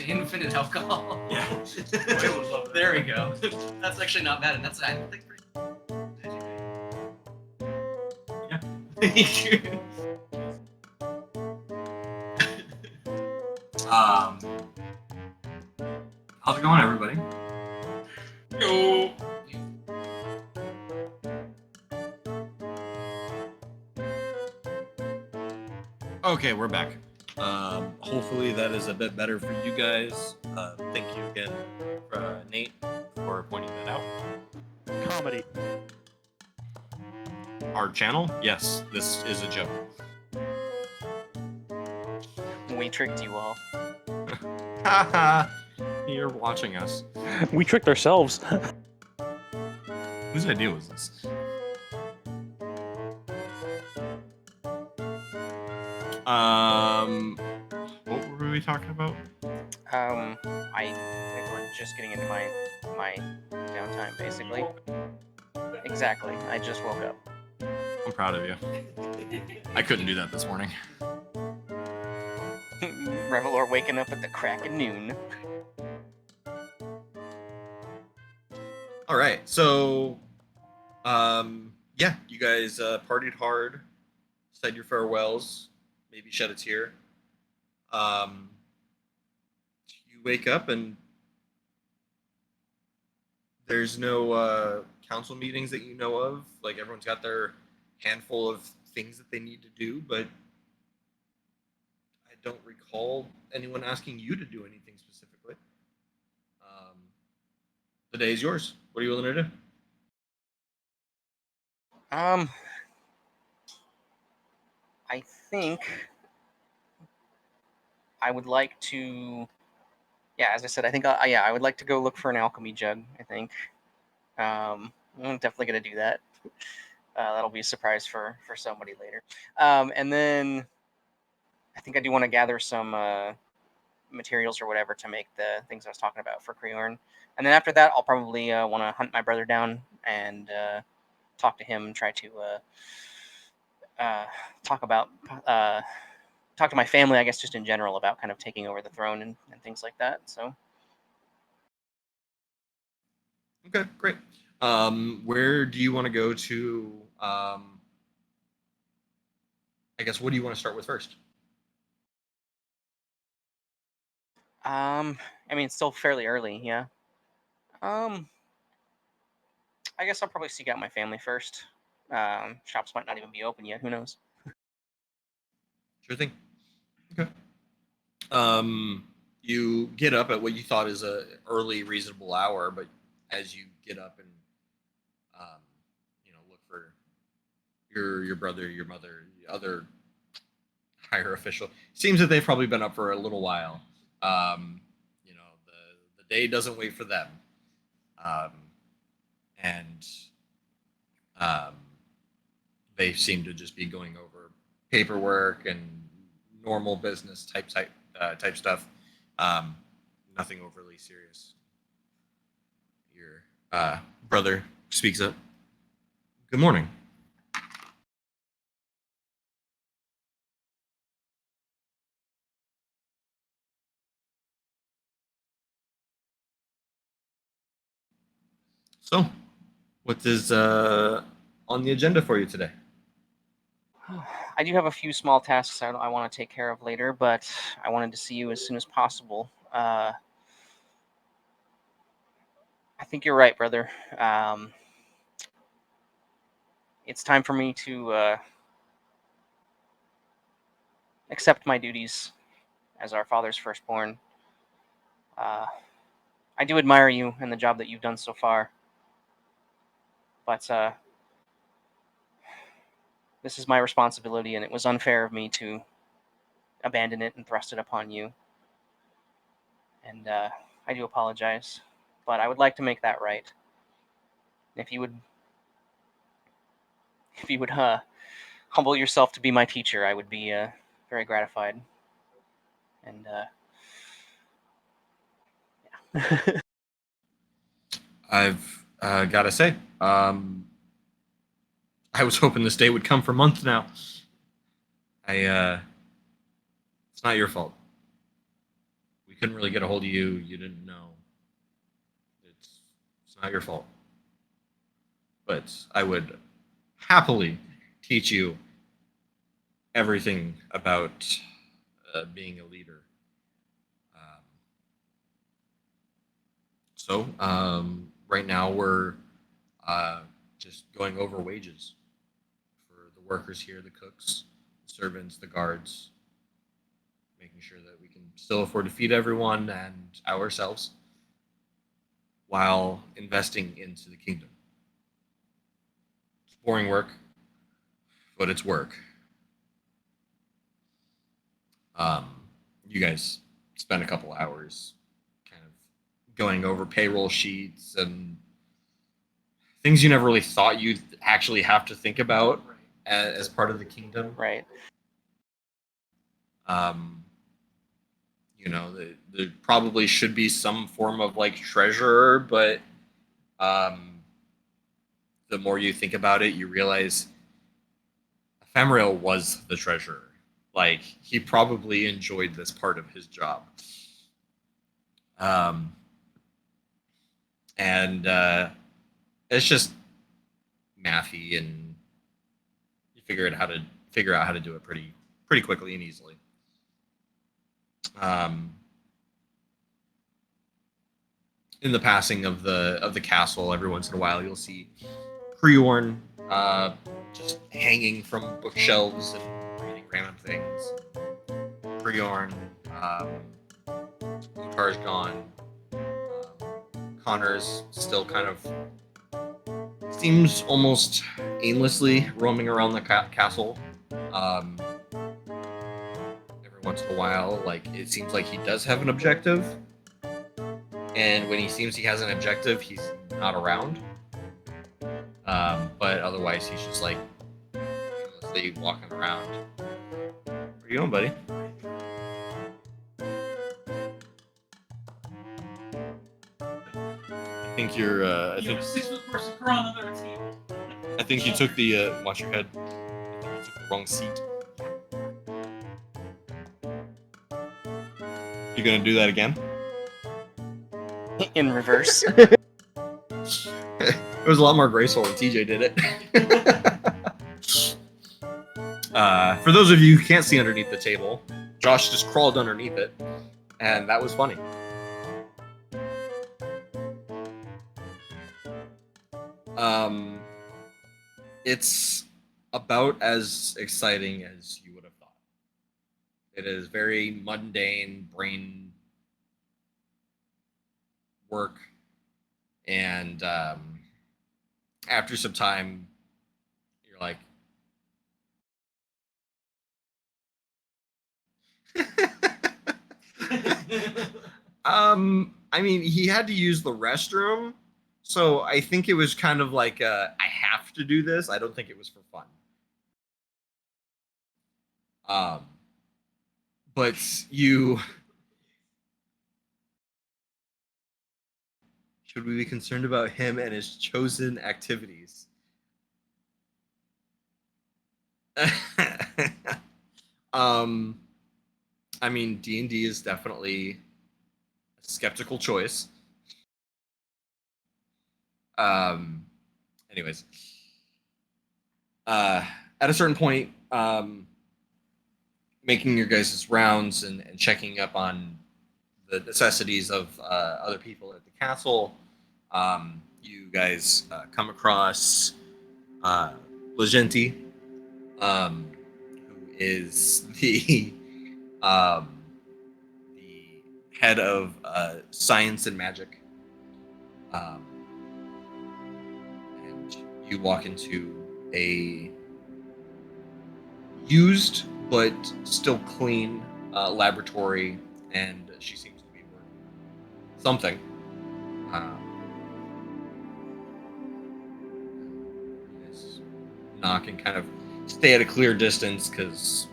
infinite alcohol. Yeah. There we go. That's actually not bad, and that's I think pretty. Yeah. How's it going, everybody? Yo. Okay, we're back. Hopefully that is a bit better for you guys. Thank you again, Nate, for pointing that out. Comedy. Our channel? Yes, this is a joke. We tricked you all. Haha, you're watching us. We tricked ourselves. Whose idea was this? What were we talking about? I think we're just getting into my downtime, basically. Exactly. I just woke up. I'm proud of you. I couldn't do that this morning. Revalor waking up at the crack of noon. All right, so, yeah, you guys partied hard, said your farewells, maybe shed a tear. You wake up and there's no council meetings that you know of. Like, everyone's got their handful of things that they need to do, but I don't recall anyone asking you to do anything specifically. The day is yours. What are you willing to do? I think I would like to. Yeah, as I said, I think I would like to go look for an alchemy jug. I think. I'm definitely gonna do that. That'll be a surprise for somebody later. And then I think I do want to gather some materials or whatever to make the things I was talking about for Creorn. And then after that, I'll probably want to hunt my brother down and talk to him and try to talk to my family, I guess, just in general about kind of taking over the throne and things like that. So. Okay, great. Where do you want to go to? I guess, what do you want to start with first? I mean, it's still fairly early, yeah. I guess I'll probably seek out my family first. Shops might not even be open yet. Who knows? Sure thing. Okay. You get up at what you thought is a early, reasonable hour, but as you get up and look for your brother, your mother, the other higher official, seems that they've probably been up for a little while. The day doesn't wait for them, and they seem to just be going over paperwork and normal business type stuff. Nothing overly serious. Your brother speaks up. Good morning. So, what is on the agenda for you today? I do have a few small tasks I want to take care of later, but I wanted to see you as soon as possible. I think you're right, brother. It's time for me to accept my duties as our father's firstborn. I do admire you and the job that you've done so far, but this is my responsibility, and it was unfair of me to abandon it and thrust it upon you. And I do apologize, but I would like to make that right. If you would humble yourself to be my teacher, I would be very gratified. And yeah. I've got to say, I was hoping this day would come for months now. It's not your fault. We couldn't really get a hold of you. You didn't know. It's not your fault. But I would happily teach you everything about being a leader. Right now we're just going over wages for the workers here, the cooks, the servants, the guards, making sure that we can still afford to feed everyone and ourselves while investing into the kingdom. It's boring work, but it's work. You guys spend a couple hours kind of going over payroll sheets and things you never really thought you'd actually have to think about as part of the kingdom. Right. You know, there probably should be some form of like treasurer, but the more you think about it, you realize Ephemeral was the treasurer. Like, he probably enjoyed this part of his job. It's just mathy, and you figure out how to do it pretty quickly and easily. In the passing of the castle, every once in a while you'll see Creorn just hanging from bookshelves and reading random things. Creorn, Utar's gone. Connor's still kind of seems almost aimlessly roaming around the castle. Every once in a while, like, it seems like he does have an objective, and when he seems he has an objective, he's not around. But otherwise, he's just like aimlessly walking around. Where you going, buddy? I think you're. I think 6-foot person crawling under a table. I think you took the. Watch your head. I think you took the wrong seat. You gonna do that again? In reverse. It was a lot more graceful when TJ did it. For those of you who can't see underneath the table, Josh just crawled underneath it, and that was funny. It's about as exciting as you would have thought. It is very mundane brain work, and after some time, you're like, I mean, he had to use the restroom, so I think it was kind of like I have to do this. I don't think it was for fun. But you should we be concerned about him and his chosen activities? I mean, D&D is definitely a skeptical choice. Anyways, at a certain point, making your guys' rounds and checking up on the necessities of other people at the castle, you guys come across Legenti, who is the head of science and magic. And you walk into a used but still clean laboratory, and she seems to be working on something. You guys knock and kind of stay at a clear distance because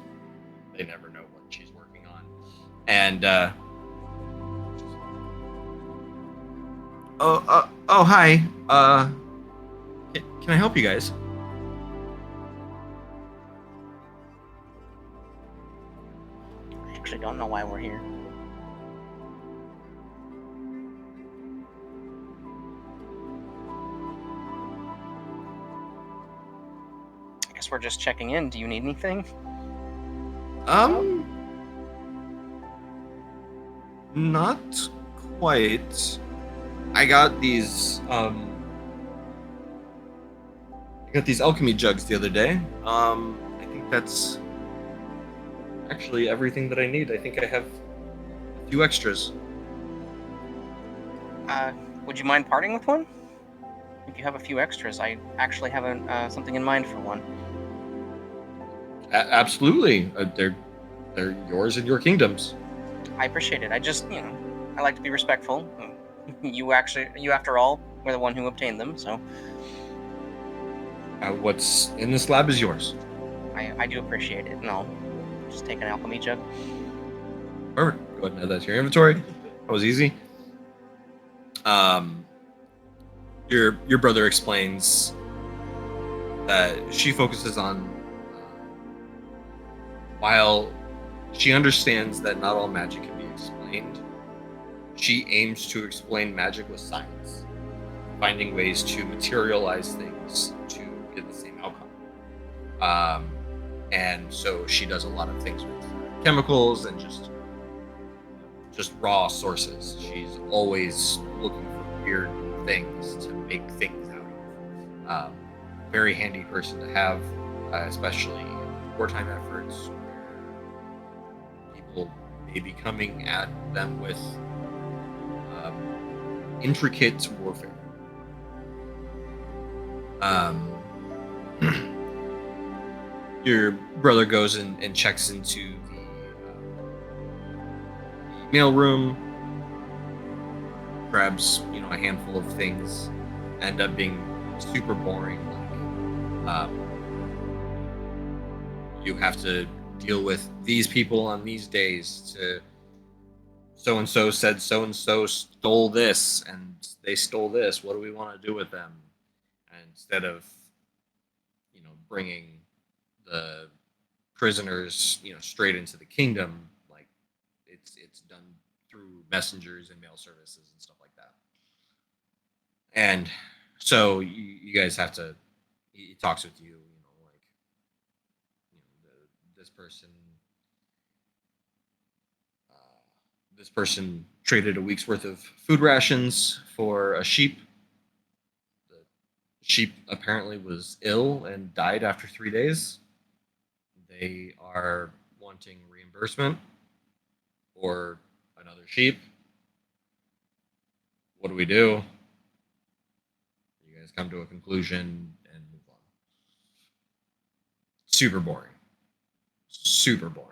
they never know what she's working on. And oh, hi. Can I help you guys? I actually don't know why we're here. we're just checking in. Do you need anything? Not quite. I got these alchemy jugs the other day. I think that's actually everything that I need. I think I have a few extras. Would you mind parting with one? If you have a few extras, I actually have something in mind for one. Absolutely. They're yours and your kingdoms. I appreciate it. I just, I like to be respectful. You after all, were the one who obtained them, so What's in this lab is yours. I do appreciate it. And I'll just take an alchemy jug. Perfect. Go ahead and add that to your inventory. That was easy. Your brother explains that she focuses on while she understands that not all magic can be explained, she aims to explain magic with science, finding ways to materialize things to get the same outcome. And so she does a lot of things with chemicals and just raw sources. She's always looking for weird things to make things out of. Very handy person to have, especially in wartime efforts where people may be coming at them with intricate warfare. Your brother goes and checks into the mail room, grabs a handful of things, end up being super boring. You have to deal with these people on these days. To so and so said so and so stole this, and they stole this. What do we want to do with them? And instead of bringing the prisoners straight into the kingdom, like it's done through messengers and mail services and stuff like that. And so you guys have to, he talks with you, this person traded a week's worth of food rations for a sheep. The sheep apparently was ill and died after 3 days. They are wanting reimbursement for another sheep. What do we do? You guys come to a conclusion and move on. Super boring. Super boring.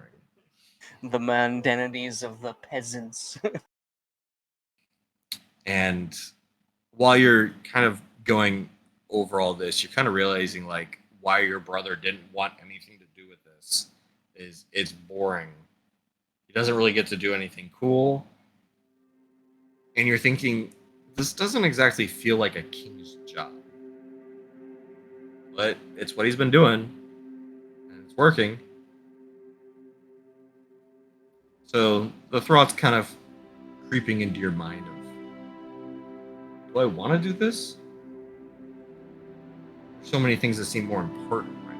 The mundanities of the peasants. And while you're kind of going over all this, you're kind of realizing why your brother didn't want anything to do with this is it's boring. He doesn't really get to do anything cool. And you're thinking, this doesn't exactly feel like a king's job. But it's what he's been doing, and it's working. So the thought's kind of creeping into your mind of, do I want to do this? There's so many things that seem more important right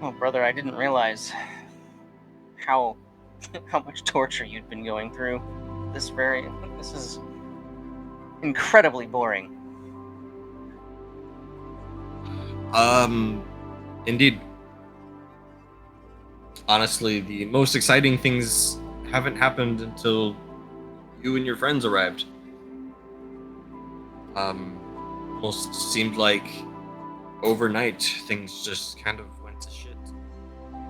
now. Oh, brother, I didn't realize how much torture you'd been going through. This is incredibly boring. Indeed. Honestly, the most exciting things haven't happened until you and your friends arrived. Almost seemed like overnight things just kind of went to shit.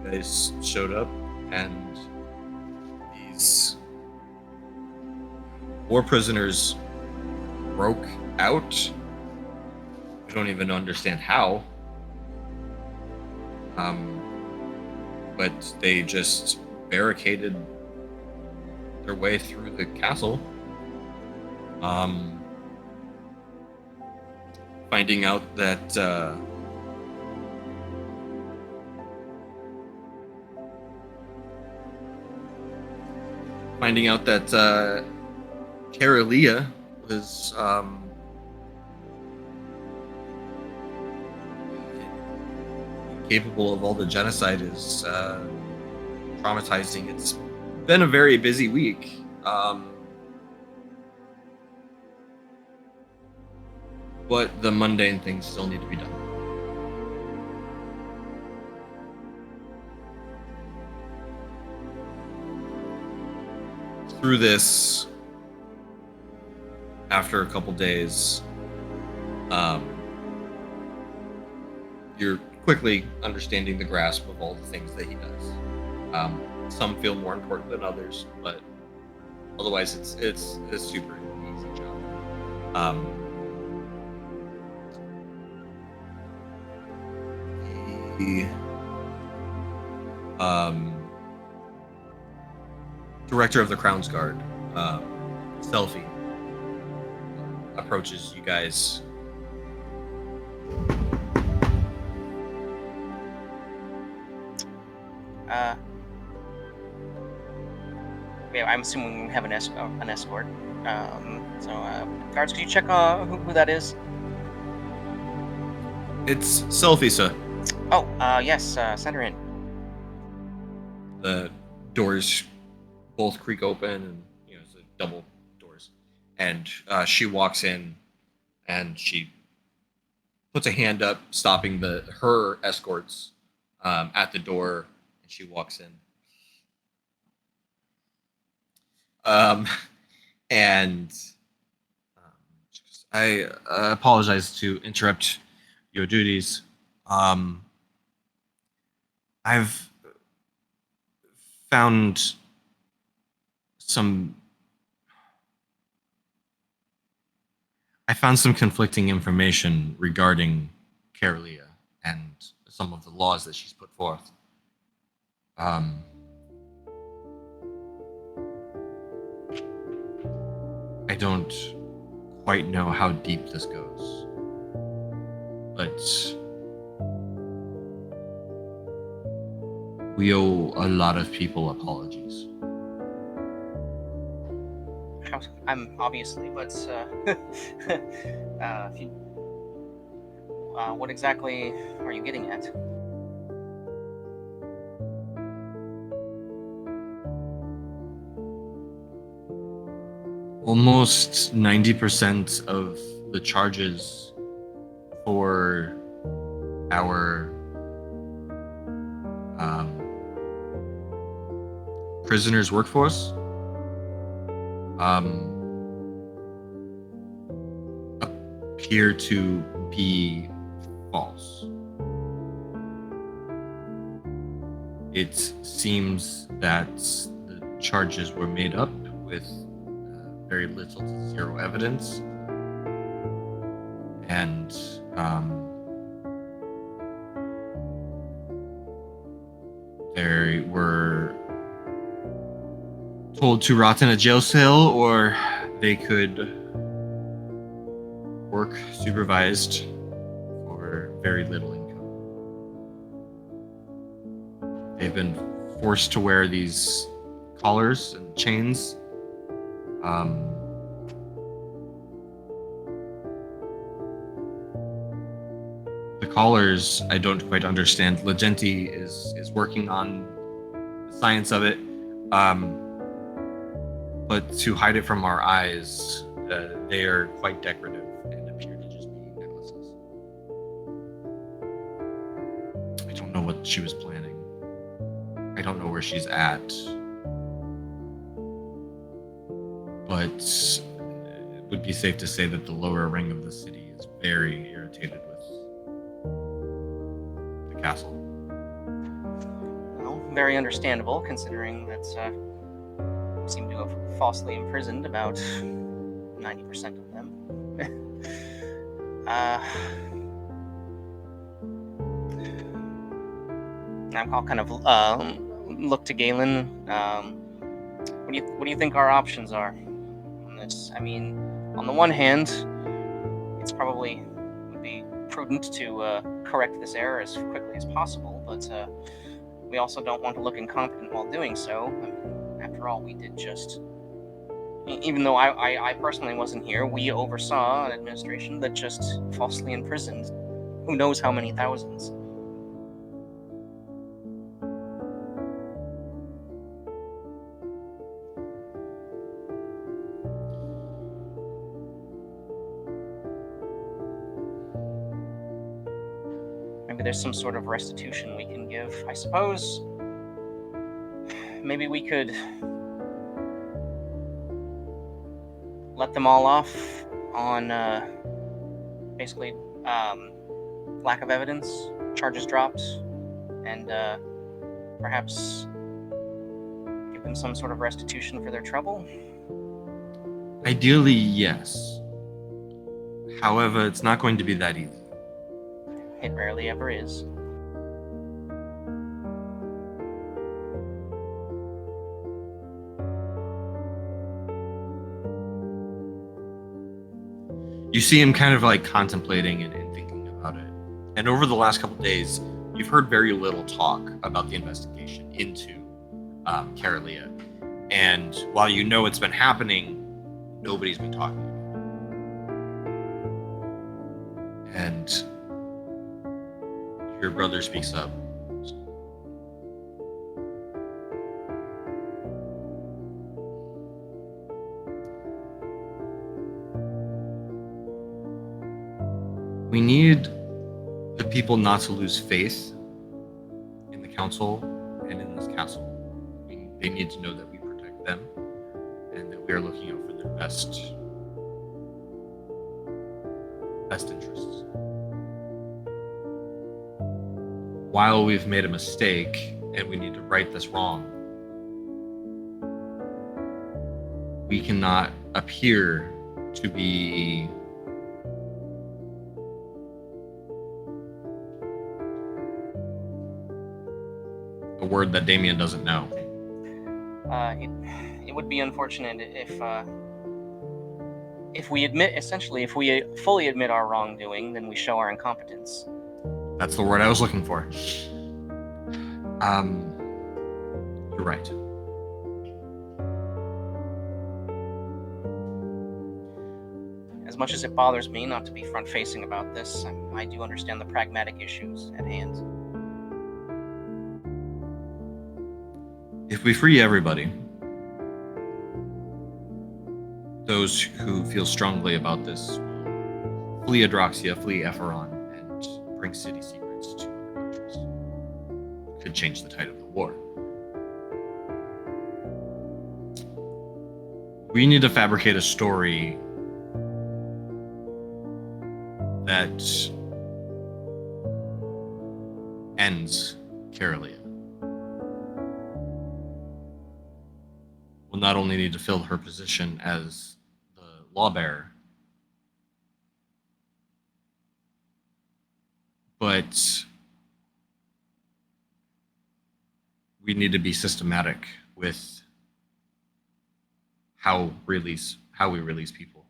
You guys showed up, and these war prisoners broke out. We don't even understand how. But they just barricaded their way through the castle. Finding out that finding out that Caralia was capable of all the genocide is traumatizing. It's been a very busy week. But the mundane things still need to be done. Through this, after a couple days, you're quickly understanding the grasp of all the things that he does. Some feel more important than others, but otherwise it's a super easy job. The director of the Crown's Guard, Selfie, approaches you guys. Yeah, I'm assuming we have an escort. Guards, could you check who that is? It's Selfie, sir. Oh, yes, send her in. The doors both creak open, and it's a double doors. And she walks in, and she puts a hand up, stopping her escorts at the door, and she walks in. And I apologize to interrupt your duties. I've found some conflicting information regarding Caralia and some of the laws that she's put forth. I don't quite know how deep this goes, but we owe a lot of people apologies. I'm obviously, but what exactly are you getting at? Almost 90% of the charges for our prisoners' workforce appear to be false. It seems that the charges were made up with very little to zero evidence, and they were told to rot in a jail cell, or they could work supervised for very little income. They've been forced to wear these collars and chains. The collars, I don't quite understand. Legenti is working on the science of it, but to hide it from our eyes, they are quite decorative and appear to just be necklaces. I don't know what she was planning. I don't know where she's at. But it would be safe to say that the lower ring of the city is very irritated with the castle. Well, very understandable, considering that we seem to have falsely imprisoned about 90% of them. I'll kind of look to Galen. What do you think our options are on this? I mean, on the one hand, it's probably would be prudent to correct this error as quickly as possible, but we also don't want to look incompetent while doing so. After all, we did just... Even though I personally wasn't here, we oversaw an administration that just falsely imprisoned who knows how many thousands. Maybe there's some sort of restitution we can give. I suppose maybe we could let them all off on basically lack of evidence, charges dropped, and perhaps give them some sort of restitution for their trouble. Ideally, yes. However, it's not going to be that easy. It rarely ever is. You see him kind of like contemplating and thinking about it. And over the last couple days, you've heard very little talk about the investigation into Caralia. And while you know it's been happening, nobody's been talking about it. And your brother speaks up. We need the people not to lose faith in the council and in this castle. They need to know that we protect them and that we are looking out for their best interests. While we've made a mistake and we need to right this wrong, we cannot appear to be a word that Damien doesn't know. It would be unfortunate if we admit, essentially, if we fully admit our wrongdoing, then we show our incompetence. That's the word I was looking for. You're right. As much as it bothers me not to be front-facing about this, I do understand the pragmatic issues at hand. If we free everybody, those who feel strongly about this, flee Adroxxia, flee Eferon, and bring city secrets to other countries. Could change the tide of the war. We need to fabricate a story that ends Caralia. We'll not only need to fill her position as the lawbearer, but we need to be systematic with how we release people,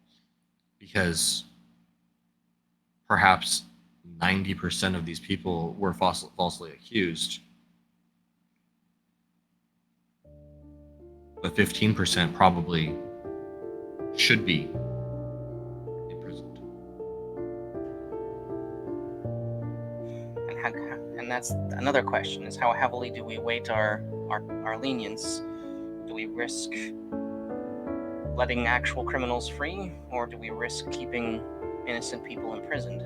because perhaps 90% of these people were falsely accused, but 15% probably should be imprisoned. And that's another question: is how heavily do we weight our lenience? Do we risk letting actual criminals free, or do we risk keeping innocent people imprisoned?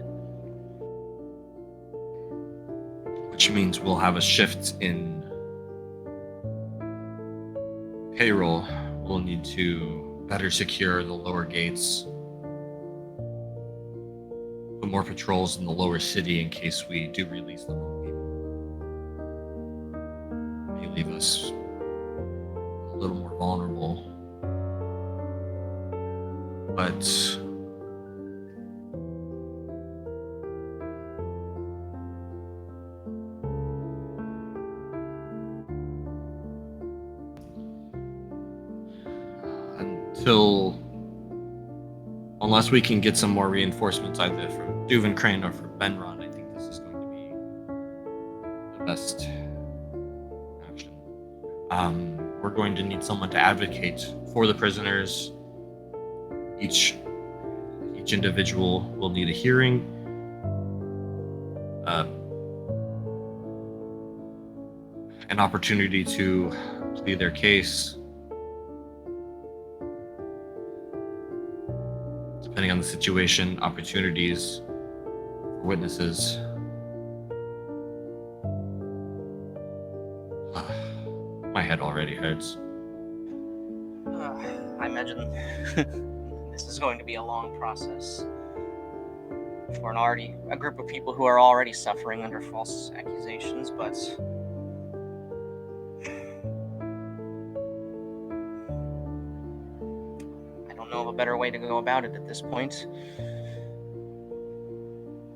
Which means we'll have a shift in payroll. We'll need to better secure the lower gates, put more patrols in the lower city in case we do release the wrong people. May leave us a little more vulnerable, but unless we can get some more reinforcements either from Duvan Crane or from Benron, I think this is going to be the best action. we're going to need someone to advocate for the prisoners. Each individual will need a hearing. An opportunity to plead their case. Depending on the situation, opportunities for witnesses. My head already hurts. I imagine this is going to be a long process for a group of people who are already suffering under false accusations, but I don't know of a better way to go about it at this point.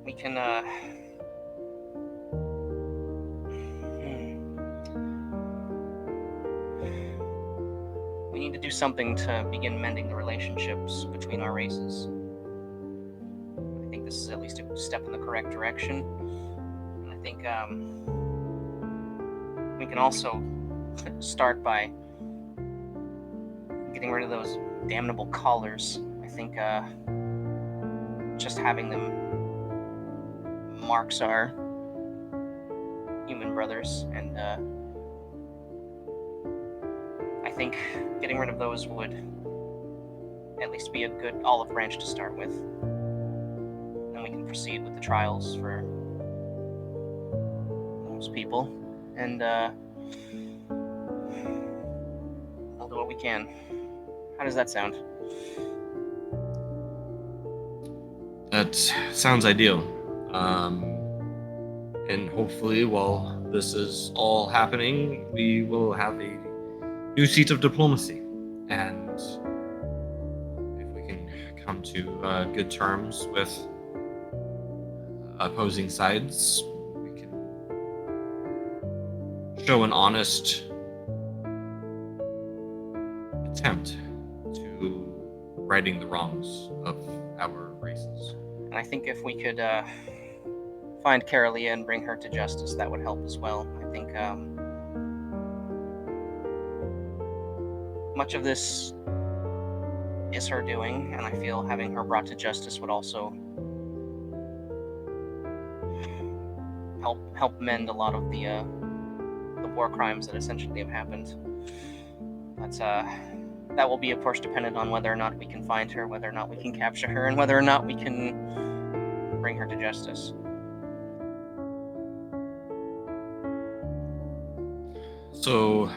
We can, we need to do something to begin mending the relationships between our races. I think this is at least a step in the correct direction. And I think we can also start by getting rid of those damnable collars. I think just having them marks our human brothers, and I think getting rid of those would at least be a good olive branch to start with. Then we can proceed with the trials for those people, and we'll do what we can. How does that sound? That sounds ideal. And hopefully, while this is all happening, we will have a new seat of diplomacy. And if we can come to good terms with opposing sides, we can show an honest attempt to righting the wrongs of our races. And I think if we could find Caralia and bring her to justice, that would help as well. I think much of this is her doing, and I feel having her brought to justice would also help mend a lot of the war crimes that essentially have happened. But that will be, of course, dependent on whether or not we can find her, whether or not we can capture her, and whether or not we can bring her to justice. So,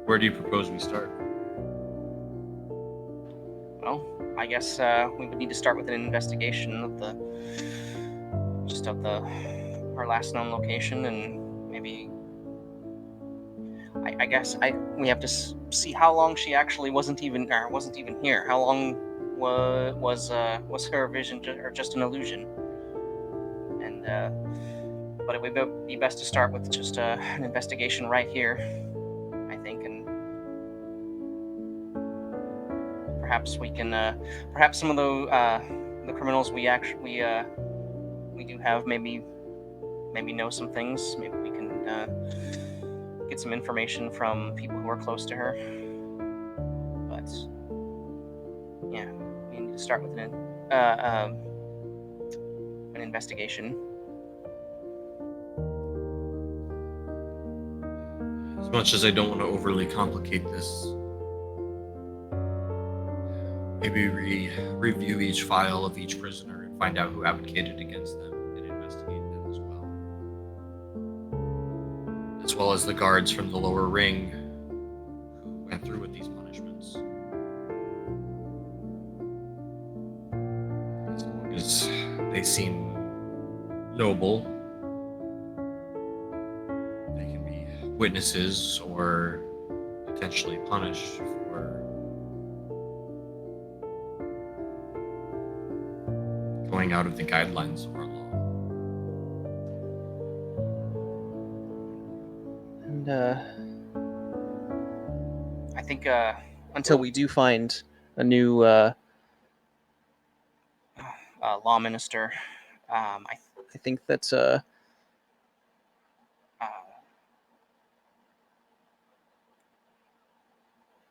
where do you propose we start? Well, I guess we would need to start with an investigation of our last known location, and maybe I guess we have to see how long she actually wasn't even here. How long was her vision just an illusion? And but it would be best to start with just an investigation right here, I think, and perhaps we can perhaps some of the criminals we do have maybe know some things. Maybe we can get some information from people who are close to her. But yeah, we need to start with an investigation. As much as I don't want to overly complicate this, maybe review each file of each prisoner and find out who advocated against them and investigate them as well as the guards from the lower ring who went through with these punishments. As long as they seem noble, they can be witnesses or potentially punished for going out of the guidelines of our law. And I think until we do find a new law minister, I think that's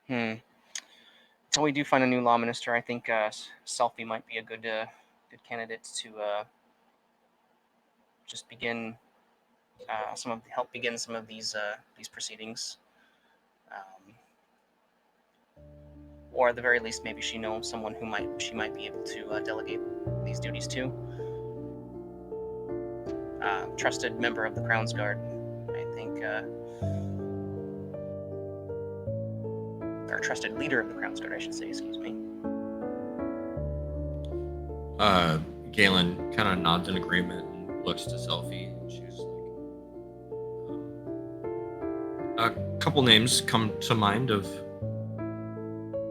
Until we do find a new law minister, I think Selfie might be a good candidate to just begin help begin some of these proceedings, or at the very least, maybe she knows someone who she might be able to delegate these duties to. Trusted member of the Crown's Guard, I think, or trusted leader of the Crown's Guard, I should say. Excuse me. Galen kind of nods in agreement and looks to Selfie, and she's like, a couple names come to mind of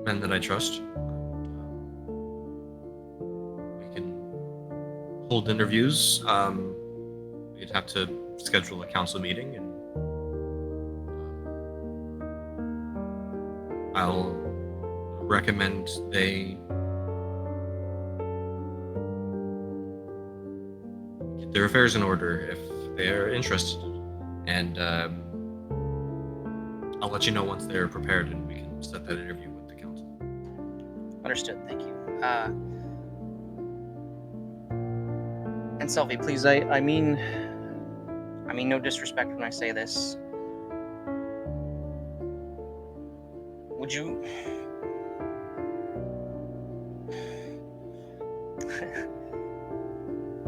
men that I trust. We can hold interviews. We'd have to schedule a council meeting, and I'll recommend they get their affairs in order if they're interested. And I'll let you know once they're prepared, and we can set that interview with the council. Understood. Thank you. And Selfie, please, I mean no disrespect when I say this. Would you...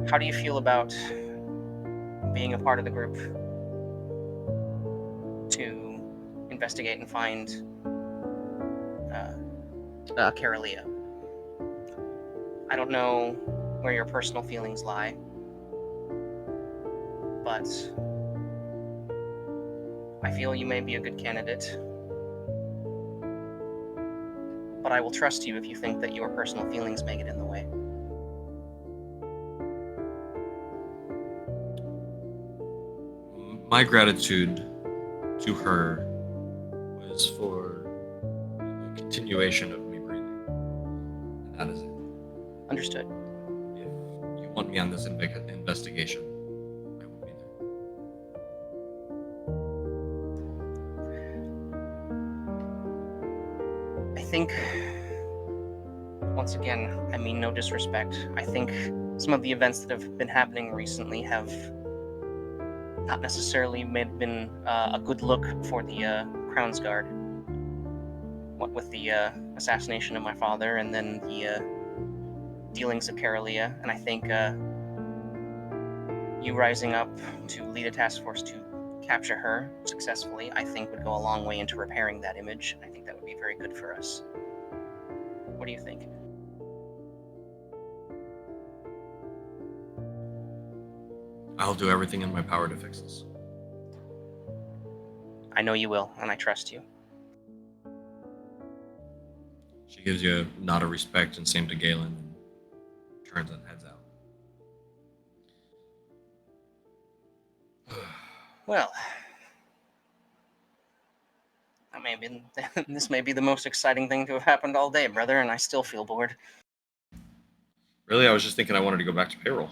How do you feel about being a part of the group to investigate and find Carolia? I don't know where your personal feelings lie, but I feel you may be a good candidate. But I will trust you if you think that your personal feelings may get in the way. My gratitude to her was for the continuation of me breathing. And that is it. Understood. If you want me on this investigation, I will be there. I think, once again, I mean no disrespect, I think some of the events that have been happening recently have not necessarily been a good look for the Crown's Guard. What with the assassination of my father and then the dealings of Carolia, and I think you rising up to lead a task force to capture her successfully, I think would go a long way into repairing that image. I think that would be very good for us. What do you think? I'll do everything in my power to fix this. I know you will, and I trust you. She gives you a nod of respect, and same to Galen, and turns and heads out. Well, this may be the most exciting thing to have happened all day, brother, and I still feel bored. Really, I was just thinking I wanted to go back to payroll.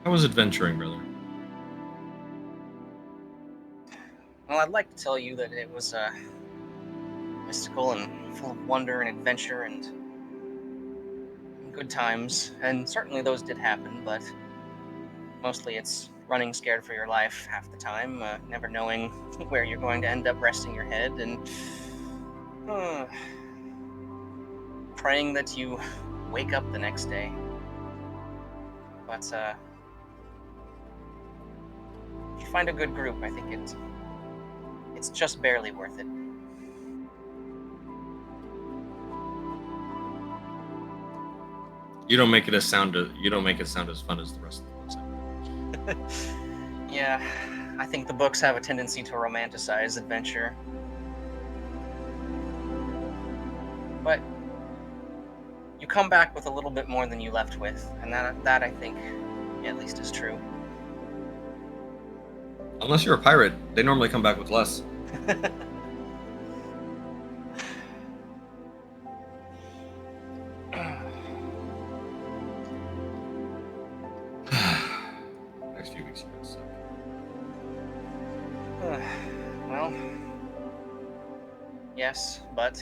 How was adventuring, brother? Well, I'd like to tell you that it was mystical and full of wonder and adventure and good times, and certainly those did happen, but mostly it's running scared for your life half the time, never knowing where you're going to end up resting your head, and praying that you wake up the next day. But if you find a good group, I think it's just barely worth it. You don't make it sound as fun as the rest of the books. Yeah, I think the books have a tendency to romanticize adventure. But you come back with a little bit more than you left with, and that I think at least is true. Unless you're a pirate, they normally come back with less. Next few weeks are gonna suck. Well, yes, but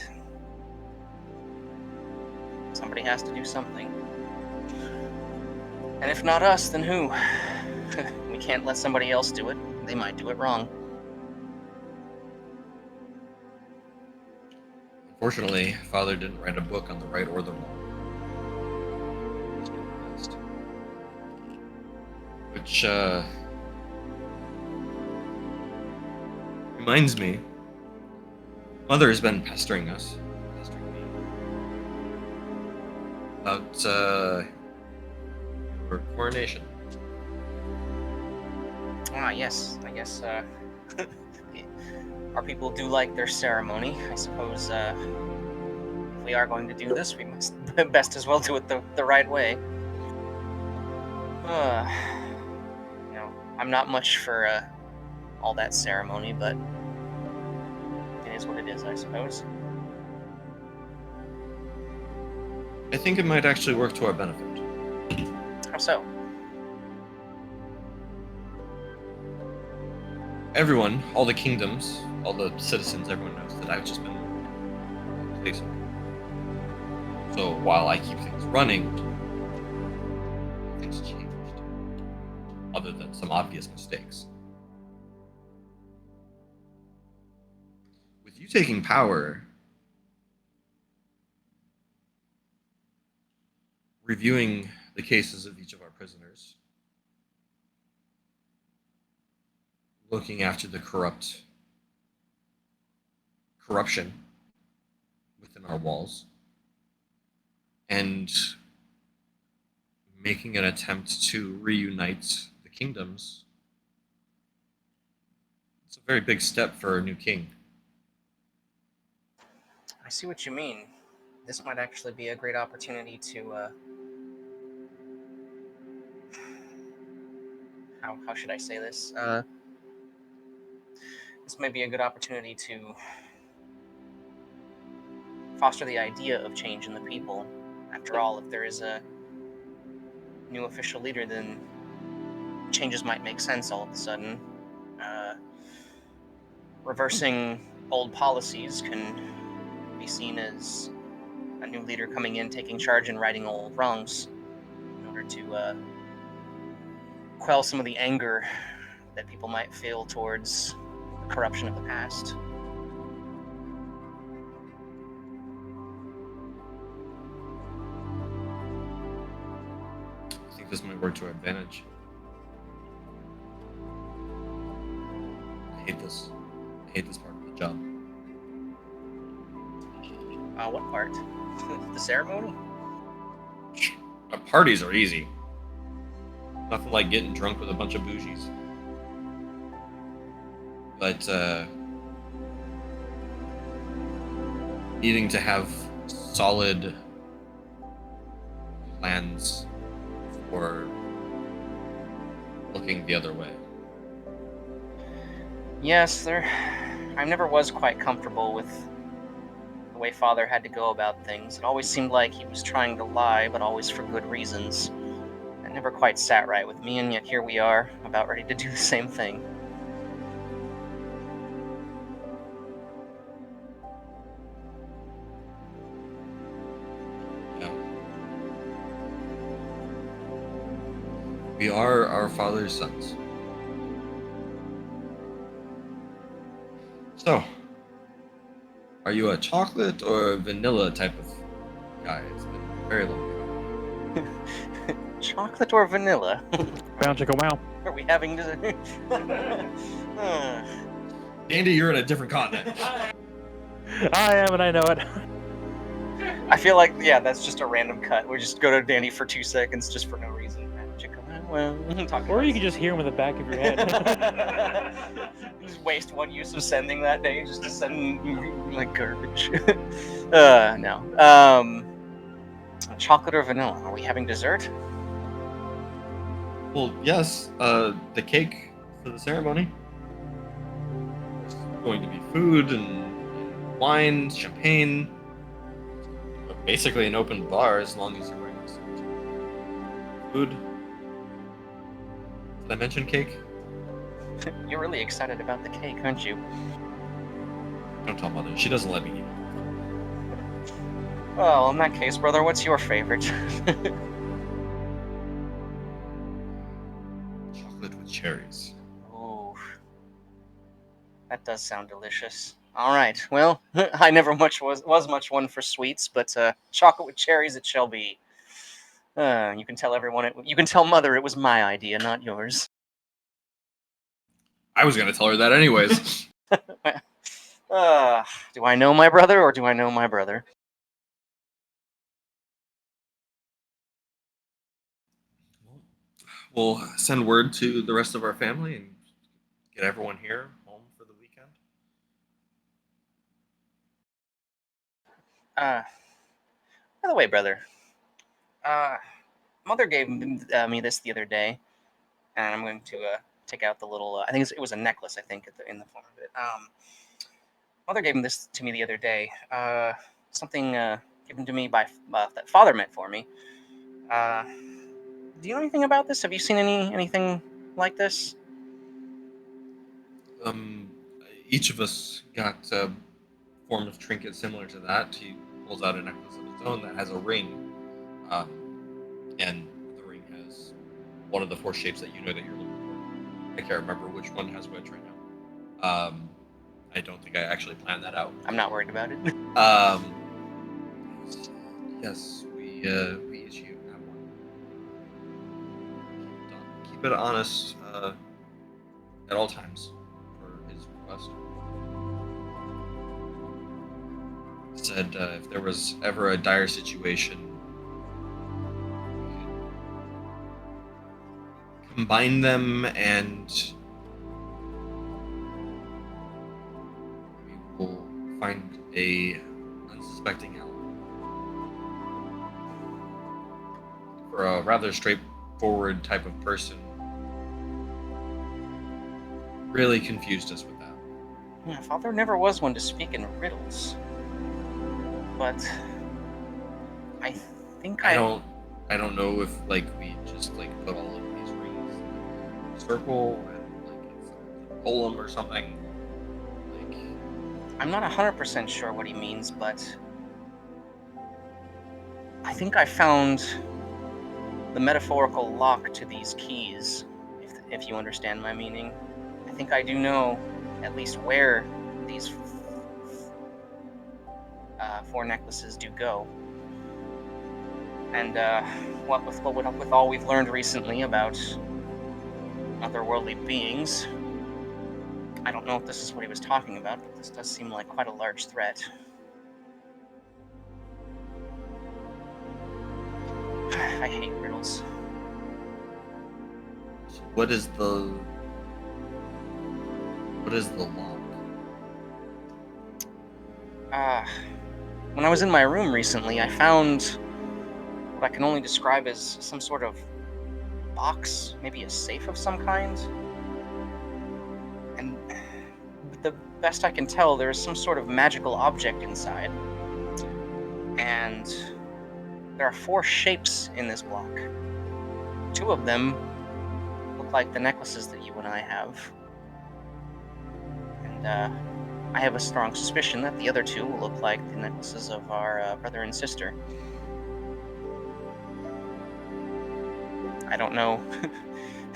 somebody has to do something. And if not us, then who? We can't let somebody else do it. They might do it wrong. Unfortunately, Father didn't write a book on the right or the wrong. Just do the best. Which, reminds me, Mother has been pestering me, about, your coronation. Ah, yes, I guess, our people do like their ceremony. I suppose, if we are going to do this, we must best as well do it the right way. You know, I'm not much for, all that ceremony, but it is what it is, I suppose. I think it might actually work to our benefit. How so? Everyone, all the kingdoms, all the citizens, everyone knows that I've just been replacing. So while I keep things running, things changed. Other than some obvious mistakes. With you taking power, reviewing the cases of each of our prisoners, looking after the corruption within our walls, and making an attempt to reunite the kingdoms. It's a very big step for a new king. I see what you mean. This might actually be a great opportunity to, how should I say this? This may be a good opportunity to foster the idea of change in the people. After all, if there is a new official leader, then changes might make sense all of a sudden. Reversing old policies can be seen as a new leader coming in, taking charge, and righting old wrongs in order to quell some of the anger that people might feel towards the corruption of the past. I think this might work to our advantage. I hate this. I hate this part of the job. What part? The ceremony? Parties are easy. Nothing like getting drunk with a bunch of bougies. But needing to have solid plans for looking the other way. Yes, I never was quite comfortable with the way Father had to go about things. It always seemed like he was trying to lie, but always for good reasons. It never quite sat right with me, and yet here we are, about ready to do the same thing. Yeah. We are our Father's sons. So, are you a chocolate or a vanilla type of guy? It's been a very long time. Chocolate or vanilla? Wow, chicka wow. Are we having dessert? Andy, you're in a different continent. I am, and I know it. I feel like, yeah, that's just a random cut. We just go to Danny for 2 seconds just for no reason. Or you can just hear him in the back of your head. Just waste one use of sending that day, just to send like garbage. No. Chocolate or vanilla? Are we having dessert? Well, yes. The cake for the ceremony. going to be food and wine, champagne. Basically an open bar as long as you're bringing some food. Did I mention cake? You're really excited about the cake, aren't you? Don't tell Mother. She doesn't let me eat. Well, in that case, brother, what's your favorite? Chocolate with cherries. Ooh, that does sound delicious. All right. Well, I never was much one for sweets, but chocolate with cherries it shall be. You can tell everyone. You can tell Mother it was my idea, not yours. I was gonna tell her that anyways. Do I know my brother or do I know my brother? We'll send word to the rest of our family and get everyone here home for the weekend. By the way, brother, uh, Mother gave me this the other day, and I'm going to take out the little. I think it was a necklace. I think in the form of it. Mother gave this to me the other day. Something given to me by that Father meant for me. Do you know anything about this? Have you seen anything like this? Um, each of us got a form of trinket similar to that. He pulls out a necklace of his own that has a ring, and the ring has one of the four shapes that you know that you're looking for. I can't remember which one has which right now. I don't think I actually planned that out. I'm not worried about it. Yes, we issue have one. Keep it honest at all times for his request. Said if there was ever a dire situation, combine them and we will find a unsuspecting ally. For a rather straightforward type of person, really confused us with that. Yeah, Father never was one to speak in riddles, but I think I don't know if like we just like put all of these rings in a circle and like it's a golem or something. Like I'm not 100% sure what he means, but I think I found the metaphorical lock to these keys, if you understand my meaning. I think I do know at least where these four necklaces do go. And with all we've learned recently about otherworldly beings, I don't know if this is what he was talking about, but this does seem like quite a large threat. I hate riddles. so what is the lock? When I was in my room recently, I found what I can only describe as some sort of box, maybe a safe of some kind. And with the best I can tell, there is some sort of magical object inside. And there are four shapes in this block. Two of them look like the necklaces that you and I have. And I have a strong suspicion that the other two will look like the necklaces of our brother and sister. I don't know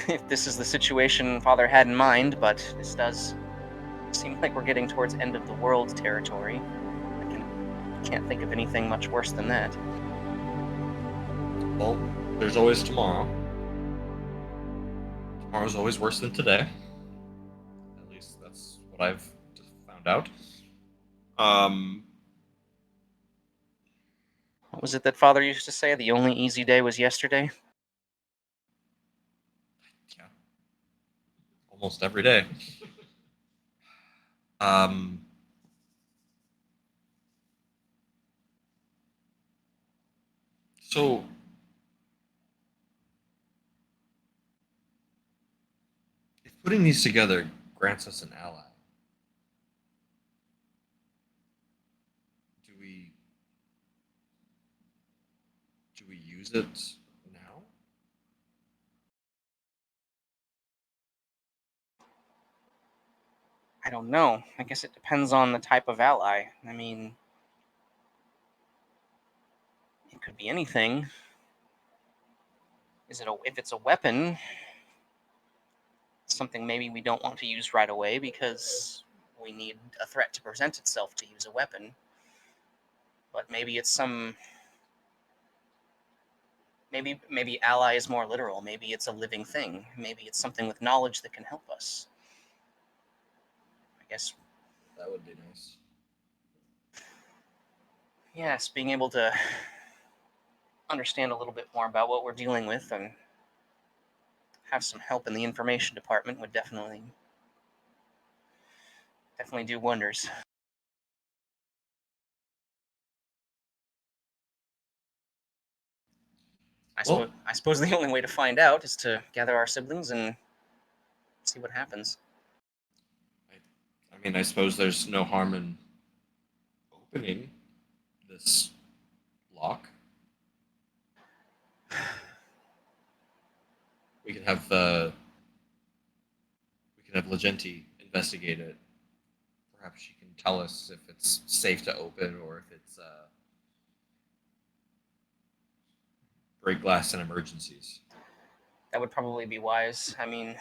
if this is the situation Father had in mind, but this does seem like we're getting towards end of the world territory. I can't think of anything much worse than that. Well, there's always tomorrow. Tomorrow's always worse than today. At least that's what I've just found out. What was it that Father used to say? The only easy day was yesterday? Yeah, almost every day. Um, so if putting these together grants us an ally, Is it now? I don't know. I guess it depends on the type of ally. I mean, it could be anything. If it's a weapon, something maybe we don't want to use right away because we need a threat to present itself to use a weapon. But maybe it's maybe ally is more literal. Maybe it's a living thing. Maybe it's something with knowledge that can help us. I guess, That would be nice. yes, being able to understand a little bit more about what we're dealing with and have some help in the information department would definitely do wonders. I suppose the only way to find out is to gather our siblings and see what happens. I mean, I suppose there's no harm in opening this lock. We can have Legenti investigate it. Perhaps she can tell us if it's safe to open or if it's break glass in emergencies. That would probably be wise. I mean,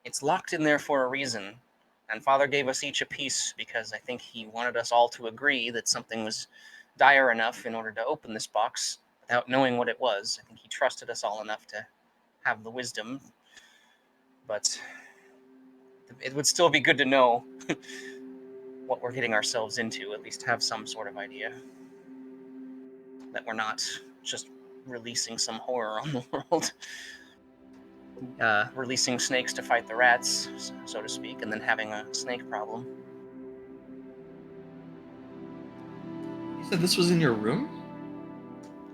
it's locked in there for a reason. And Father gave us each a piece because I think he wanted us all to agree that something was dire enough in order to open this box without knowing what it was. I think he trusted us all enough to have the wisdom. But it would still be good to know what we're getting ourselves into, at least have some sort of idea. That we're not just releasing some horror on the world. Releasing snakes to fight the rats, so to speak, and then having a snake problem. You said this was in your room?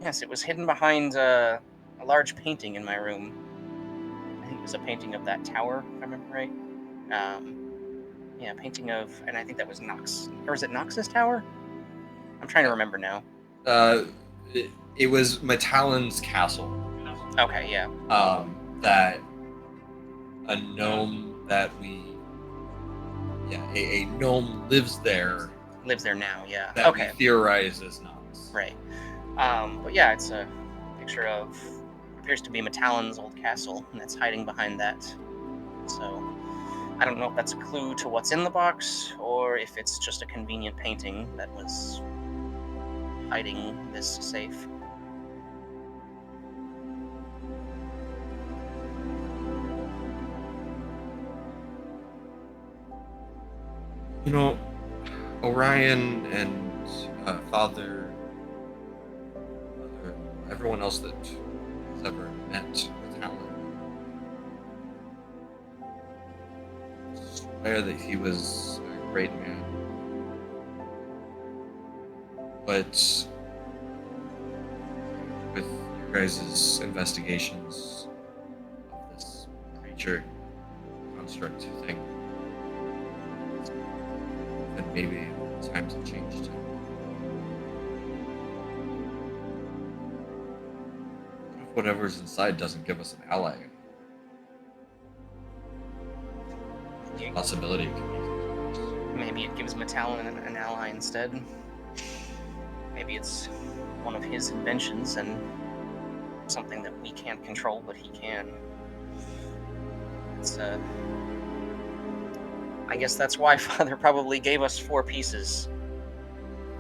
Yes, it was hidden behind a large painting in my room. I think it was a painting of that tower, if I remember right. Yeah, painting of, and I think that was Nox. Or was it Nox's tower? I'm trying to remember now. It was Mittalon's castle. Okay, yeah. That a gnome that a gnome lives there. Lives there now, yeah. That Okay. we theorize is Nox. Right. But yeah, it's a picture of appears to be Mittalon's old castle, and it's hiding behind that. So I don't know if that's a clue to what's in the box, or if it's just a convenient painting that was hiding this safe. You know, Orion and Father, Mother, everyone else that has ever met with Alan swear that he was a great man. But with your guys' investigations of this creature construct thing, then maybe times have changed. What if whatever's inside doesn't give us an ally? Possibility. Maybe it gives Mittalon an ally instead. Maybe it's one of his inventions and something that we can't control, but he can. It's I guess that's why Father probably gave us 4 pieces,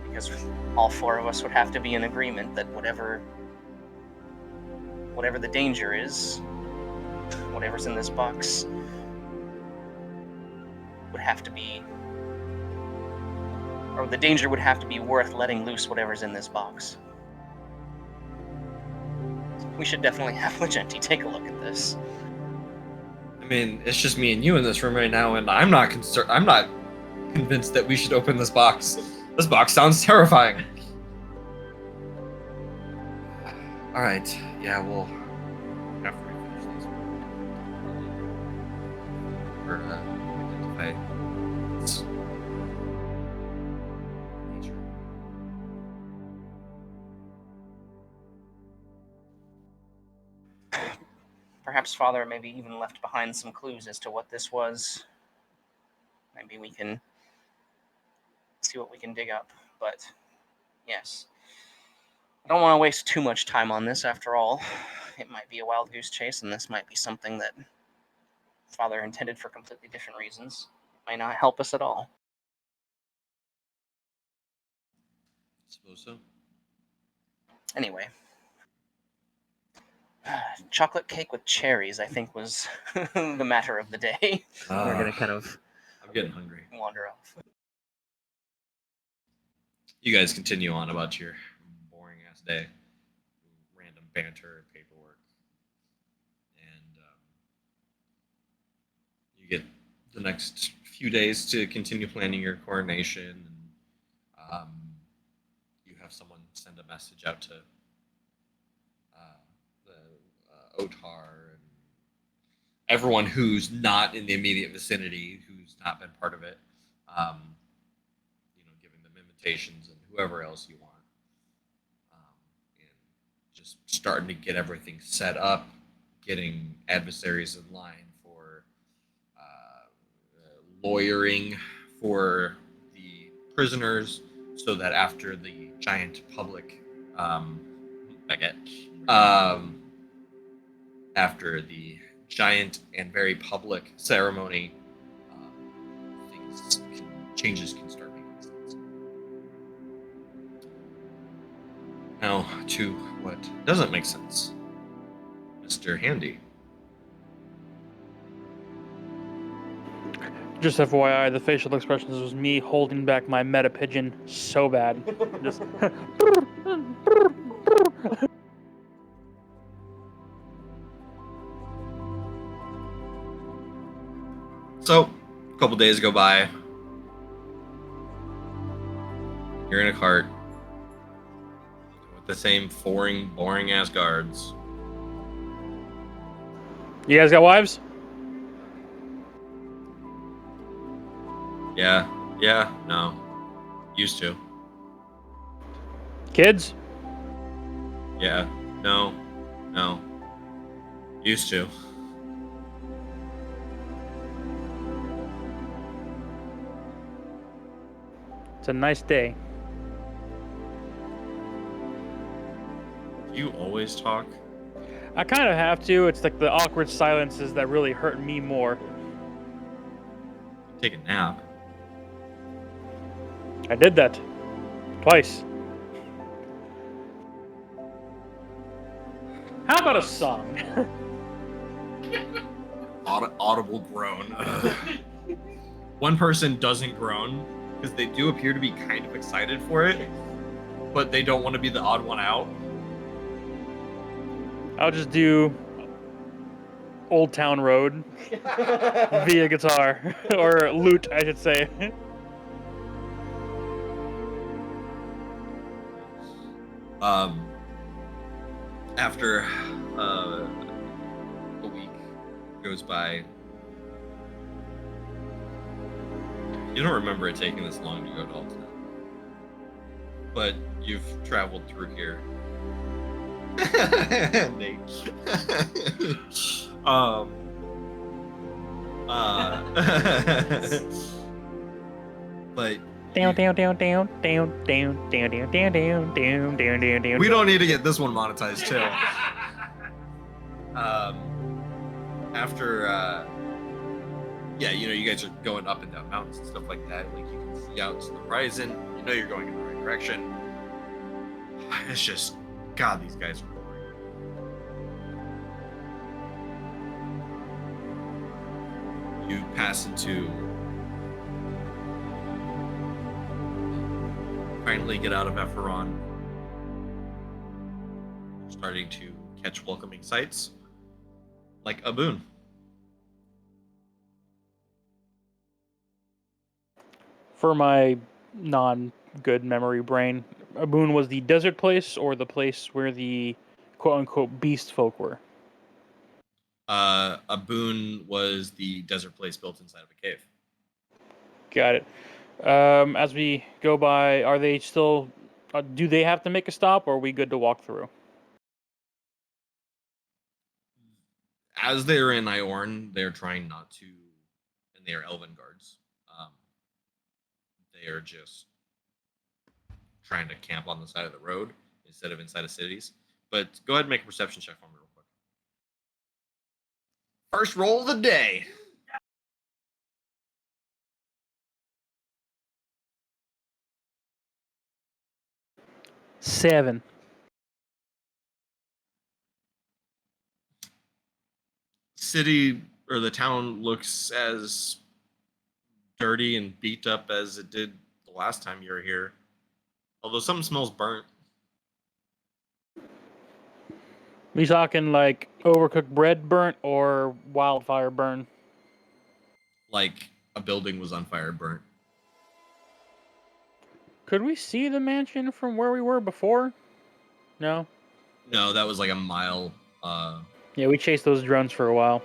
because all 4 of us would have to be in agreement that whatever the danger is, whatever's in this box, would have to be, or the danger would have to be worth letting loose whatever's in this box. We should definitely have Legenti take a look at this. I mean, it's just me and you in this room right now, and I'm not concerned. I'm not convinced that we should open this box. This box sounds terrifying. All right, yeah, we'll have to finish this. Or identify its nature. perhaps Father maybe even left behind some clues as to what this was. Maybe we can see what we can dig up. But yes, I don't want to waste too much time on this. After all, it might be a wild goose chase, and this might be something that Father intended for completely different reasons. It might not help us at all. Suppose so. Anyway, chocolate cake with cherries, I think, was the matter of the day. We're gonna kind of I'm getting hungry. wander off. You guys continue on about your boring ass day, random banter, paperwork, and you get the next few days to continue planning your coronation. And you have someone send a message out to the Otar and everyone who's not in the immediate vicinity, who's not been part of it. Giving them invitations and whoever else you want, and just starting to get everything set up, getting adversaries in line for lawyering for the prisoners, so that after the giant public after the giant and very public ceremony, changes can start making sense. Now to what doesn't make sense, Mr. Handy. Just FYI, the facial expressions was me holding back my meta pigeon so bad. Just. So, a couple days go by. You're in a cart with the same boring ass guards. You guys got wives? Yeah, no. Used to. Kids? Yeah, no. Used to. It's a nice day. You always talk? I kind of have to. It's like the awkward silences that really hurt me more. Take a nap. I did that. Twice. How about a song? Audible groan. One person doesn't groan because they do appear to be kind of excited for it, but they don't want to be the odd one out. I'll just do Old Town Road via guitar. Or lute, I should say. After a week goes by, you don't remember it taking this long to go to Alton, but you've traveled through here. Nate. But Down. we don't need to get this one monetized too. After you guys are going up and down mountains and stuff like that. Like, you can see out to the horizon. You know you're going in the right direction. It's just, God, these guys are boring. You pass into. Finally get out of Ephron. Starting to catch welcoming sights, like a boon. For my non-good memory brain, Aboon was the desert place or the place where the quote-unquote beast folk were? A boon was the desert place built inside of a cave. Got it. As we go by, are they still... do they have to make a stop, or are we good to walk through? as they're in Iorn, they're trying not to, and they are elven guards. They are just trying to camp on the side of the road instead of inside of cities. But go ahead and make a perception check for me real quick. First roll of the day. Seven. City or the town looks as dirty and beat up as it did the last time you were here. Although something smells burnt. We talking like overcooked bread burnt or wildfire burn? Like a building was on fire, burnt. Could we see the mansion from where we were before? No. No, that was like a mile. Yeah, we chased those drones for a while.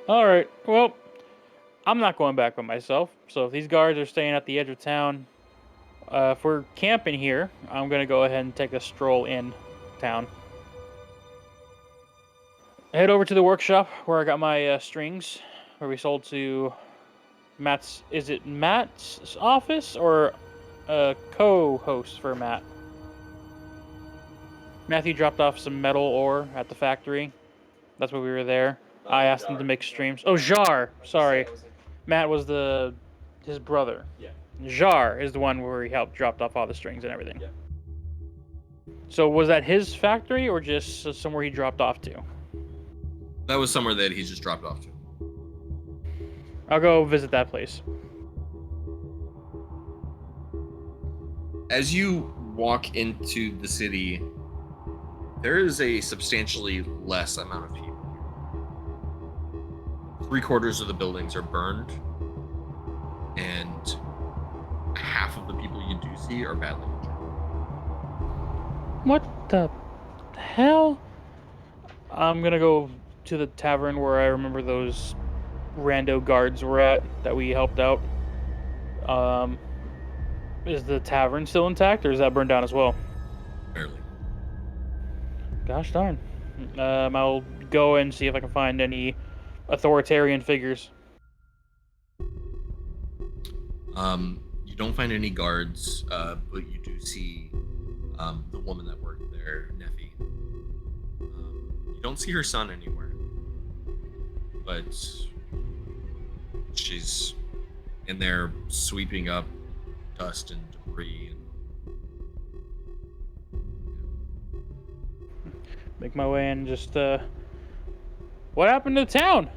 All right. Well, I'm not going back by myself. So if these guards are staying at the edge of town, if we're camping here, I'm gonna go ahead and take a stroll in town. Head over to the workshop where I got my strings, where we sold to Matt's. Is it Matt's office or a co-host for Matt? Matthew dropped off some metal ore at the factory. That's why we were there. I asked him to make streams. Oh, Jar. Sorry. Matt was his brother. Yeah. Jar is the one where he helped dropped off all the strings and everything. Yeah. So was that his factory or just somewhere he dropped off to? That was somewhere that he just dropped off to. I'll go visit that place. As you walk into the city, there is a substantially less amount of people. 3/4 of the buildings are burned, and half of the people you do see are badly injured. What the hell? I'm gonna go to the tavern where I remember those rando guards were at that we helped out. Is the tavern still intact or is that burned down as well? Barely. Gosh darn. I'll go and see if I can find any authoritarian figures. You don't find any guards, but you do see the woman that worked there, Neffy. You don't see her son anywhere, but she's in there sweeping up dust and debris. Make my way in. Just what happened to the town?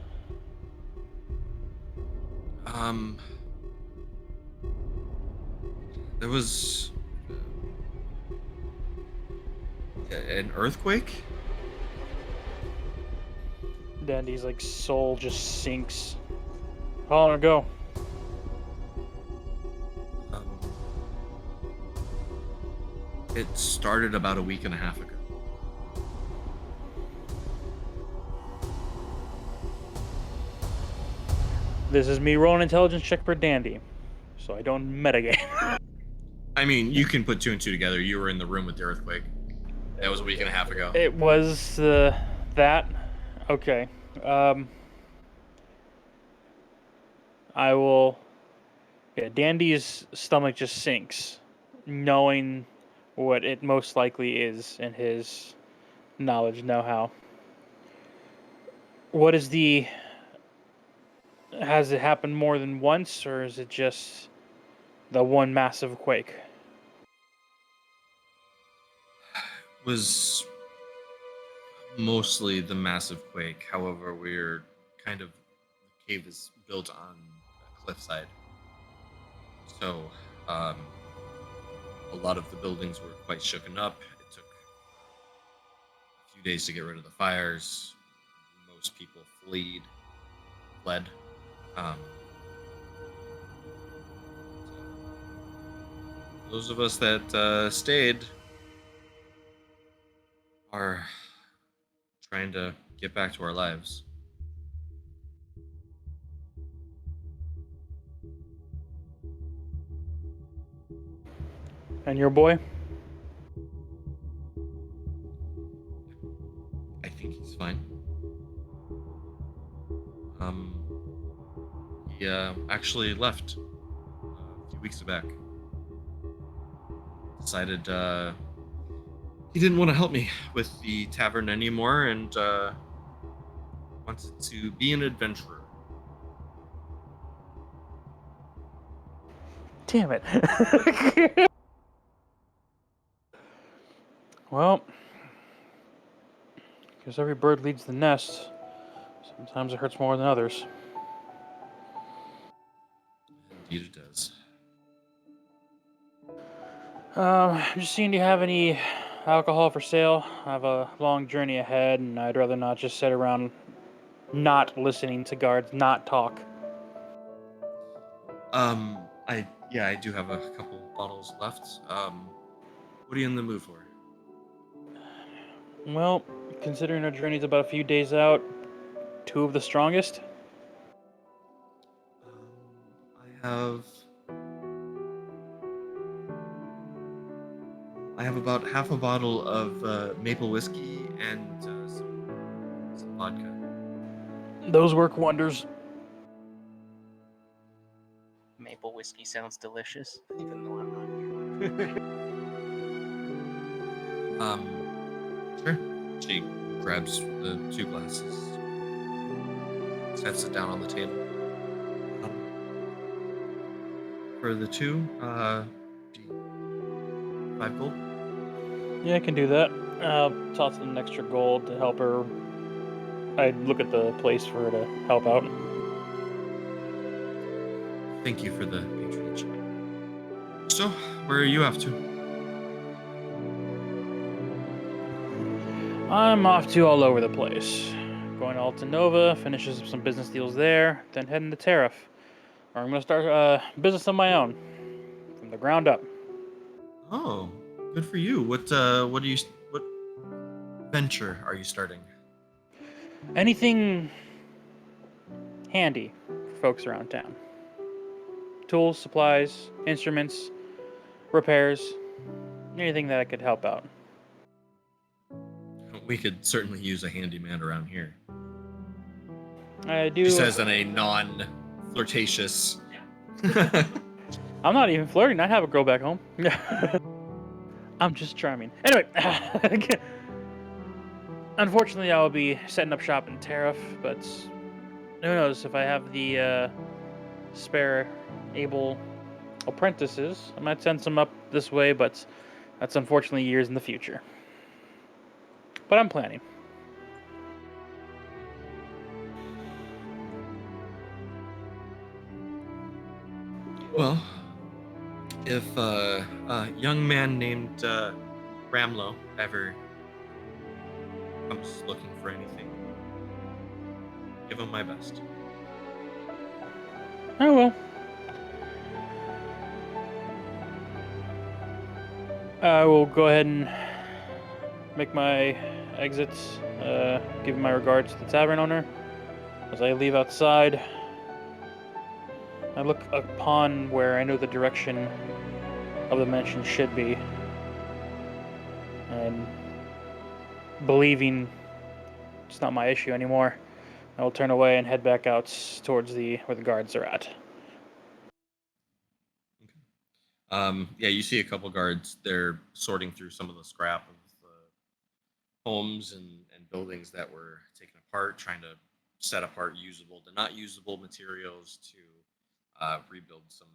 There was an earthquake. Dandy's like soul just sinks. How long ago? It started about a week and a half ago. This is me rolling intelligence check for Dandy, so I don't metagame. I mean, you can put two and two together. You were in the room with the earthquake. That was a week and a half ago. It was that. Okay. I will. Yeah, Dandy's stomach just sinks, knowing what it most likely is in his knowledge, know-how. What is the? Has it happened more than once, or is it just the one massive quake? Was mostly the massive quake. However, the cave is built on a cliffside. So, a lot of the buildings were quite shooken up. It took a few days to get rid of the fires. Most people fled. Those of us that stayed are trying to get back to our lives. And your boy? I think he's fine. actually left a few weeks back. Decided he didn't want to help me with the tavern anymore and wanted to be an adventurer. Damn it. Well, because every bird leaves the nest. Sometimes it hurts more than others. Indeed it does. Just seeing, do you have any alcohol for sale? I have a long journey ahead, and I'd rather not just sit around not listening to guards not talk. I do have a couple bottles left. What are you in the mood for? Well, considering our journey's about a few days out, 2 of the strongest. I have about half a bottle of maple whiskey and some vodka. Those work wonders. Maple whiskey sounds delicious, even though I'm not here. Sure. She grabs the 2 glasses, sets it down on the table. For the 2, 5 gold. Yeah, I can do that. I'll toss in an extra gold to help her. I'd look at the place for her to help out. Thank you for the patronage. So, where are you off to? I'm off to all over the place. Going to Altanova, finishes some business deals there, then heading to Tariff. Or I'm going to start a business of my own, from the ground up. Oh, good for you. What venture are you starting? Anything handy for folks around town. Tools, supplies, instruments, repairs, anything that could help out. We could certainly use a handyman around here. I do. She says in a non-flirtatious. I'm not even flirting. I have a girl back home. I'm just charming. Anyway, unfortunately, I will be setting up shop in Tariff, but who knows if I have the spare, able apprentices. I might send some up this way, but that's unfortunately years in the future. But I'm planning. Well, if a young man named Ramlo ever comes looking for anything, give him my best. Oh well. I will go ahead and make my exits, give my regards to the tavern owner. As I leave outside, I look upon where I know the direction of the mansion should be, and believing it's not my issue anymore, I will turn away and head back out towards where the guards are at. Yeah, you see a couple guards. They're sorting through some of the scrap of the homes and buildings that were taken apart, trying to set apart usable to not usable materials to rebuild some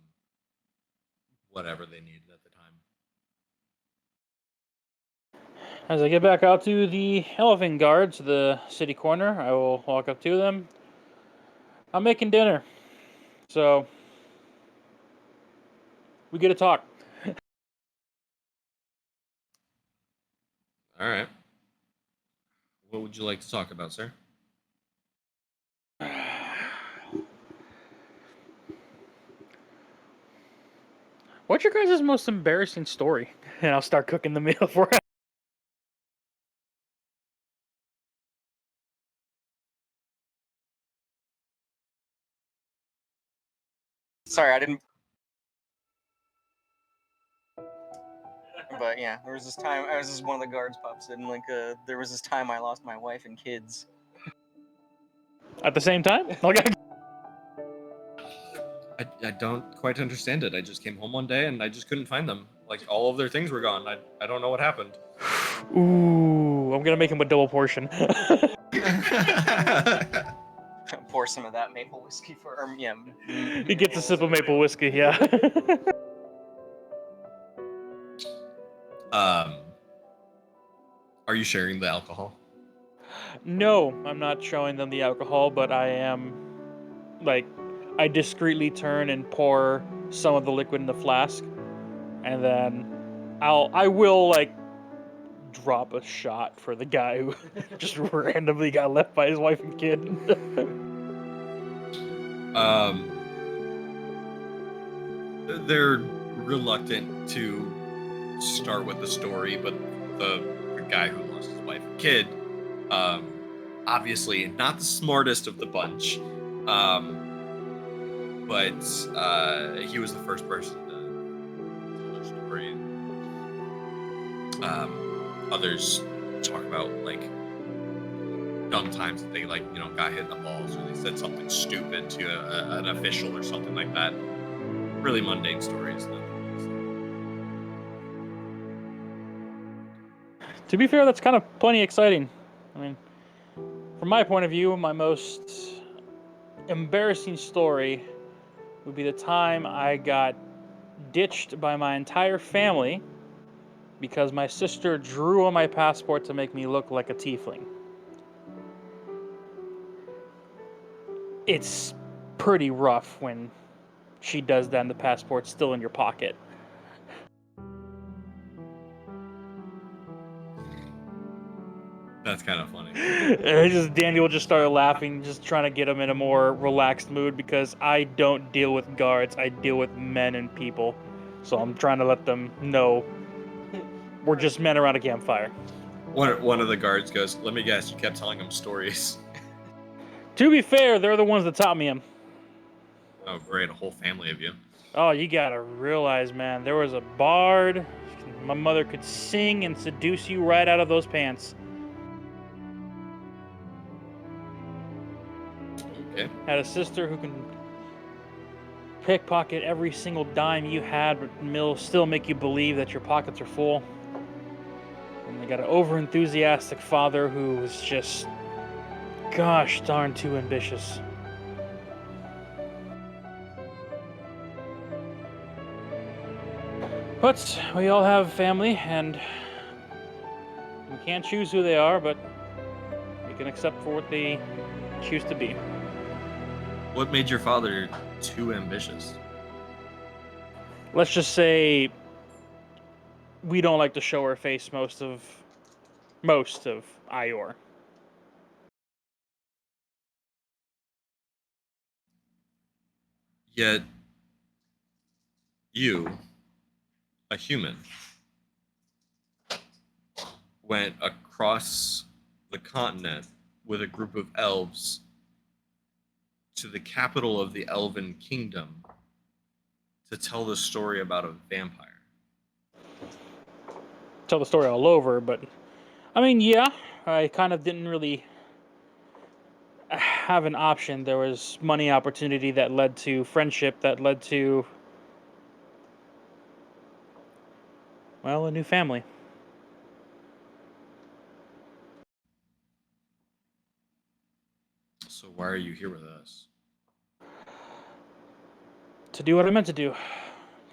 whatever they needed at the time. As I get back out to the elephant guards, the city corner, I will walk up to them. I'm making dinner, so we get to talk. All right. What would you like to talk about, sir? What's your guys' most embarrassing story? And I'll start cooking the meal for it. Sorry, I didn't. But yeah, there was this time. I was just one of the guards pops in. Like, there was this time I lost my wife and kids. At the same time? Okay. I don't quite understand it. I just came home one day and I just couldn't find them. Like all of their things were gone. I don't know what happened. Ooh, I'm gonna make him a double portion. Pour some of that maple whiskey for, or, yeah. He gets a sip of maple whiskey, yeah. Are you sharing the alcohol? No, I'm not showing them the alcohol, but I am, like, I discreetly turn and pour some of the liquid in the flask, and then I will, like, drop a shot for the guy who just randomly got left by his wife and kid. They're reluctant to start with the story, but the guy who lost his wife and kid, obviously not the smartest of the bunch, but he was the first person to tell their story. Others talk about like dumb times that they got hit in the balls or they said something stupid to an official or something like that. Really mundane stories. To be fair, that's kind of plenty exciting. I mean, from my point of view, my most embarrassing story would be the time I got ditched by my entire family because my sister drew on my passport to make me look like a tiefling. It's pretty rough when she does that and the passport's still in your pocket. That's kind of funny. Daniel just started laughing, just trying to get him in a more relaxed mood because I don't deal with guards, I deal with men and people. So I'm trying to let them know we're just men around a campfire. One of the guards goes, "Let me guess, you kept telling them stories." To be fair, they're the ones that taught me them. Oh, great, a whole family of you. Oh, you gotta realize, man, there was a bard. My mother could sing and seduce you right out of those pants. Okay. Had a sister who can pickpocket every single dime you had, but still make you believe that your pockets are full. And they got an over-enthusiastic father who was just, gosh darn, too ambitious. But we all have family, and we can't choose who they are, but we can accept for what they choose to be. What made your father too ambitious? Let's just say we don't like to show our face most of Ior. Yet, you, a human, went across the continent with a group of elves to the capital of the Elven Kingdom to tell the story about a vampire. Tell the story all over, but I mean, yeah, I kind of didn't really have an option. There was money opportunity that led to friendship that led to, well, a new family. So why are you here with us? To do what I meant to do.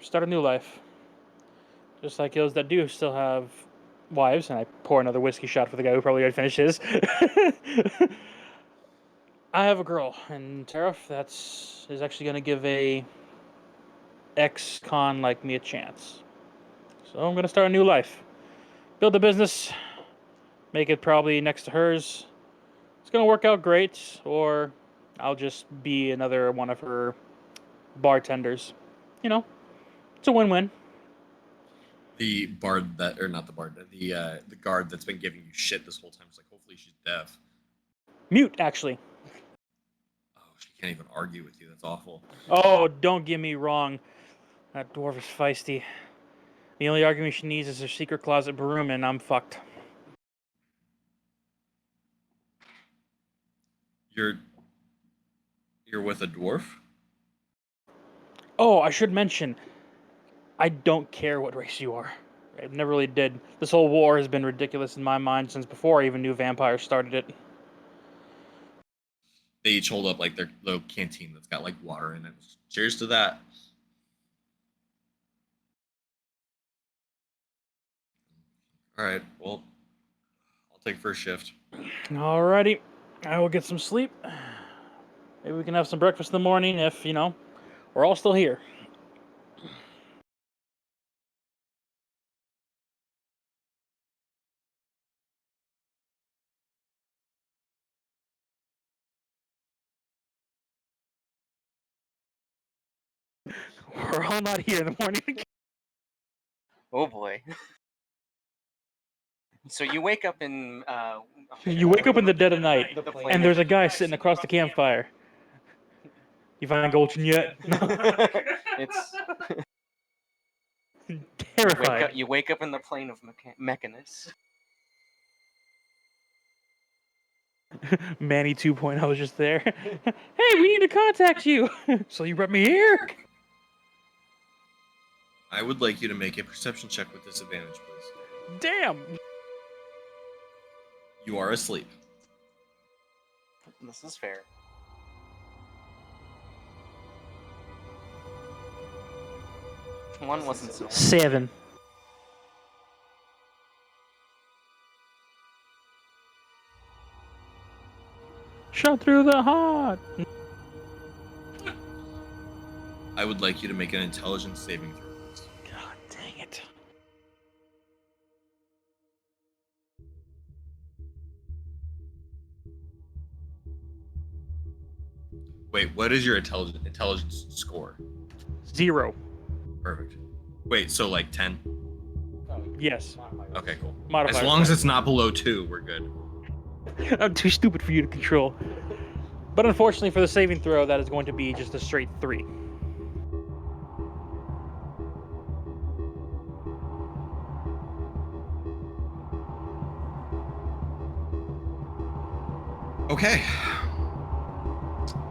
Start a new life. Just like those that do still have wives, and I pour another whiskey shot for the guy who probably already finished his. I have a girl, and Tariff is actually going to give a ex-con like me a chance. So I'm going to start a new life. Build a business, make it probably next to hers. It's going to work out great, or I'll just be another one of her bartenders. You know, it's a win-win. The bard that, or not the bard, the guard that's been giving you shit this whole time is like, hopefully she's deaf. Mute, actually. Oh, she can't even argue with you. That's awful. Oh, don't get me wrong. That dwarf is feisty. The only argument she needs is her secret closet broom, and I'm fucked. You're with a dwarf? Oh, I should mention, I don't care what race you are. I never really did. This whole war has been ridiculous in my mind since before I even knew vampires started it. They each hold up like their little canteen that's got like water in it. Cheers to that. All right. Well, I'll take first shift. Alrighty, I will get some sleep. Maybe we can have some breakfast in the morning if, we're all still here. We're all not here in the morning. Oh boy. So you wake up in. You wake up in the dead of night, The plane and there's a guy sitting across the campfire. You find Gulchin yet? It's Terrified. you wake up in the plane of Mechanus. Manny 2.0 is just there. Hey, we need to contact you. So you brought me here? I would like you to make a perception check with disadvantage, please. Damn. You are asleep. This is fair. One wasn't so. 7. Shot through the heart. I would like you to make an intelligence saving throw, please. God dang it. Wait, what is your intelligence score? 0. Perfect. Wait, so like 10? Yes. Okay, cool. Modifier. As long as it's not below 2, we're good. I'm too stupid for you to control. But unfortunately for the saving throw, that is going to be just a straight 3. Okay.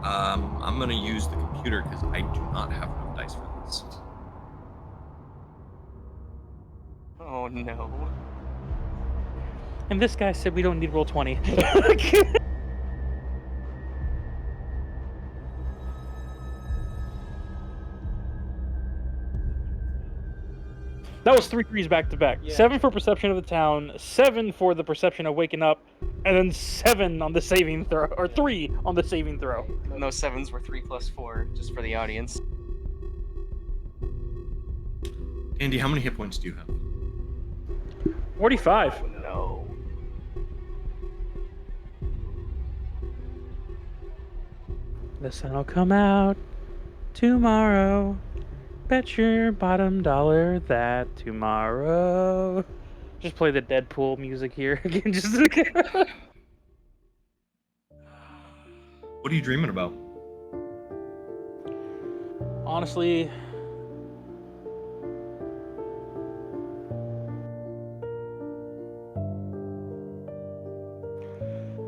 I'm gonna use the computer because I do not have enough dice for this. Oh no. And this guy said we don't need roll 20. That was 3 threes back to back. Yeah. 7 for perception of the town, 7 for the perception of waking up, and then 7 on the saving throw, or 3 on the saving throw. And those 7s were 3 plus 4, just for the audience. Andy, how many hit points do you have? 45. No. The sun will come out tomorrow. Bet your bottom dollar that tomorrow. Just play the Deadpool music here again. Just What are you dreaming about? honestly,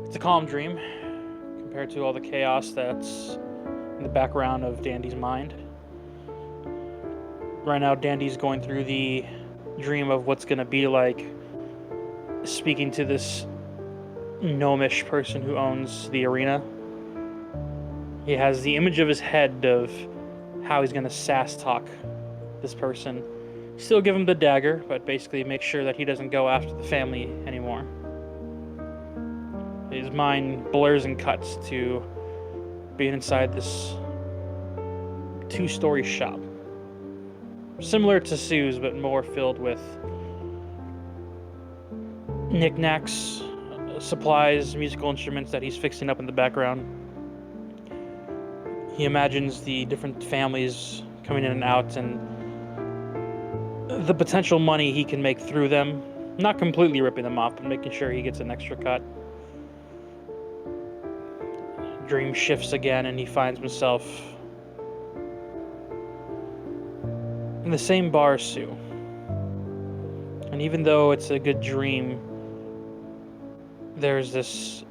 it's a calm dream compared to all the chaos that's in the background of Dandy's mind. Right now, Dandy's going through the dream of what's going to be like speaking to this gnomish person who owns the arena. He has the image of his head of how he's going to sass talk this person. Still give him the dagger, but basically make sure that he doesn't go after the family anymore. His mind blurs and cuts to being inside this 2-story shop. Similar to Sue's, but more filled with knickknacks, supplies, musical instruments that he's fixing up in the background. He imagines the different families coming in and out and the potential money he can make through them. Not completely ripping them off, but making sure he gets an extra cut. Dream shifts again and he finds himself in the same bar as Sue. And even though it's a good dream, there's this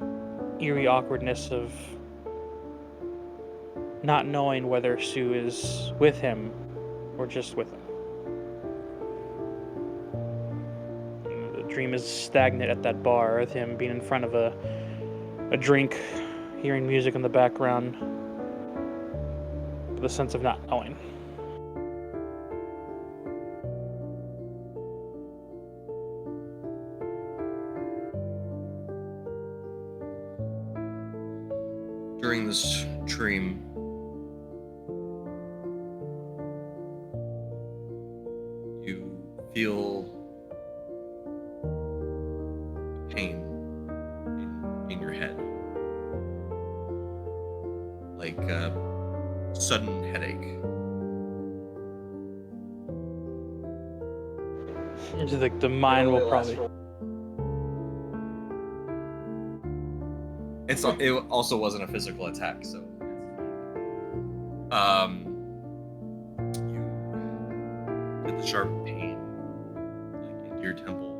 eerie awkwardness of not knowing whether Sue is with him or just with him. The dream is stagnant at that bar with him being in front of a drink, hearing music in the background, with a sense of not knowing. During this dream, you feel pain in your head, like a sudden headache. It's like the mind will probably. It also wasn't a physical attack, so you get the sharp pain like into your temple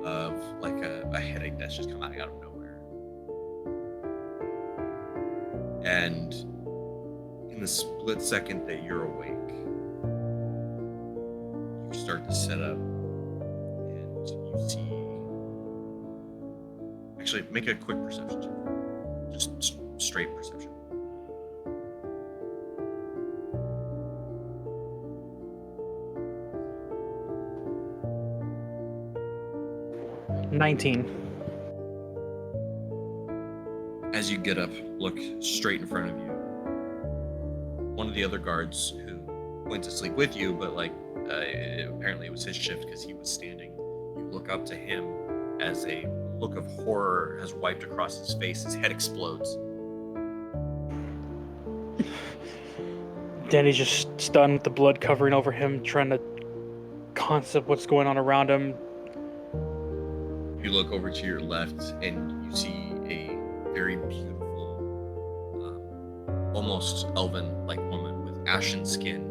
of like a headache that's just coming out of nowhere. And in the split second that you're awake, you start to set up and you see. Actually, make a quick perception check. Just straight perception. $19. As you get up, look straight in front of you. One of the other guards who went to sleep with you, but apparently it was his shift because he was standing. You look up to him as a look of horror has wiped across his face. His head explodes. Danny's just stunned with the blood covering over him, trying to concept what's going on around him. You look over to your left and you see a very beautiful, almost elven-like woman with ashen skin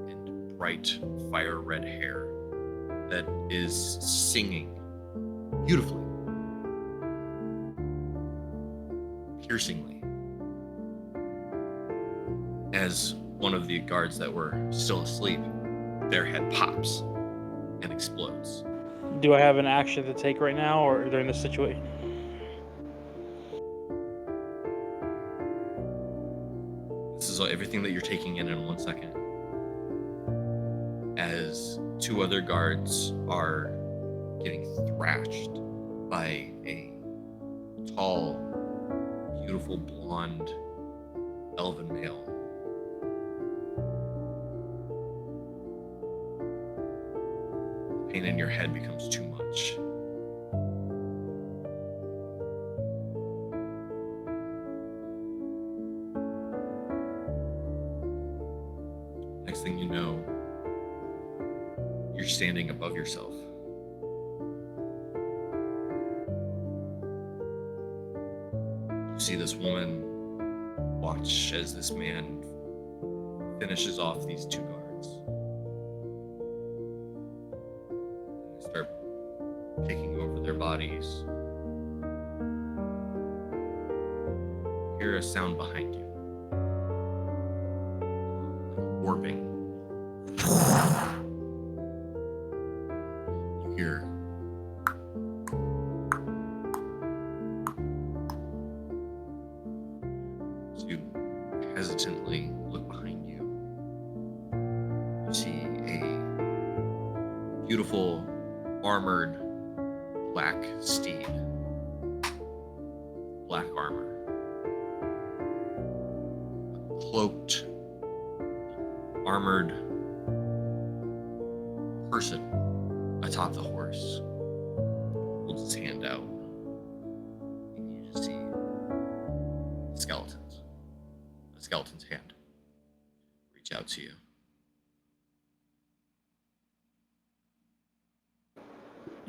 and bright fire red hair that is singing beautifully, piercingly, as one of the guards that were still asleep, their head pops and explodes. Do I have an action to take right now, or during this situation? This is everything that you're taking in 1 second. As two other guards are getting thrashed by a tall, beautiful blonde elven male. The pain in your head becomes too much. Next thing you know, you're standing above yourself. You see this woman watch as this man finishes off these two guards. And they start taking over their bodies. You hear a sound behind you. Like warping. You hear hesitantly look behind you. You see a beautiful armored black steed. Black armor. A cloaked, armored person atop the horse. Holds his hand out. And you just see skeletons. A skeleton's hand reach out to you.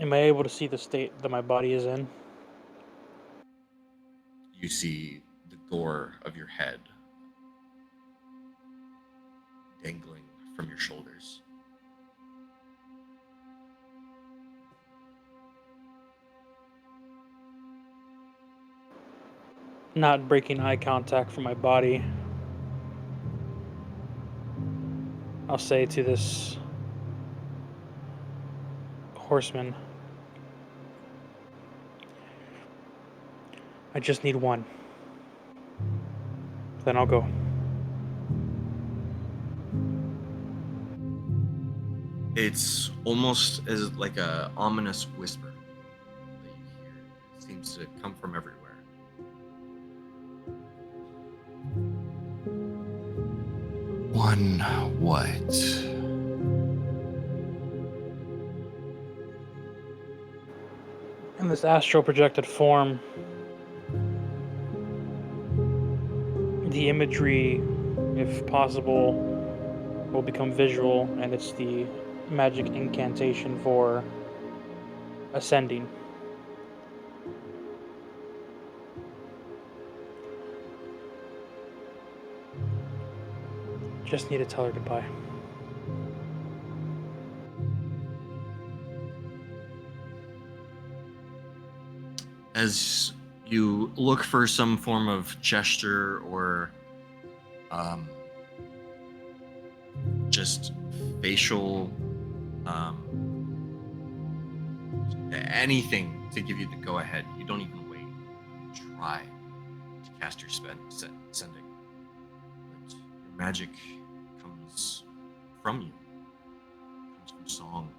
Am I able to see the state that my body is in? You see the gore of your head dangling from your shoulders. Not breaking eye contact from my body. I'll say to this horseman, I just need one. Then I'll go. It's almost as like a ominous whisper that you hear. It seems to come from everywhere. One what? In this astral projected form, the imagery, if possible, will become visual, and it's the magic incantation for ascending. Just need to tell her goodbye. As you look for some form of gesture or just facial anything to give you the go ahead, you don't even wait. You try to cast your sending, but your magic comes from you. It comes from song.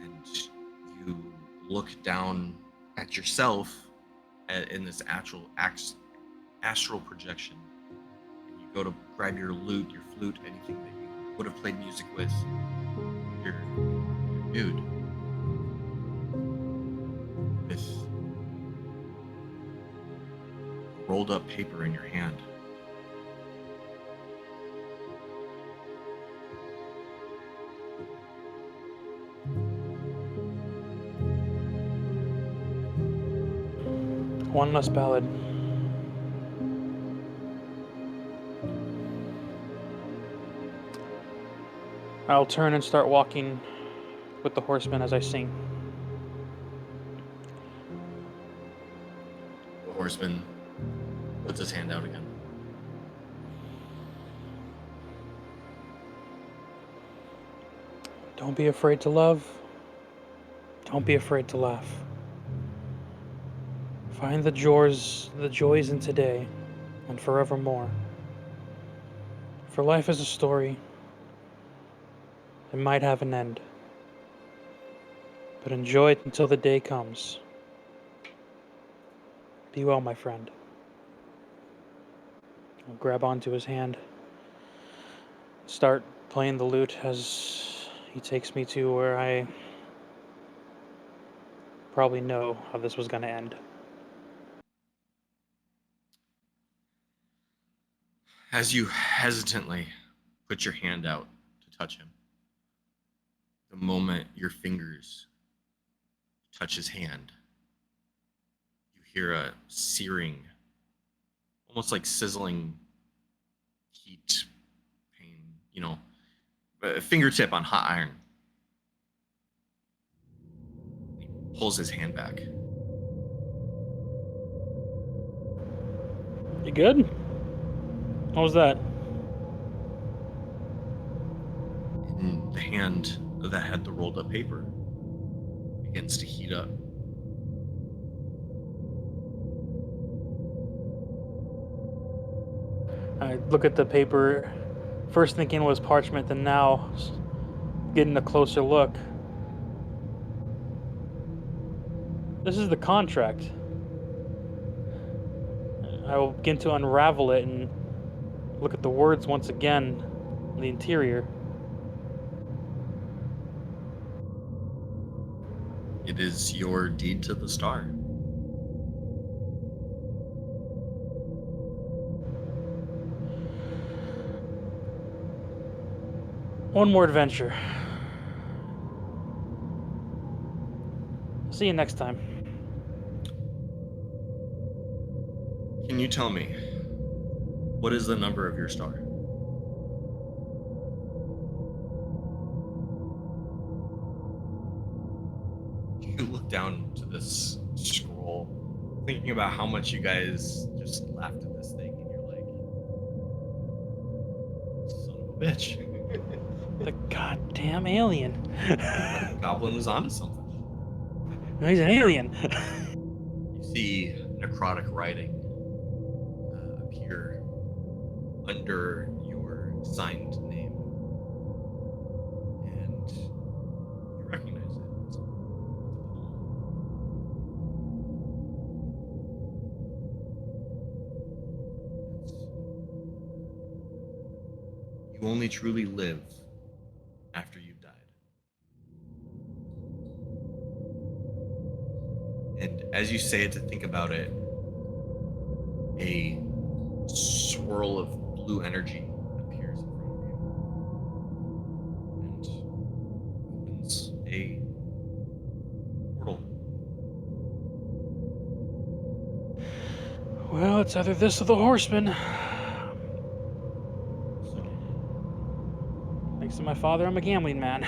And you look down at yourself in this astral projection, and you go to grab your lute, your flute, anything that you would have played music with. You're nude, with rolled up paper in your hand. One less ballad. I'll turn and start walking with the horseman as I sing. The horseman puts his hand out again. Don't be afraid to love. Don't be afraid to laugh. Find the joys in today and forevermore. For life is a story. It might have an end. But enjoy it until the day comes. Be well, my friend. I'll grab onto his hand. Start playing the lute as he takes me to where I probably know how this was going to end. As you hesitantly put your hand out to touch him, the moment your fingers touch his hand, you hear a searing, almost like sizzling heat, pain, a fingertip on hot iron. He pulls his hand back. You good? What was that? And the hand that had the rolled up paper begins to heat up. I look at the paper, first thinking it was parchment, and now getting a closer look. This is the contract. I will begin to unravel it and look at the words once again on the interior. It is your deed to the star. One more adventure. See you next time. Can you tell me, what is the number of your star? You look down to this scroll, thinking about how much you guys just laughed at this thing, and you're like, bitch. The goddamn alien. Goblin was onto something. He's an alien. You see necrotic writing appear under your signed name. And you recognize it. It's a poem. You only truly live after you've died. And as you say it to think about it, a swirl of blue energy appears in front of you and opens a portal. Well, it's either this or the horseman. So, Thanks to my father, I'm a gambling man.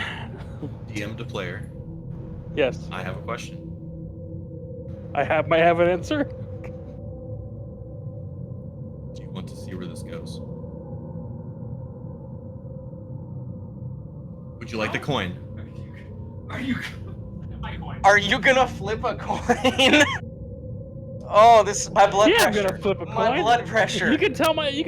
DM to player, Yes, I have a question. might have an answer. Do you want to see where this goes? Would you like the coin? Are you? My coin. Are you gonna flip a coin? Oh, this my blood Yeah, I'm pressure. gonna flip a My coin. blood pressure. You can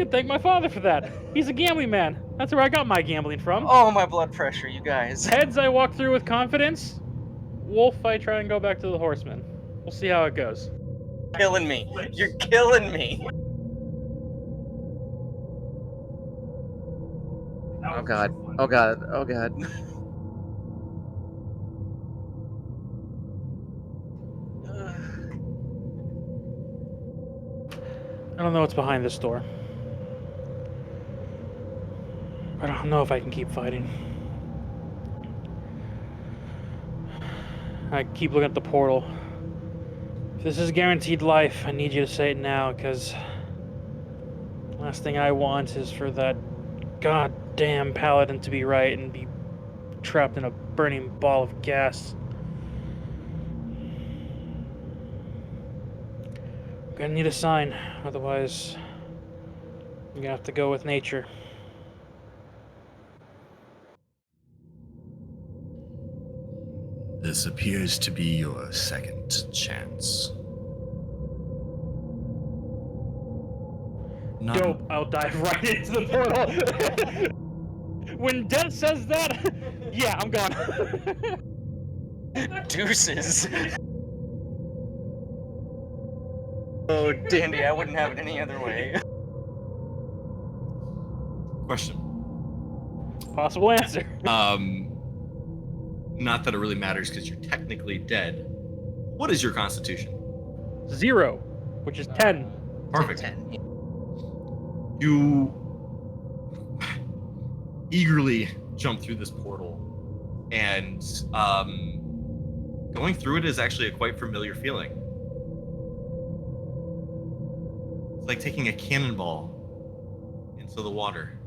thank my father for that. He's a gambling man. That's where I got my gambling from. Oh, my blood pressure, you guys. Heads, I walk through with confidence. Wolf, I try and go back to the horseman. We'll see how it goes. Killing me. You're killing me. Oh god. Oh god. Oh god. I don't know what's behind this door. I don't know if I can keep fighting. I keep looking at the portal. If this is guaranteed life, I need you to say it now, because last thing I want is for that goddamn paladin to be right and be trapped in a burning ball of gas. I'm gonna need a sign, otherwise I'm gonna have to go with nature. This appears to be your second chance. Not Dope, I'll dive right into the portal. When Death says that, yeah, I'm gone. Deuces. Oh, Dandy, I wouldn't have it any other way. question. Possible answer. Not that it really matters because you're technically dead. What is your constitution? 0, which is 10. Perfect. 10. You eagerly jump through this portal, and going through it is actually a quite familiar feeling. It's like taking a cannonball into the water.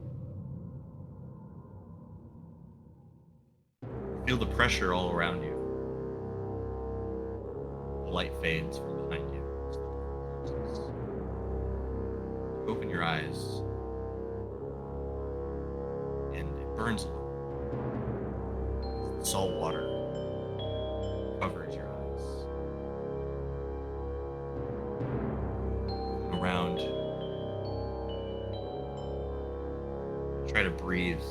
You feel the pressure all around you. The light fades from behind you. You open your eyes, and it burns a little. The salt water covers your eyes. Around, try to breathe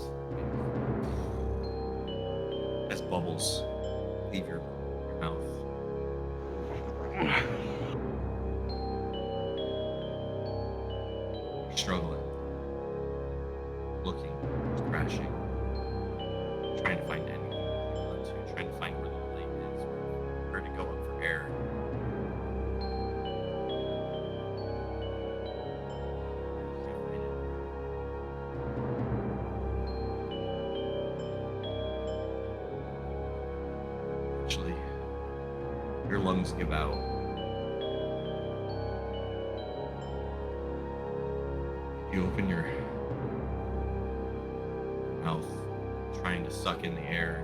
as bubbles leave your mouth. You're struggling, looking, crashing, trying to find anything to hold on to, trying to find where the light is, where to go up for air. Actually, your lungs give out. You open your mouth, trying to suck in the air.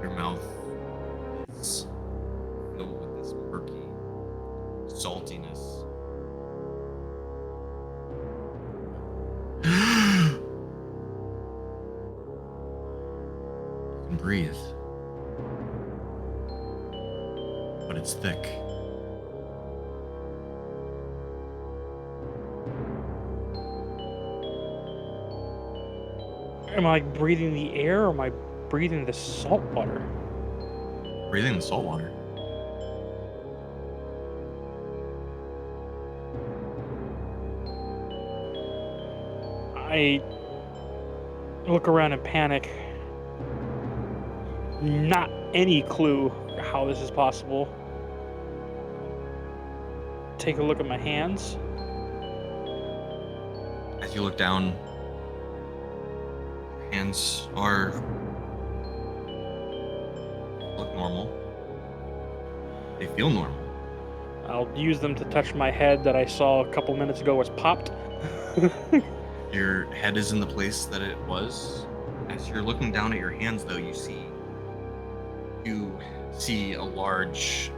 Your mouth is filled with this murky saltiness. breathe. But it's thick. Am I breathing the air or am I breathing the salt water? Breathing the salt water. I look around in panic. Not any clue how this is possible. Take a look at my hands. As you look down, your hands look normal. They feel normal. I'll use them to touch my head that I saw a couple minutes ago was popped. Your head is in the place that it was. As you're looking down at your hands, though, you see a large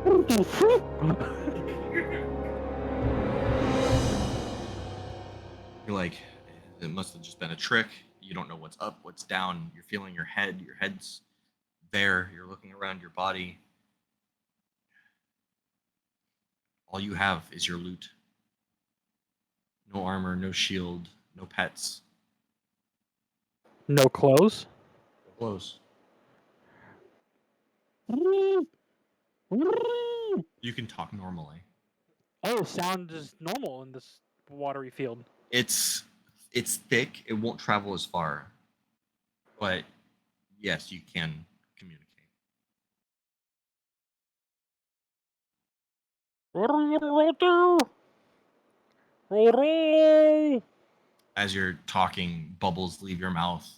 You're like, it must have just been a trick. You don't know what's up, what's down. You're feeling your head. Your head's there. You're looking around your body. All you have is your loot. No armor, no shield, no pets. No clothes? No clothes. You can talk normally. Oh, sound is normal in this watery field. It's thick. It won't travel as far. But yes, you can communicate. As you're talking, bubbles leave your mouth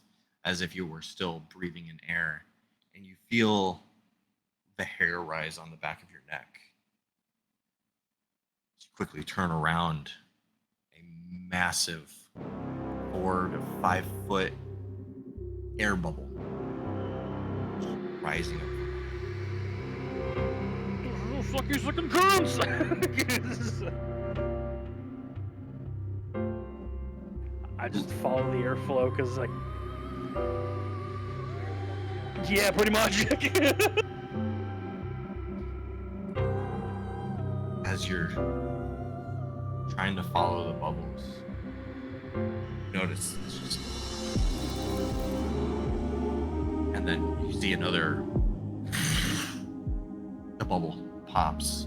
as if you were still breathing in air, and you feel the hair rise on the back of your neck. You quickly turn around, a massive 4 to 5 foot air bubble rising over. Fuck you, fucking drums! I just follow the airflow because, like, yeah, pretty much. As you're trying to follow the bubbles, you notice it's just, and then you see another. The bubble pops.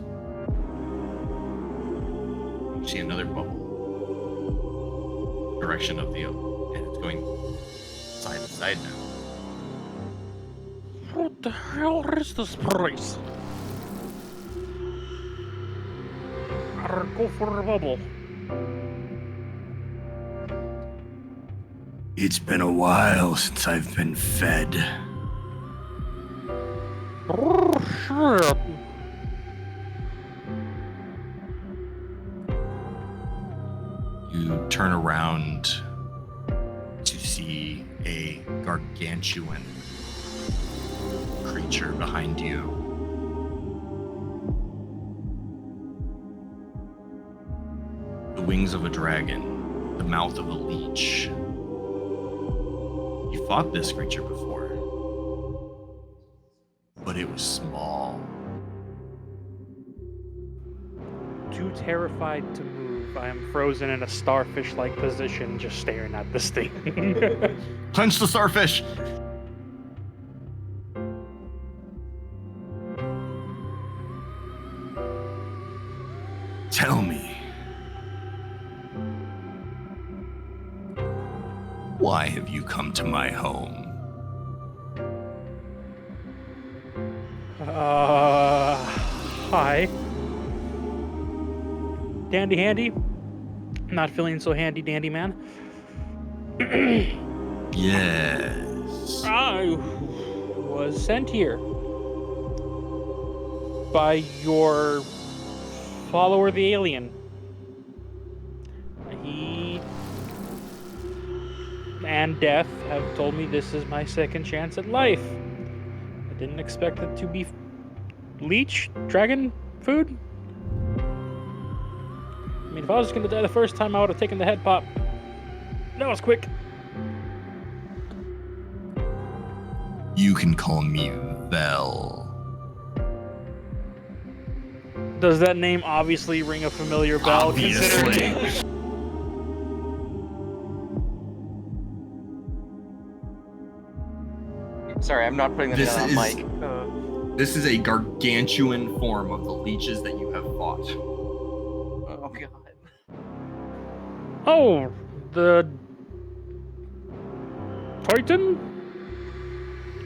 You see another bubble. Direction of the and it's going side to side now. What the hell is this place? I'll go for a bubble. It's been a while since I've been fed. Oh, shit. You turn around to see a gargantuan creature behind you. The wings of a dragon, the mouth of a leech. You fought this creature before, but it was small. Too terrified to move, I am frozen in a starfish-like position, just staring at this thing. Punch the starfish! Tell me, why have you come to my home? Hi. Dandy handy? Not feeling so handy dandy, man. Yes. I was sent here by your follower, the alien. He and Death have told me this is my second chance at life. I didn't expect it to be leech, dragon food. I mean, if I was gonna die the first time, I would have taken the head pop. That was quick. You can call me Vel. Does that name obviously ring a familiar bell? Obviously. Sorry, I'm not putting them This down on is- mic. This is a gargantuan form of the leeches that you have fought. Oh god. Oh, the Titan?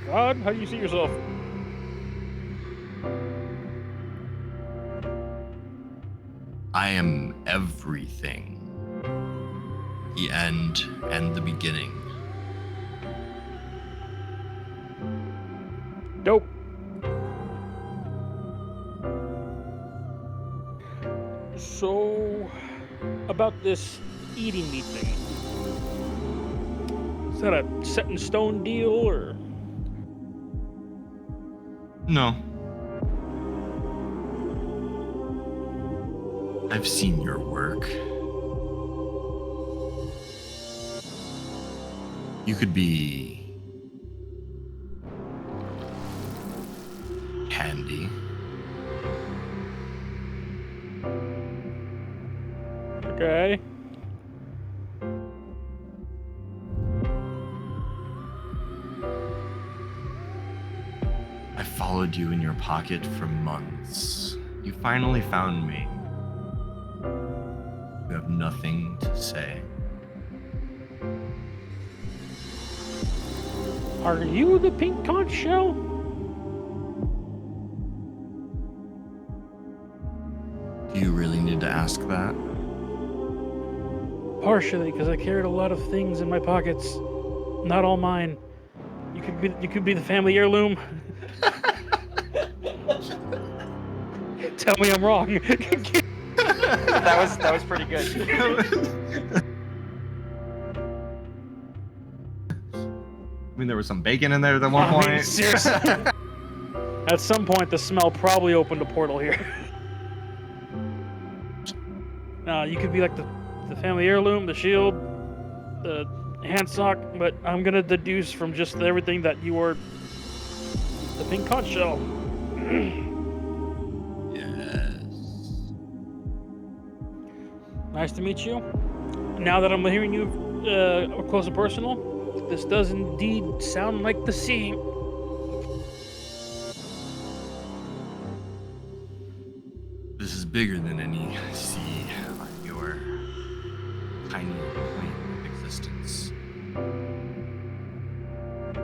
God, how do you see yourself? I am everything. The end and the beginning. Dope. So, about this eating meat thing. Is that a set in stone deal, or? No. I've seen your work. You could be handy. Okay. I followed you in your pocket for months. You finally found me. You have nothing to say. Are you the pink conch shell? Do you really need to ask that? Partially, because I carried a lot of things in my pockets. Not all mine. You could be the family heirloom. Tell me I'm wrong. That was pretty good. I mean, there was some bacon in there at one I mean, point. seriously. At some point, the smell probably opened a portal here. You could be like the family heirloom, the shield, the hand sock, but I'm gonna deduce from just everything that you are the pink conch shell. Yes. Nice to meet you. Now that I'm hearing you up close and personal, this does indeed sound like the sea. This is bigger than any sea on your tiny plane of existence.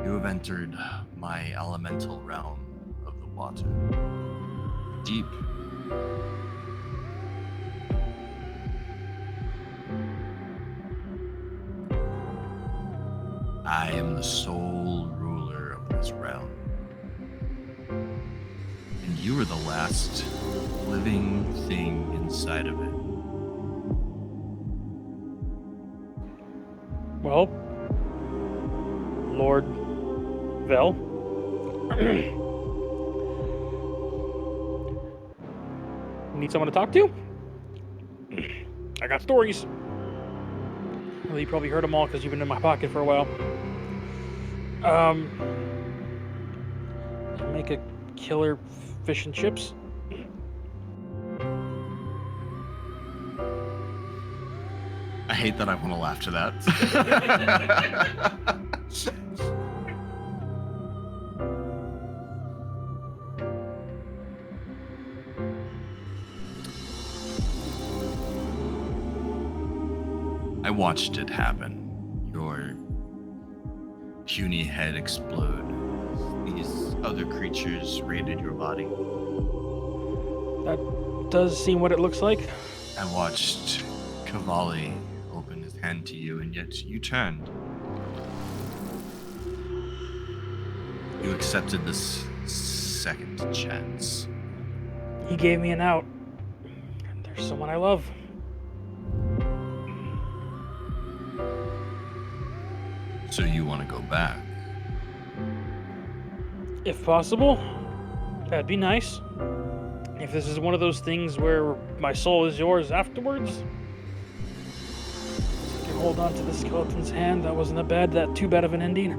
You have entered my elemental realm of the water. Deep. I am the sole ruler of this realm. And you are the last living thing inside of it. Well, Lord Vel. Need someone to talk to? I got stories. Well, you probably heard them all because you've been in my pocket for a while. Make a killer fish and chips. I hate that I want to laugh to that. I watched it happen. Your puny head explode. These other creatures raided your body. That does seem what it looks like. I watched Cavalli open his hand to you, and yet you turned. You accepted this second chance. He gave me an out. And there's someone I love. So you want to go back? If possible, that'd be nice. If this is one of those things where my soul is yours afterwards, give hold on to the skeleton's hand. That wasn't too bad of an ending.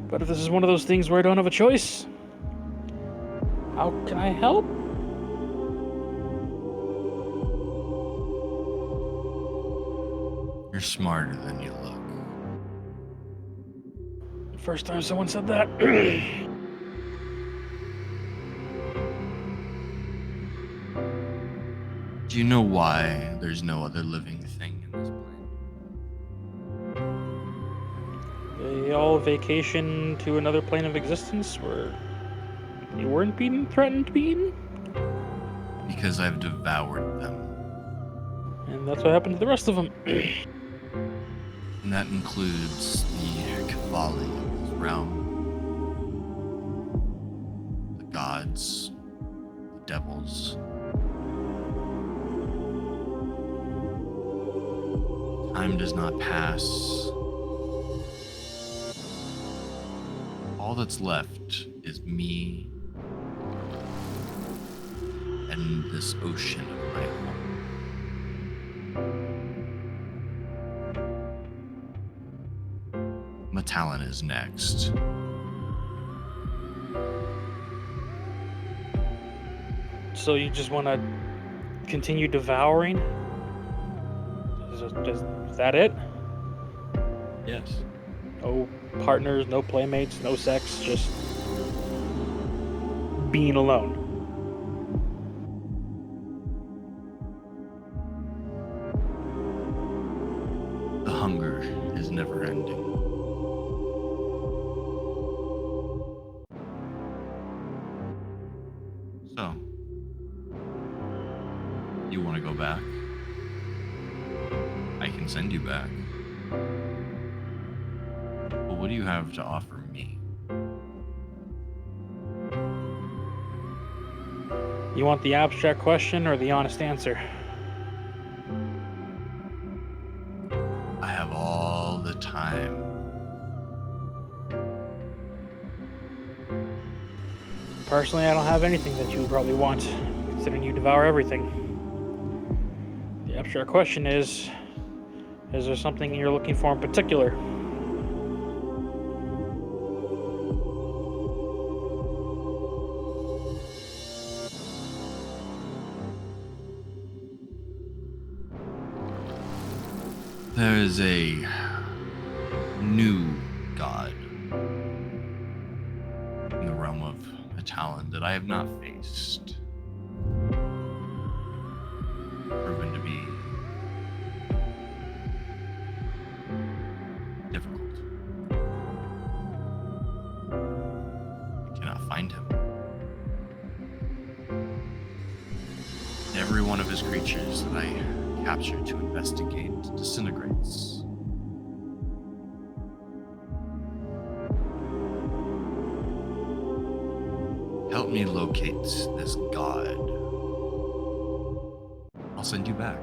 But if this is one of those things where I don't have a choice, how can I help? You're smarter than you look. First time someone said that. Do you know why there's no other living thing in this plane? They all vacation to another plane of existence where they weren't being threatened to be eaten? Because I've devoured them. And that's what happened to the rest of them. And that includes the Cavalli of this realm, the gods, the devils. Time does not pass. All that's left is me and this ocean of my home. Mittalon is next. So you just want to continue devouring? Is that it? Yes. No partners, no playmates, no sex, just being alone. The hunger is never ending. So, you want to go back? I can send you back. But what do you have to offer me? You want the abstract question or the honest answer? I have all the time. Personally, I don't have anything that you would probably want, considering you devour everything. The abstract question is there something you're looking for in particular? There is a new god in the realm of Mittalon that I have not faced. Proven to be difficult. I cannot find him. Every one of his creatures that I capture to investigate disintegrates. Help me locate this god. I'll send you back.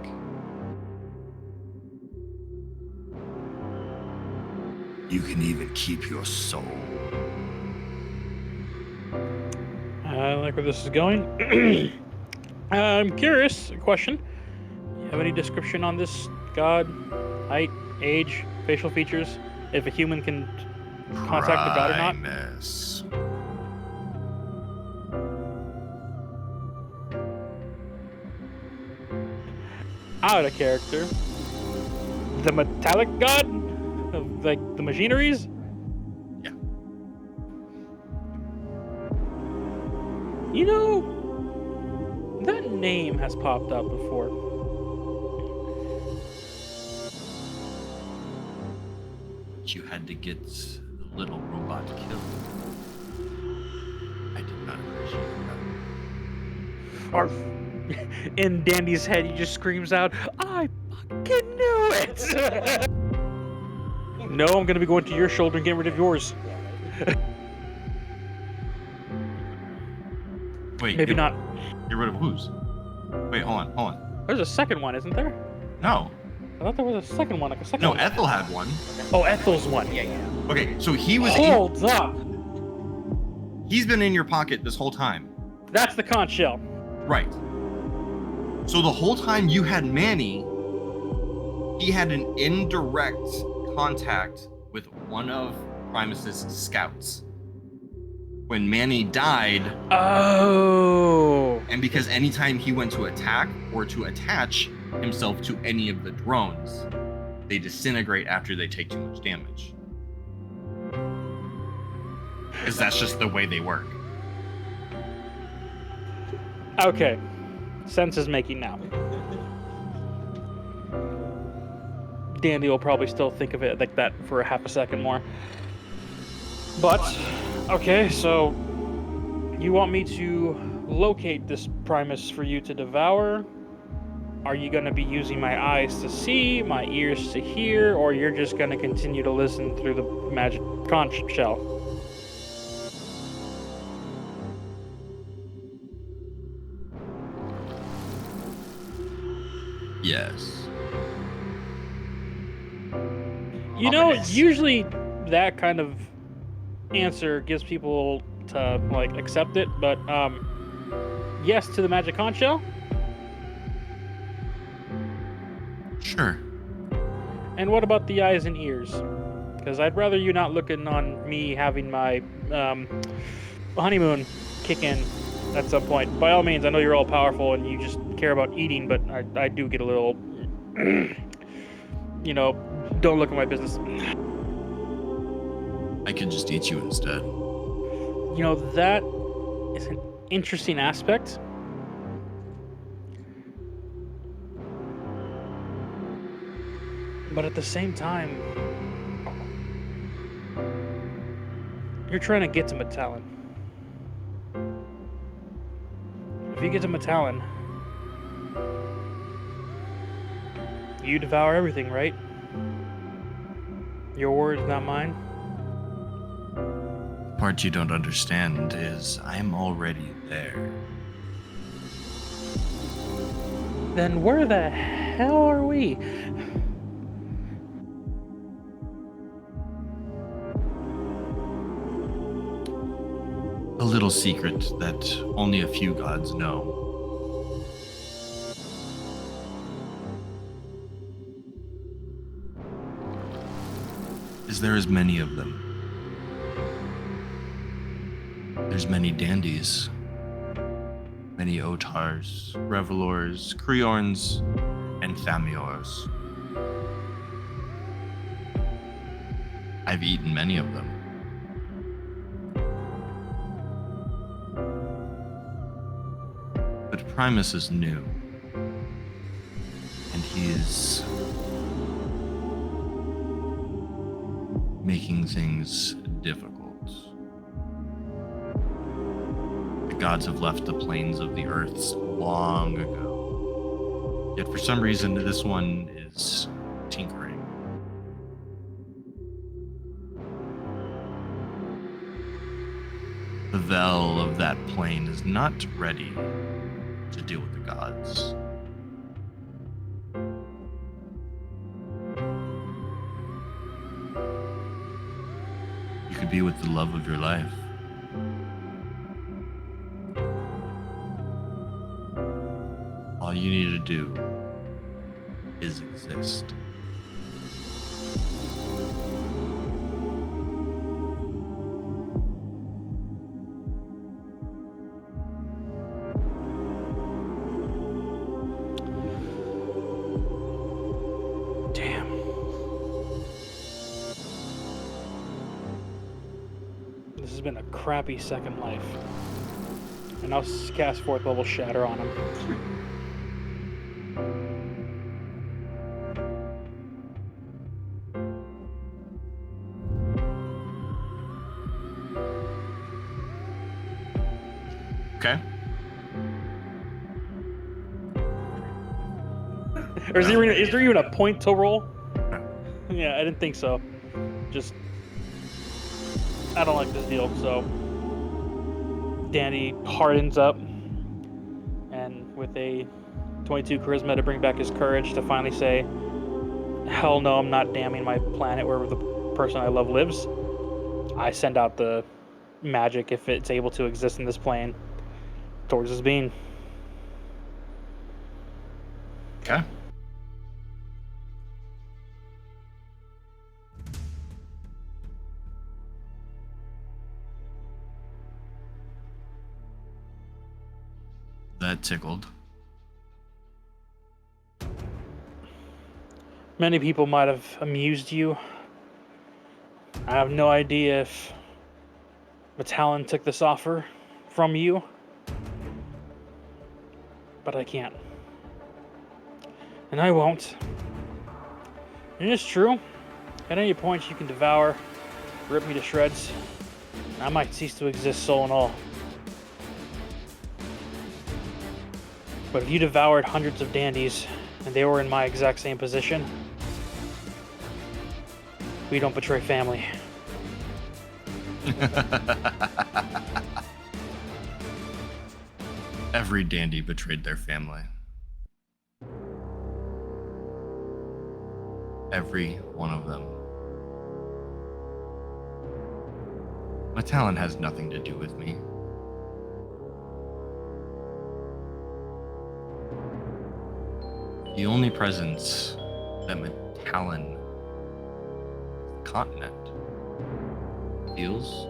You can even keep your soul. I like where this is going. I'm curious. A question. You have any description on this god? Height, age, facial features? If a human can contact the god or not? Primus. Out of character. The metallic god? Of, like, the machineries? Yeah. You know, that name has popped up before. But you had to get the little robot killed. I did not appreciate that. Or in Dandy's head, he just screams out, I fucking knew it! No, I'm gonna be going to your shoulder and getting rid of yours. Wait, Maybe not. Get rid of whose? Wait, hold on. There's a second one, isn't there? No. I thought there was a second one, like a second No, one. Ethel had one. Oh, Ethel's one. Yeah, yeah. Okay, so he was Hold up! he's been in your pocket this whole time. That's the conch shell. Right. So the whole time you had Manny, he had an indirect contact with one of Primus's scouts. When Manny died, Oh. and because anytime he went to attack or to attach himself to any of the drones, they disintegrate after they take too much damage. Because that's just the way they work. Okay. Sense is making now. Dandy will probably still think of it like that for a half a second more. But, okay, so you want me to locate this Primus for you to devour? Are you going to be using my eyes to see, my ears to hear, or you're just going to continue to listen through the magic conch shell? Yes. You know, Ominous. usually that kind of answer gives people to, like, accept it, but, yes to the magic conch shell? Sure. And what about the eyes and ears? Because I'd rather you not looking on me having my honeymoon kick in at some point. By all means, I know you're all powerful and you just care about eating, but I do get a little, you know, don't look at my business. I could just eat you instead. You know, that is an interesting aspect. But at the same time, you're trying to get to Mittalon. If you get to Mittalon, you devour everything, right? Your words, not mine. The part you don't understand is I'm already there. Then where the hell are we? A little secret that only a few gods know. Is there as many of them? There's many dandies, many otars, revelors, creorns, and thamiors. I've eaten many of them. But Primus is new, and he is making things difficult. The gods have left the plains of the earths long ago. Yet for some reason, this one is tinkering. The Vel of that plane is not ready to deal with the gods. You could be with the love of your life. All you need to do is exist. Damn. This has been a crappy second life. And I'll cast fourth level shatter on him. Okay. Or is there even a point to roll? Yeah, I didn't think so. Just, I don't like this deal, so Danny hardens up, and with a 22 charisma to bring back his courage to finally say, hell no, I'm not damning my planet where the person I love lives. I send out the magic, if it's able to exist in this plane, towards his being. Okay. That tickled. Many people might have amused you. I have no idea if Mittalon took this offer from you, but I can't. And I won't. And it's true. At any point you can devour, rip me to shreds. I might cease to exist, soul and all. But if you devoured hundreds of dandies, and they were in my exact same position, we don't betray family. Every dandy betrayed their family. Every one of them. Mittalon has nothing to do with me. The only presence that Mittalon, continent, feels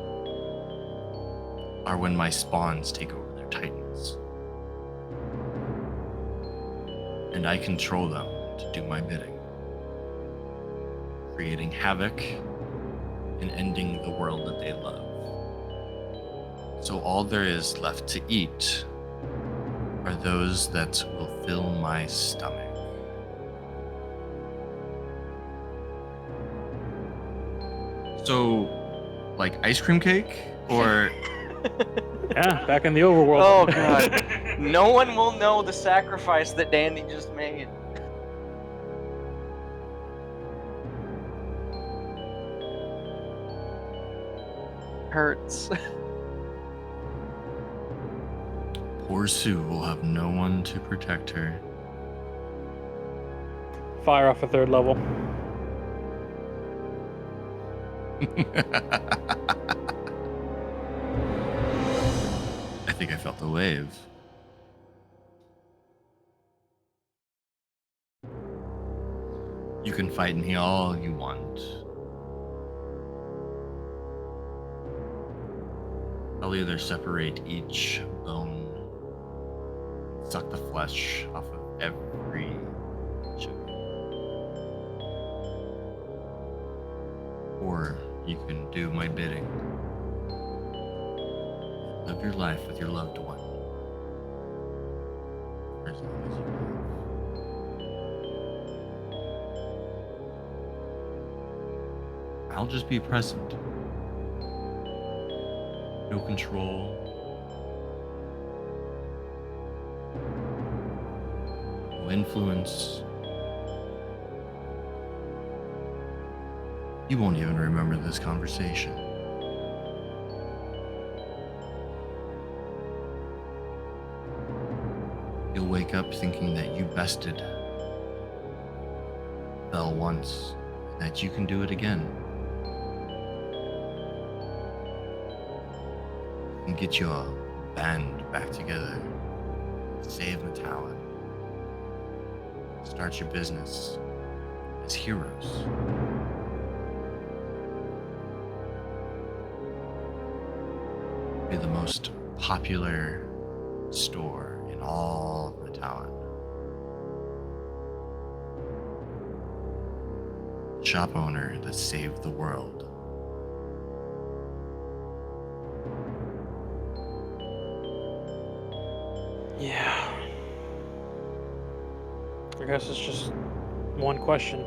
are when my spawns take over their titans. And I control them to do my bidding, creating havoc and ending the world that they love. So all there is left to eat are those that will fill my stomach. So, like ice cream cake? Or Yeah, back in the overworld. Oh god. No one will know the sacrifice that Dandy just made. Hurts. poor Sue will have no one to protect her. Fire off a third level. I think I felt the wave. You can fight me all you want. I'll either separate each bone, suck the flesh off of every inch of it, or you can do my bidding. Live your life with your loved one. For as long as you live. I'll just be present. No control. No influence. You won't even remember this conversation. You'll wake up thinking that you bested Bell once, and that you can do it again. And get your band back together. Save Mittalon. Start your business as heroes. Be the most popular store in all of Mittalon. Shop owner that saved the world. Yeah. I guess it's just one question.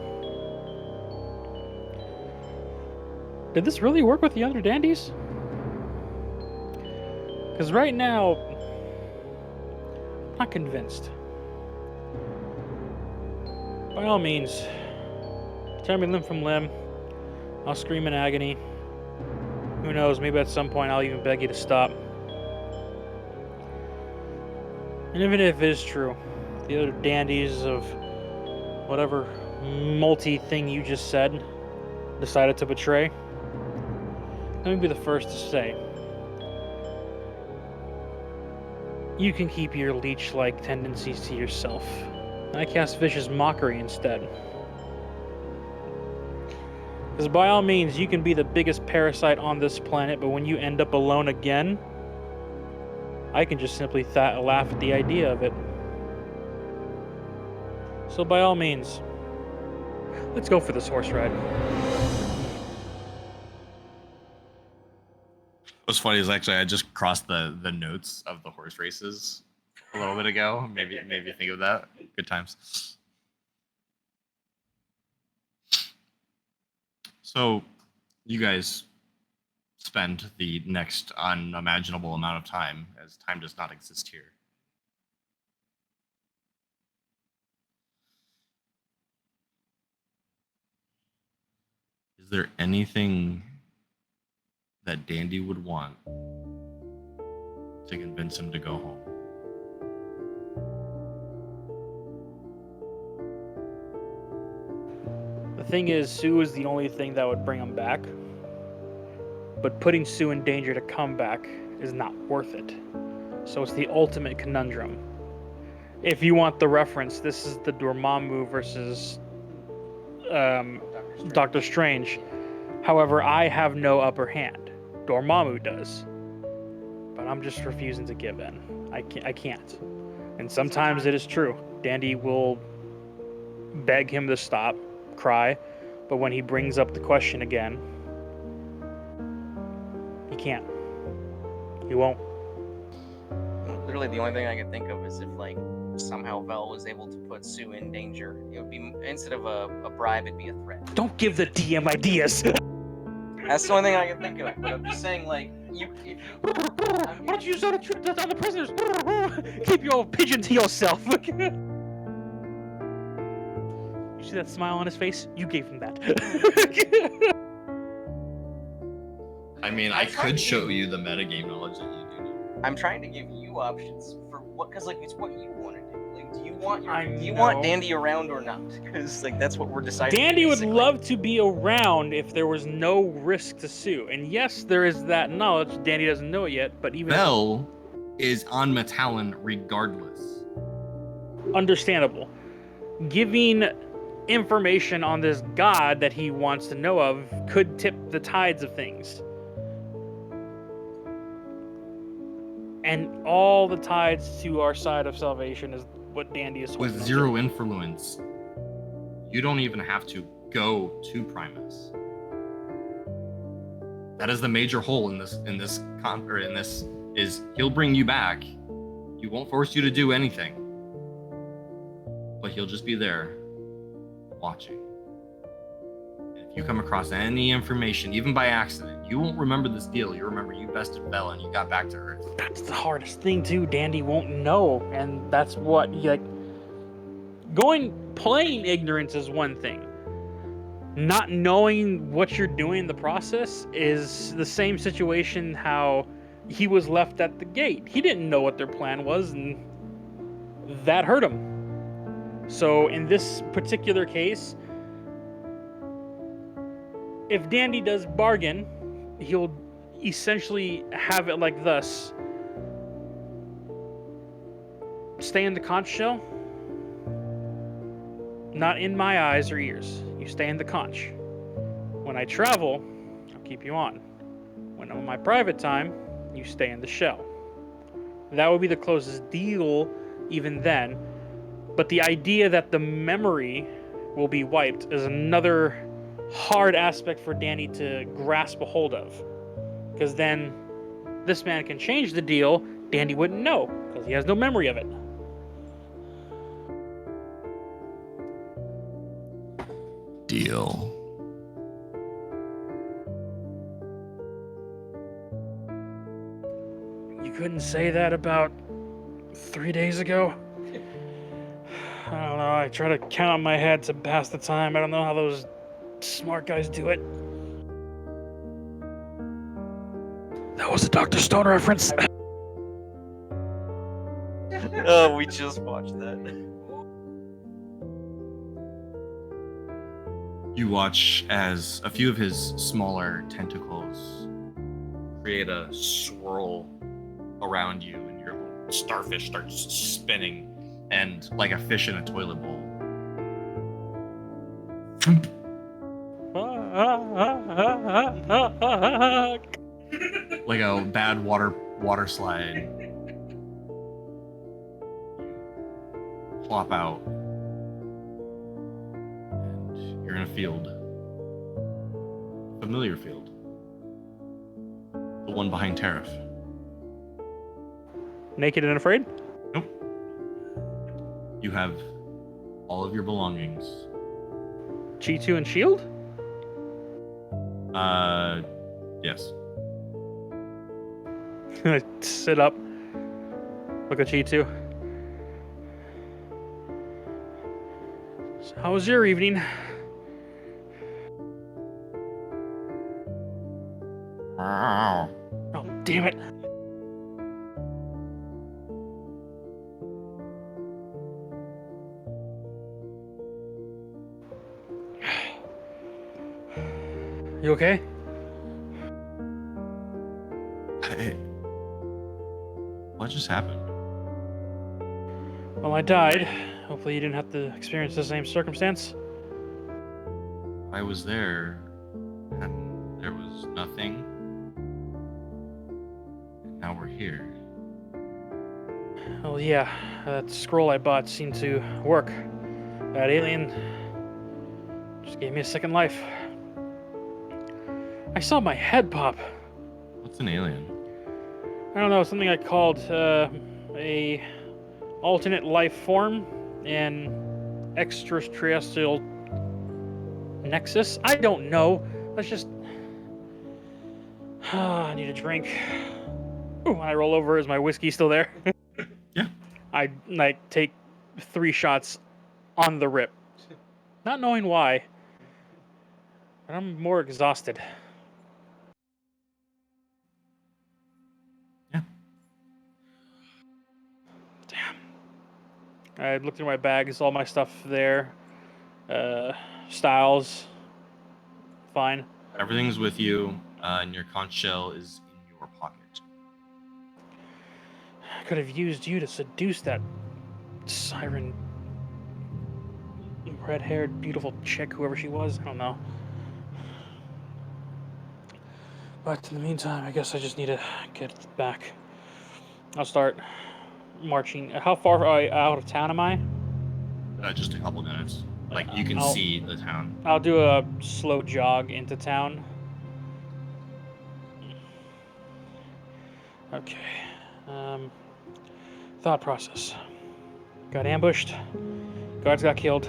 Did this really work with the other dandies? Because right now, I'm not convinced. By all means, tear me limb from limb. I'll scream in agony. Who knows, maybe at some point I'll even beg you to stop. And even if it is true, the other dandies of whatever multi-thing you just said decided to betray, let me be the first to say, you can keep your leech-like tendencies to yourself. I cast vicious mockery instead. Because by all means, you can be the biggest parasite on this planet, but when you end up alone again, I can just simply laugh at the idea of it. So by all means, let's go for this horse ride. What's funny is actually I just crossed the notes of the horse races a little bit ago. Maybe think of that. Good times. So, you guys spend the next unimaginable amount of time, as time does not exist here. Is there anything that Dandy would want to convince him to go home? The thing is, Sue is the only thing that would bring him back. But putting Sue in danger to come back is not worth it. So it's the ultimate conundrum. If you want the reference, this is the Dormammu versus Doctor Strange. However, I have no upper hand. Dormammu does. But I'm just refusing to give in. I can't. And sometimes it is true. Dandy will beg him to stop, cry, but when he brings up the question again, he can't. He won't. Literally, the only thing I can think of is if, like, somehow Vel was able to put Sue in danger. It would be, instead of a bribe, it'd be a threat. Don't give the DM ideas. That's the only thing I can think of. But I'm just saying, like, if you. Why don't you use that on the prisoners? Keep your pigeon to yourself. You see that smile on his face? You gave him that. I mean, I could show you the metagame knowledge that you do know. I'm trying to give you options for what, because, like, it's what you want to do. Like, do you want know. want Dandy around or not? Because, like, that's what we're deciding. Dandy would basically. love to be around if there was no risk to Sue. And yes, there is that knowledge. Dandy doesn't know it yet, but even Vel is on Mittalon regardless. understandable. Giving information on this god that he wants to know of could tip the tides of things. And all the tides to our side of salvation is what Dandy is With holding on zero to. influence, you don't even have to go to Primus. That is the major hole in this is he'll bring you back. He won't force you to do anything. But he'll just be there watching. And if you come across any information, even by accident, you won't remember this deal. You remember you bested Vel and you got back to Earth. That's the hardest thing too. Dandy won't know, and that's what playing ignorance is one thing. Not knowing what you're doing in the process is the same situation how he was left at the gate. He didn't know what their plan was, and that hurt him. So in this particular case, if Dandy does bargain, he'll essentially have it like thus. Stay in the conch shell. Not in my eyes or ears. You stay in the conch. When I travel, I'll keep you on. When I'm on my private time, you stay in the shell. That would be the closest deal even then. But the idea that the memory will be wiped is another hard aspect for Danny to grasp a hold of. Because then this man can change the deal, Dandy wouldn't know, because he has no memory of it. Deal. You couldn't say that about 3 days ago? I don't know, I try to count on my head to pass the time. I don't know how those smart guys do it. That was a Dr. Stone reference. Oh, we just watched that. You watch as a few of his smaller tentacles create a swirl around you, and your little starfish starts spinning, and like a fish in a toilet bowl. Like a bad water slide. plop out, and you're in a field, a familiar field, the one behind Tariff. Naked and afraid? Nope. You have all of your belongings. G2 and shield? Yes. I sit up. Look at G2. So how was your evening? Oh, damn it. You okay? Hey, what just happened? Well, I died. Hopefully you didn't have to experience the same circumstance. I was there, and there was nothing. And now we're here. Well, yeah, that scroll I bought seemed to work. That alien just gave me a second life. I saw my head pop. What's an alien? I don't know, something I called a alternate life form in extraterrestrial nexus. I don't know. Let's just. I need a drink. Ooh, when I roll over, is my whiskey still there? Yeah. I take 3 shots on the rip, not knowing why. But I'm more exhausted. Yeah. Damn. I looked through my bags, all my stuff there. Styles. Fine. Everything's with you, and your conch shell is in your pocket. I could have used you to seduce that siren, red-haired, beautiful chick, whoever she was. I don't know. But in the meantime, I guess I just need to get back. I'll start marching. How far out of town am I? Just a couple minutes. Like, you can see the town. I'll do a slow jog into town. Okay. Thought process. Got ambushed. Guards got killed.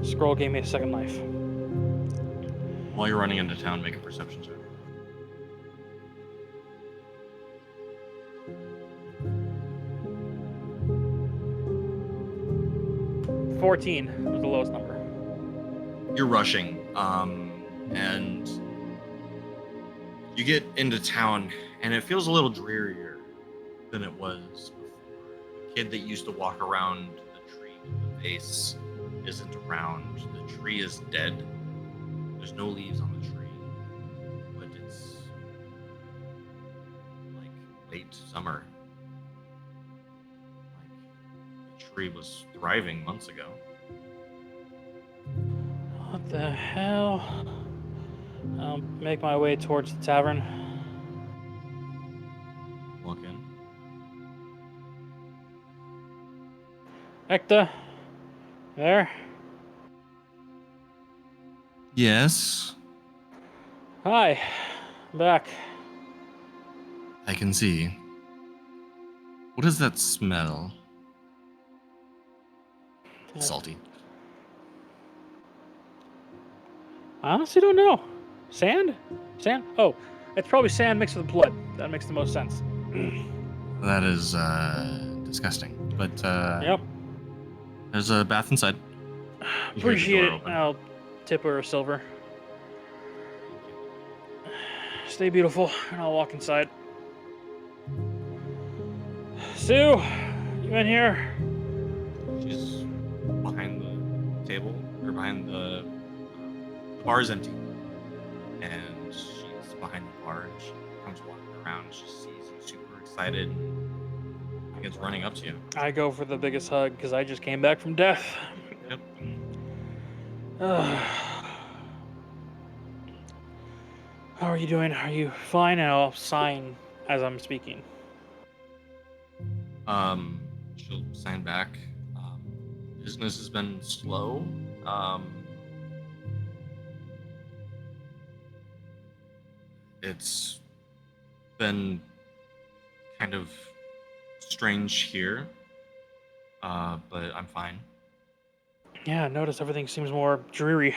Scroll gave me a second life. While you're running into town, make a perception check. — 14 was the lowest number. You're rushing, and you get into town, and it feels a little drearier than it was before. The kid that used to walk around the tree with the vase isn't around. The tree is dead. There's no leaves on the tree, but it's like late summer. Like, the tree was thriving months ago. What the hell? I'll make my way towards the tavern. Walk in. Ekta? There? Yes, Hi. I'm back. I can see. What is that smell? Salty. I honestly don't know. Sand? Sand? Oh, it's probably sand mixed with blood. That makes the most sense. That is disgusting. But Yep. there's a bath inside. You hear the Appreciate door it. open. I'll tip her a silver. Stay beautiful, and I'll walk inside. Sue, you in here? She's behind the table, or behind the bar is empty, and she's behind the bar. And she comes walking around. She sees you, super excited, and begins running up to you. I go for the biggest hug because I just came back from death. Yep. How are you doing? Are you fine? And I'll sign as I'm speaking. She'll sign back. business has been slow. It's been kind of strange here, but I'm fine. Yeah, I notice everything seems more dreary.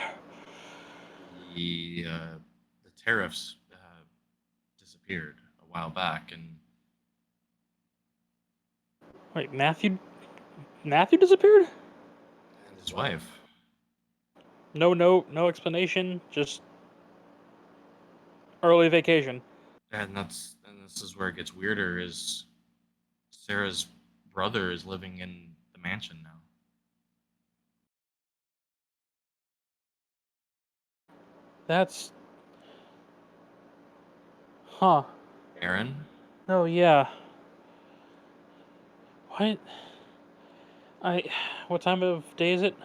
The tariffs disappeared a while back, and Wait, Matthew disappeared? his wife. No note, no explanation, just early vacation. And this is where it gets weirder. Is Sarah's brother is living in the mansion now? That's... Huh. Aaron? Oh, yeah. What? What time of day is it?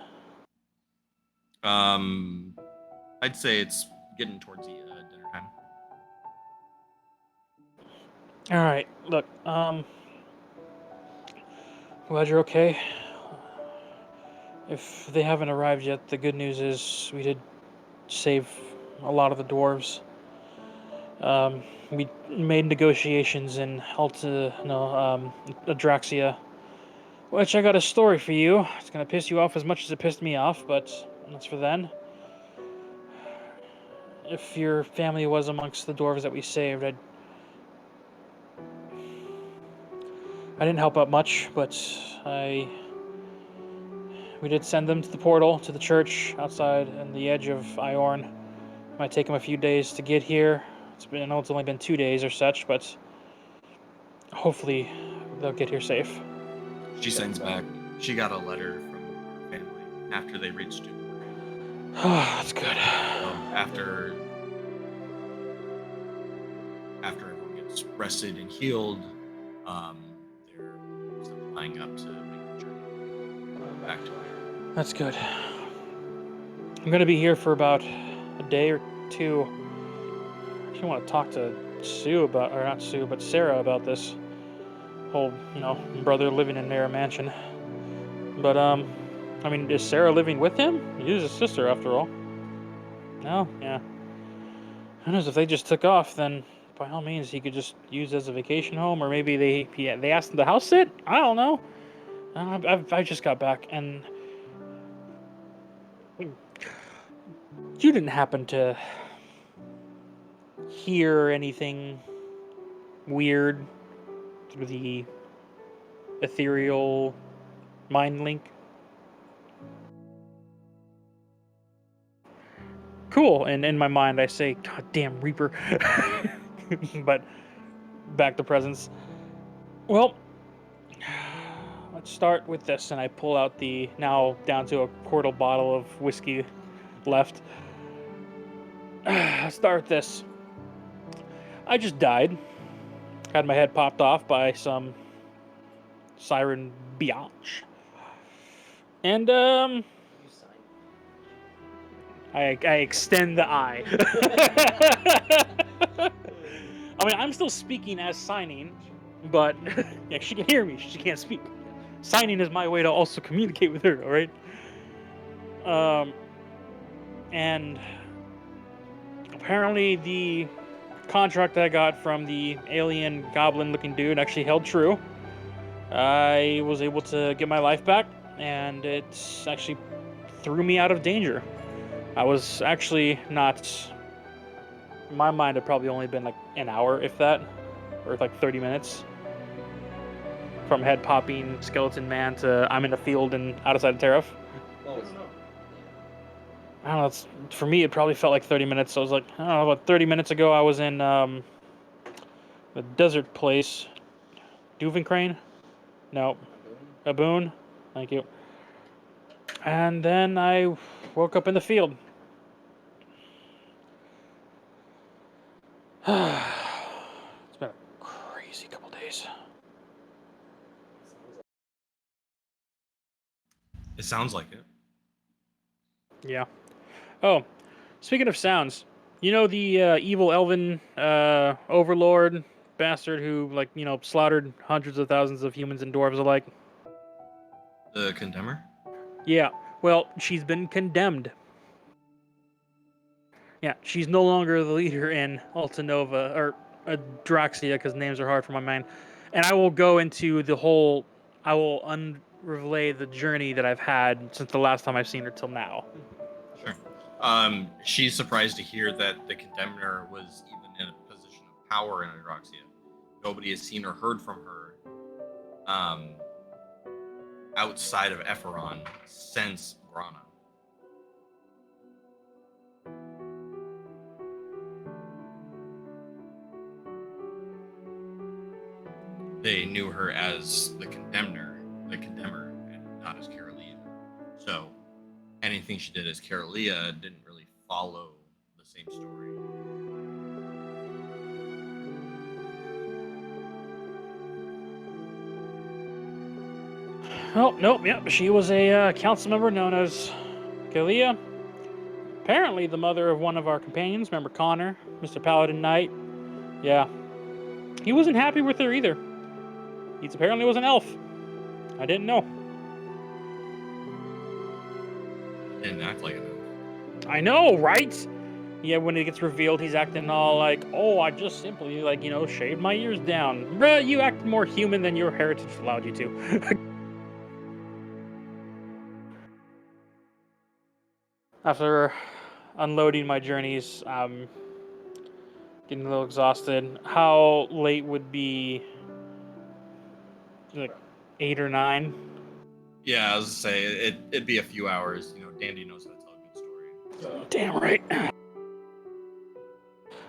I'd say it's getting towards the dinner time. Alright, look, glad you're okay. If they haven't arrived yet, the good news is we did save a lot of the dwarves. We made negotiations in Adroxxia, which I got a story for you. It's gonna piss you off as much as it pissed me off, but that's for then. If your family was amongst the dwarves that we saved, I didn't help out much, but we did send them to the portal to the church outside on the edge of Iorn. Might take them a few days to get here. I know it's only been 2 days or such, but hopefully they'll get here safe. She sends back. She got a letter from her family after they reached Duke. That's good. After everyone gets rested and healed, they're flying up to make the journey back to Ireland. That's good. I'm gonna be here for about a day or two. I actually want to talk to Sarah about this whole, brother living in their mansion. But I mean, is Sarah living with him? He's his sister, after all. No, yeah. Who knows? If they just took off, then by all means he could just use it as a vacation home, or maybe they asked him to house sit. I don't know. I just got back, and you didn't happen to hear anything weird through the ethereal mind link? Cool. And in my mind, I say, "God damn Reaper." But back to presents. Well, let's start with this, and I pull out the now down to a quarter bottle of whiskey left. Let's start with this. I just died. Had my head popped off by some siren biatch. And I extend the eye. I mean, I'm still speaking as signing, but yeah, she can hear me. She can't speak. Signing is my way to also communicate with her. All right. And apparently the contract I got from the alien goblin-looking dude actually held true. I was able to get my life back, and it's actually threw me out of danger. I was actually not... In my mind, it probably only been like an hour, if that, or like 30 minutes. From head popping skeleton man to I'm in the field and outside the tariff. I don't know. For me, it probably felt like 30 minutes. So I was like, I don't know, about 30 minutes ago, I was in the desert place. Duvencrane? No. Baboon? Thank you. And then I woke up in the field. It's been a crazy couple days. It sounds like it. Yeah. Oh, speaking of sounds, you know the evil elven overlord bastard who, slaughtered hundreds of thousands of humans and dwarves alike? The Condemner? Yeah, well, she's been condemned. Yeah, she's no longer the leader in Altanova, or Adroxxia, because names are hard for my mind. And I will go into the whole... I will unrelay the journey that I've had since the last time I've seen her till now. Sure. She's surprised to hear that the Condemner was even in a position of power in Adroxxia. Nobody has seen or heard from her outside of Epheron since Grana. They knew her as the Condemner, and not as Carolia. So anything she did as Carolia didn't really follow the same story. Oh, nope, yep, she was a council member known as Kalia. Apparently the mother of one of our companions, remember Connor, Mr. Paladin Knight? Yeah. He wasn't happy with her either. He apparently was an elf. I didn't know. Didn't act like an elf. I know, right? Yeah, when it gets revealed, he's acting all like, oh, I just simply, like, shaved my ears down. Bruh, you act more human than your heritage allowed you to. After unloading my journeys, I'm getting a little exhausted. How late would be, like, 8 or 9? Yeah, I was gonna say it'd be a few hours. Dandy knows how to tell a good story. Damn right.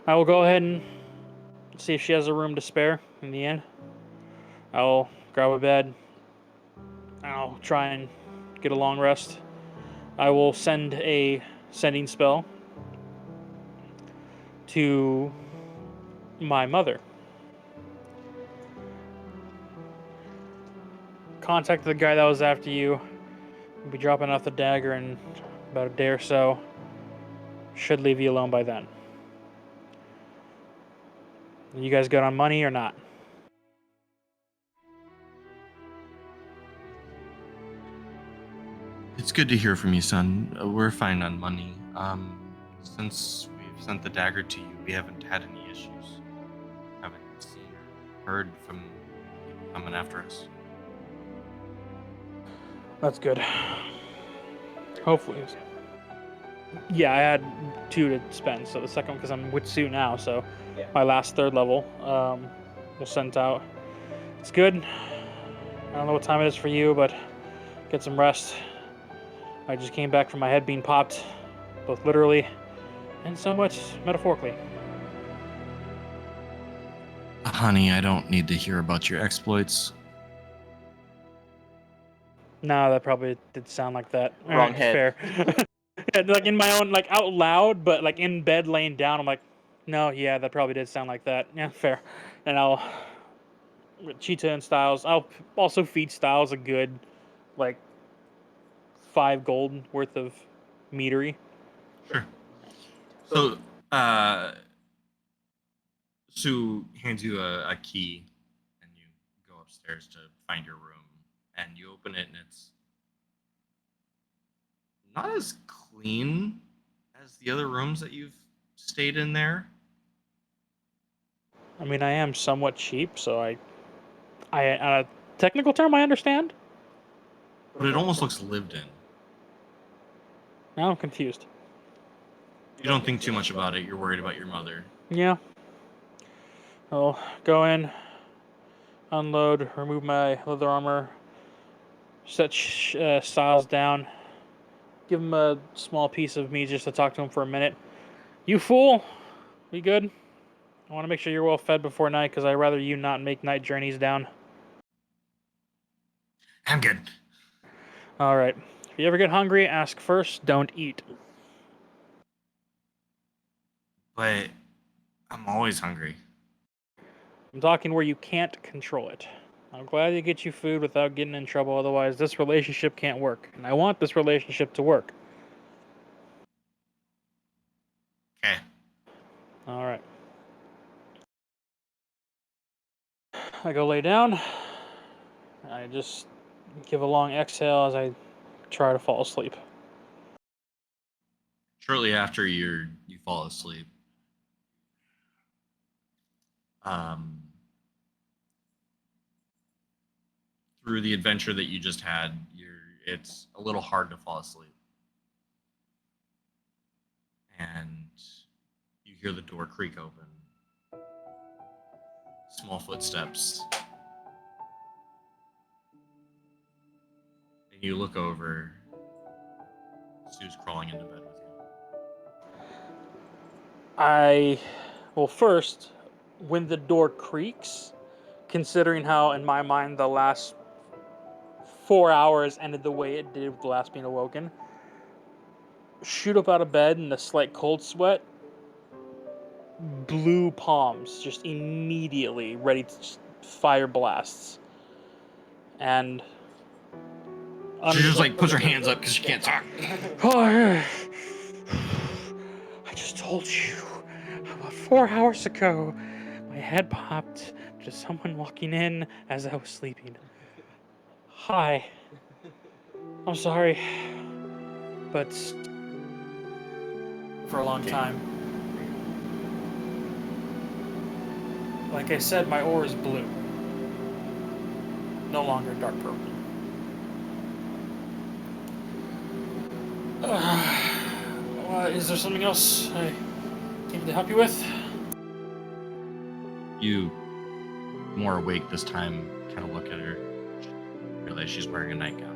I will go ahead and see if she has a room to spare in the end. I'll grab a bed. I'll try and get a long rest. I will send a sending spell to my mother. Contact the guy that was after you. We'll be dropping off the dagger in about a day or so. Should leave you alone by then. You guys good on money or not? It's good to hear from you, son. We're fine on money. Since we've sent the dagger to you, we haven't had any issues. Haven't seen or heard from people coming after us. That's good. Hopefully. Yeah, I had 2 to spend, so the second one, because I'm with Sue now, so my last 3rd level was sent out. It's good. I don't know what time it is for you, but get some rest. I just came back from my head being popped, both literally and somewhat metaphorically. Honey, I don't need to hear about your exploits. No, that probably did sound like that. Wrong head. Fair. Yeah, like in my own, like out loud, but like in bed laying down, I'm like, no, yeah, that probably did sound like that. Yeah, fair. And I'll, with Cheetah and Styles, I'll also feed Styles a good, like, 5 gold worth of meadery. Sure. So, Sue hands you a key, and you go upstairs to find your room, and you open it, and it's not as clean as the other rooms that you've stayed in there. I mean, I am somewhat cheap, so a technical term I understand. But it almost looks lived in. Now I'm confused. You don't think too much about it. You're worried about your mother. Yeah. I'll go in, unload, remove my leather armor, set Styles down, give him a small piece of me just to talk to him for a minute. You fool! We good? I want to make sure you're well fed before night, because I'd rather you not make night journeys down. I'm good. Alright. If you ever get hungry, ask first, don't eat. But I'm always hungry. I'm talking where you can't control it. I'm glad to get you food without getting in trouble, otherwise this relationship can't work. And I want this relationship to work. Okay. Alright. I go lay down. I just give a long exhale as I try to fall asleep. Shortly after you fall asleep, through the adventure that you just had, it's a little hard to fall asleep. And you hear the door creak open. Small footsteps. And you look over. Sue's crawling into bed with you. Well, first, when the door creaks, considering how, in my mind, the last 4 hours ended the way it did with the last being awoken, shoot up out of bed in a slight cold sweat, blue palms, just immediately ready to fire blasts. And She just like puts her hands up because she can't talk. I just told you about 4 hours ago. My head popped to someone walking in as I was sleeping. Hi. I'm sorry. But for a long time. Like I said, my aura is blue. No longer dark purple. Is there something else I need to help you with? You, more awake this time, kind of look at her. Realize she's wearing a nightgown.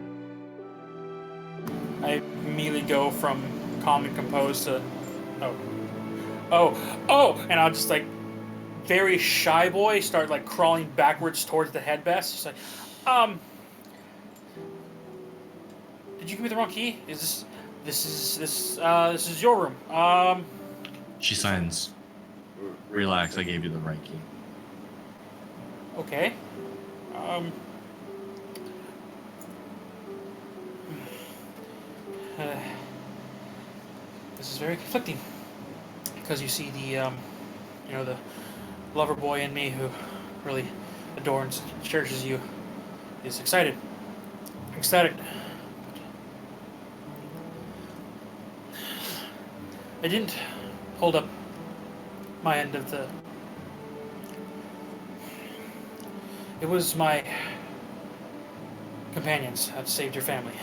I immediately go from calm and composed to, and I'll just like, very shy boy, start like crawling backwards towards the headbest. Just like, did you give me the wrong key? This is your room. She signs. Relax, I gave you the right key. Okay. This is very conflicting because you see the lover boy in me who really adores and cherishes you is ecstatic. I didn't hold up my end of the. It was my companions that saved your family.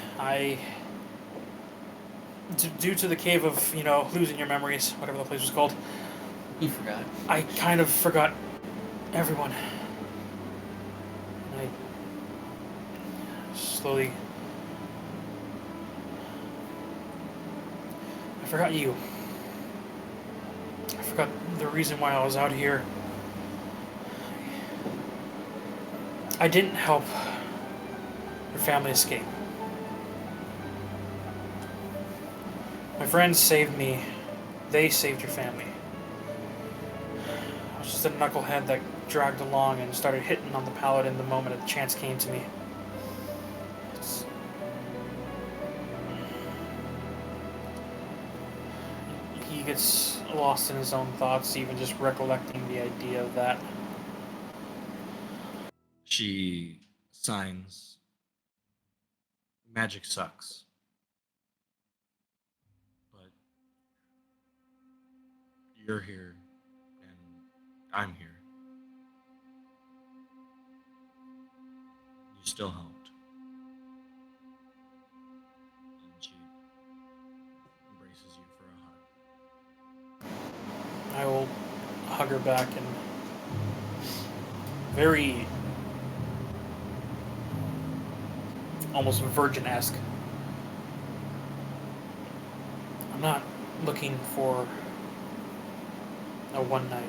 Due to the cave of, losing your memories, whatever the place was called. You forgot. I kind of forgot everyone. And I slowly. I forgot you. I forgot the reason why I was out here. I didn't help your family escape. My friends saved me. They saved your family. I was just a knucklehead that dragged along and started hitting on the paladin the moment a chance came to me. He gets lost in his own thoughts, even just recollecting the idea of that. She signs. Magic sucks. But you're here, and I'm here. You still helped. And she embraces you for a hug. I will hug her back and very almost virgin-esque. I'm not looking for a one night.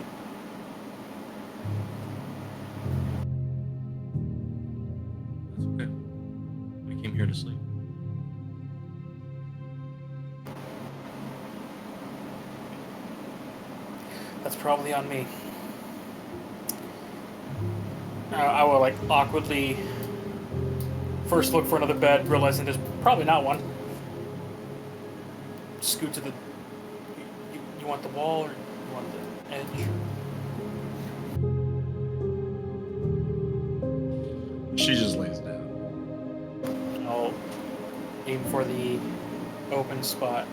That's okay. We came here to sleep. That's probably on me. I will like awkwardly first look for another bed, realizing there's probably not one. Scoot to the. You want the wall or you want the edge? She just lays down. I'll aim for the open spot.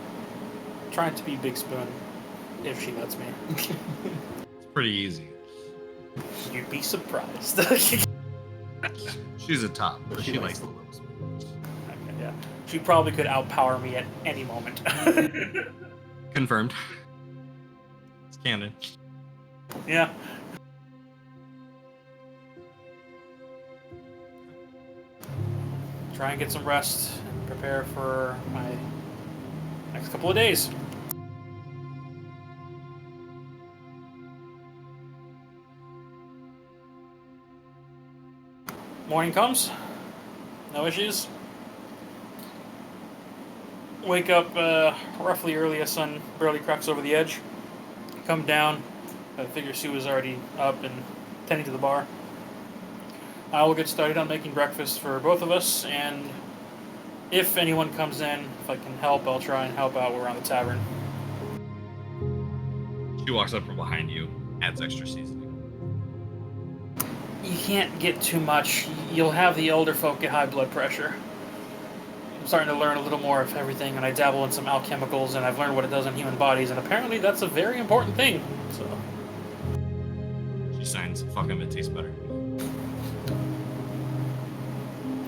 Trying to be Big Spoon, if she lets me. It's pretty easy. You'd be surprised. She's a top, but she likes the little spoon. Okay, yeah. She probably could outpower me at any moment. Confirmed. It's canon. Yeah. Try and get some rest and prepare for my next couple of days. Morning comes. No issues. Wake up roughly early as sun barely cracks over the edge. Come down. I figure Sue is already up and tending to the bar. I will get started on making breakfast for both of us, and if anyone comes in, if I can help, I'll try and help out around the tavern. She walks up from behind you, adds extra seasoning. You can't get too much. You'll have the older folk get high blood pressure. I'm starting to learn a little more of everything, and I dabble in some alchemicals, and I've learned what it does on human bodies, and apparently that's a very important thing. So She signs, fuck him, it tastes better.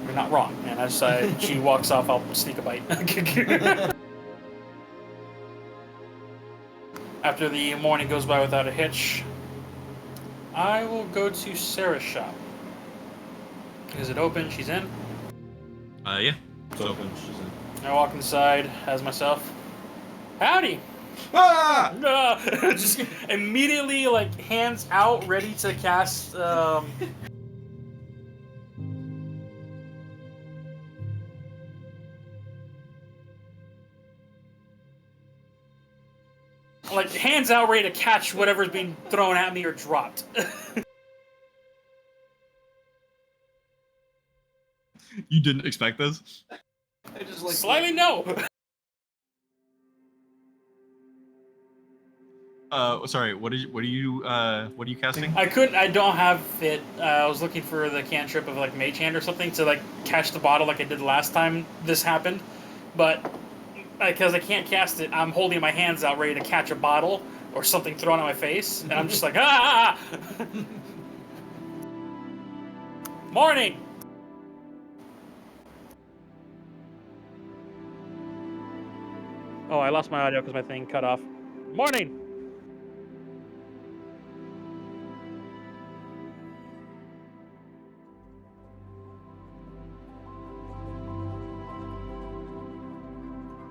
you're not wrong. And as she walks off, I'll sneak a bite. After the morning goes by without a hitch, I will go to Sarah's shop. Is it open? She's in. Yeah. It's open. She's in. I walk inside as myself. Howdy! Ah! Just immediately, like, hands out, ready to cast, like, hands out, ready to catch whatever's being thrown at me or dropped. You didn't expect this? I just like Slightly no! Sorry, what are you casting? I don't have it. I was looking for the cantrip of, like, Mage Hand or something to, like, catch the bottle like I did last time this happened. But, because I can't cast it, I'm holding my hands out ready to catch a bottle or something thrown at my face. And I'm just like, ah! Morning! Oh, I lost my audio because my thing cut off. Morning!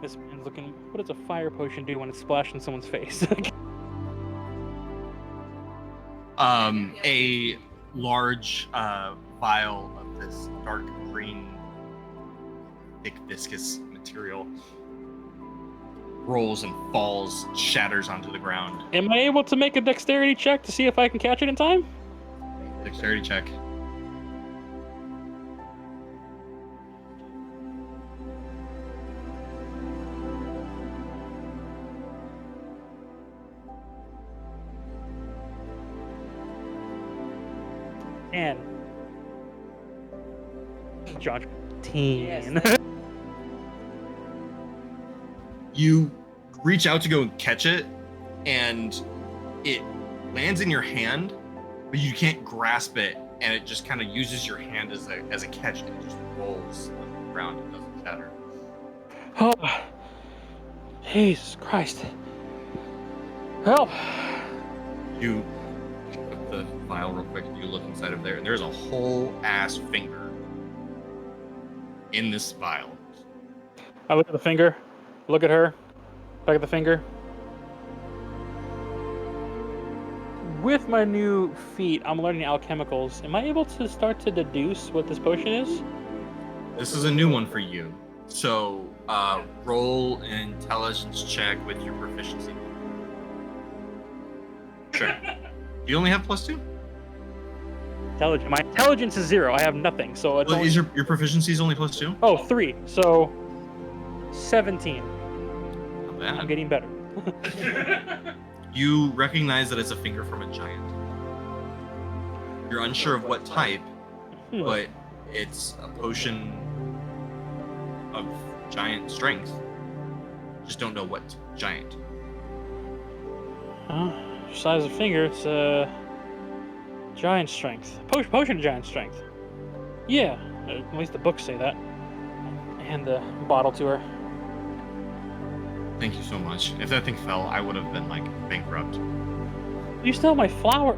This man's looking. What does a fire potion do when it's splashed in someone's face? A large vial of this dark green, thick viscous material rolls and falls, shatters onto the ground. Am I able to make a dexterity check to see if I can catch it in time? Dexterity check. And John, 10. You reach out to go and catch it, and it lands in your hand, but you can't grasp it, and it just kind of uses your hand as a catch, and it just rolls on the ground and doesn't shatter. Oh, Jesus Christ! Help! You pick up the vial real quick, and you look inside of there, and there's a whole ass finger in this vial. I look at the finger. Look at her. Look at the finger. With my new feat, I'm learning alchemicals. Am I able to start to deduce what this potion is? This is a new one for you, so roll an intelligence check with your proficiency. Sure. You only have +2? Intelligence. My intelligence is 0. I have nothing, so it's Well, only... is your proficiency is only +2? Oh, 3. So 17. Not bad. I'm getting better. You recognize that it's a finger from a giant. You're unsure of what type, but it's a potion of giant strength. Just don't know what giant. Size of finger, it's giant strength. Potion giant strength. Yeah, at least the books say that. Hand the bottle to her. Thank you so much. If that thing fell, I would have been like bankrupt. You stole my flower.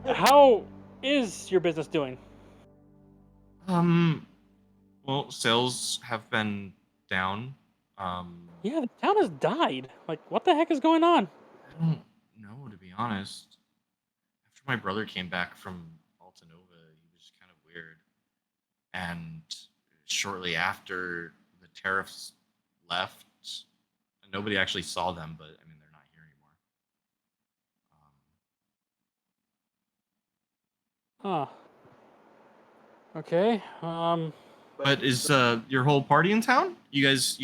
How is your business doing? Well, sales have been down. Yeah, the town has died. Like, what the heck is going on? I don't know, to be honest. After my brother came back from Altanova, he was kind of weird. And shortly after, the tariffs left. Nobody actually saw them, but I mean, they're not here anymore. Huh. Okay. But is your whole party in town? You guys.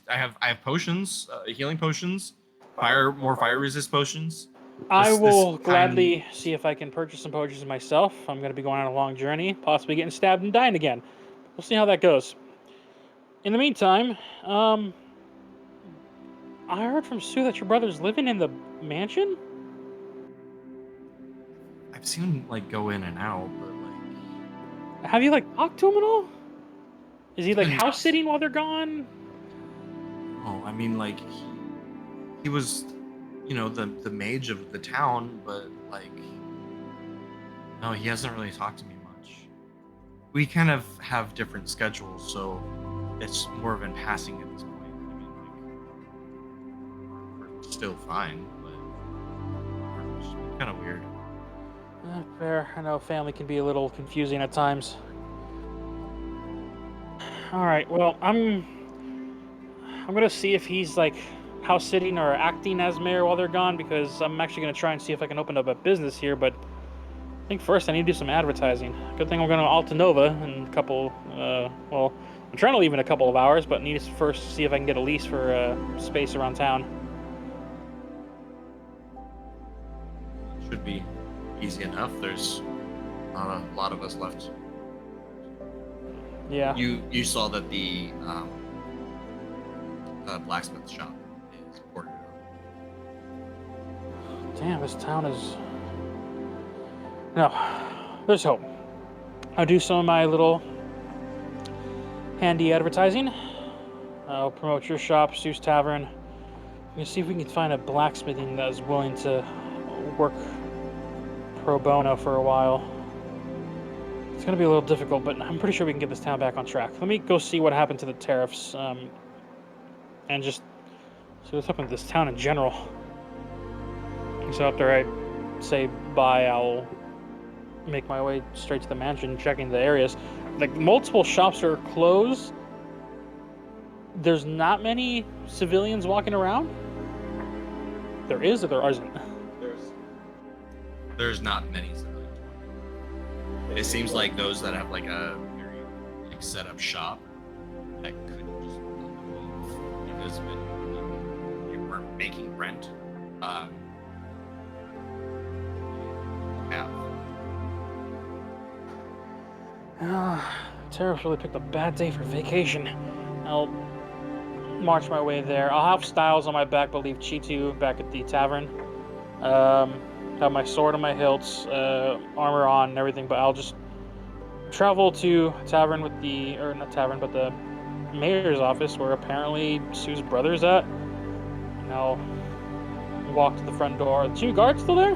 I have potions, healing potions, more fire resist potions. I This will kind- gladly see if I can purchase some potions myself. I'm going to be going on a long journey, possibly getting stabbed and dying again. We'll see how that goes. In the meantime, I heard from Sue that your brother's living in the mansion? I've seen him like go in and out, but like Have you, like, talked to him at all? Is he, like, been- house sitting while they're gone? oh, I mean like he was, the mage of the town, but like no, he hasn't really talked to me much. We kind of have different schedules, so it's more of in passing at this point. I mean, like we're still fine, but it's kind of weird. Fair. I know family can be a little confusing at times. All right. Well, I'm gonna see if he's like house sitting or acting as mayor while they're gone, because I'm actually gonna try and see if I can open up a business here. But I think first I need to do some advertising. Good thing we're going to Altanova in a couple. Well, I'm trying to leave in a couple of hours, but need to first see if I can get a lease for space around town. Should be easy enough. There's not a lot of us left. Yeah. You saw that the blacksmith shop is boarded up. Damn, this town is. No, there's hope. I'll do some of my little handy advertising. I'll promote your shop, Sue's Tavern. We'll see if we can find a blacksmithing that is willing to work pro bono for a while. It's going to be a little difficult, but I'm pretty sure we can get this town back on track. Let me go see what happened to the tariffs, and just see what's happened to this town in general. So after I say bye, I'll make my way straight to the mansion, checking the areas. Like, multiple shops are closed. There's not many civilians walking around. There is or there isn't? There's not many civilians. It seems like those that have like a very like set up shop that couldn't just leave because they weren't making rent. Yeah. Tariffs really picked a bad day for vacation. I'll march my way there. I'll have Styles on my back, but leave Chitu back at the tavern. Have my sword on my hilts, armor on and everything, but I'll just travel to tavern with not tavern, but the mayor's office where apparently Sue's brother's at. And I'll walk to the front door. Are the 2 guards still there?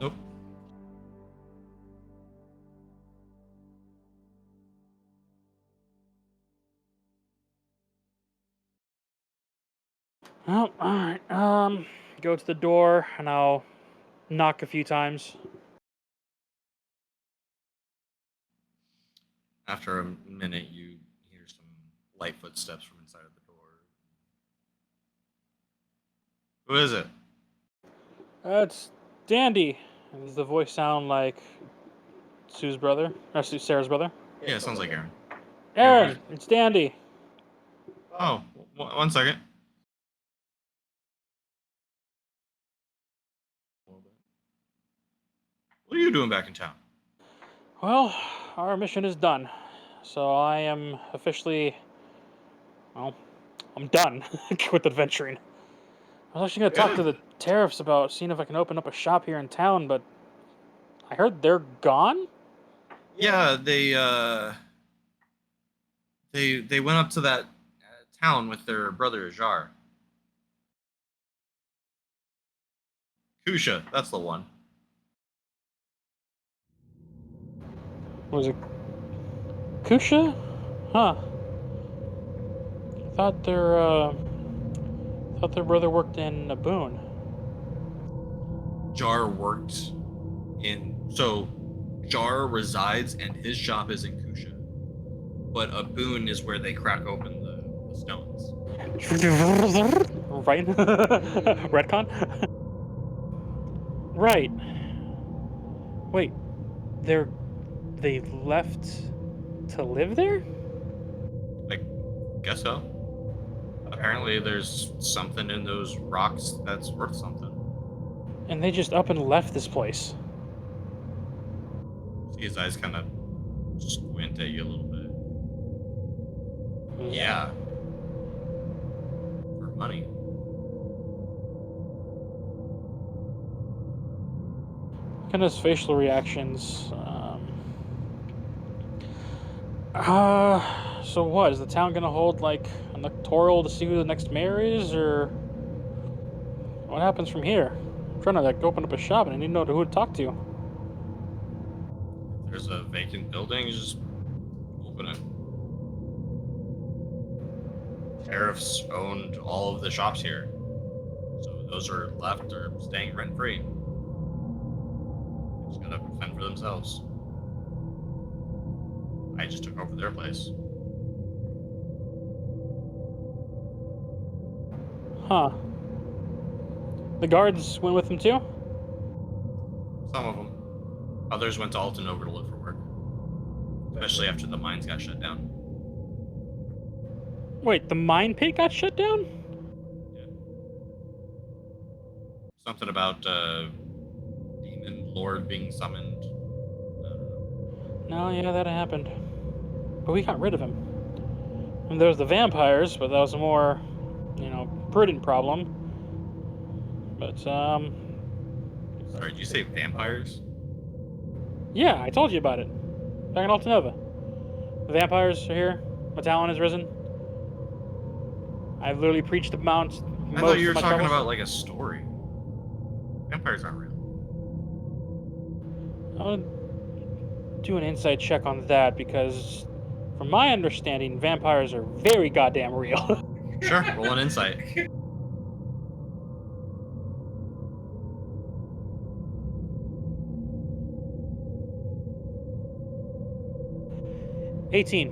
Nope. Oh, alright. Go to the door and I'll knock a few times. After a minute, you hear some light footsteps from inside of the door. Who is it? It's Dandy. Does the voice sound like Sue's brother? Or Sarah's brother? Yeah, it sounds like Aaron. Aaron, it's Dandy. Oh, one second. What are you doing back in town? Well, our mission is done. So I am officially, well, I'm done with adventuring. I was actually going to talk to the tariffs about seeing if I can open up a shop here in town, but I heard they're gone? Yeah, they went up to that town with their brother Jar. Kusha, that's the one. Was it Kusha? Huh. Thought their brother worked in Aboon. Jar worked so Jar resides and his shop is in Kusha. But Aboon is where they crack open the stones. Right? Redcon? Right. Wait, they left to live there? I guess so. Apparently there's something in those rocks that's worth something. And they just up and left this place. See his eyes kind of squint at you a little bit. Yeah. For money. Kind of his facial reactions. So what? Is the town gonna hold like an electoral to see who the next mayor is, or what happens from here? I'm trying to like open up a shop and I need to know who to talk to. There's a vacant building, you just open it. Sheriffs owned all of the shops here. So those are left are staying rent free. Just gotta fend for themselves. I just took over their place. Huh. The guards went with him too? Some of them. Others went to Alton over to look for work. Especially after the mines got shut down. Wait, the mine pit got shut down? Yeah. Something about demon lord being summoned. I don't know. No, yeah, that happened. But we got rid of him. And there was the vampires, but that was a more, prudent problem. But, Sorry, did you say vampires? yeah, I told you about it. Back in Altanova. The vampires are here. Mittalon has risen. I've literally preached about I thought you were talking about like a story. Vampires aren't real. I'll do an insight check on that because, from my understanding, vampires are very goddamn real. Sure, roll an insight. 18.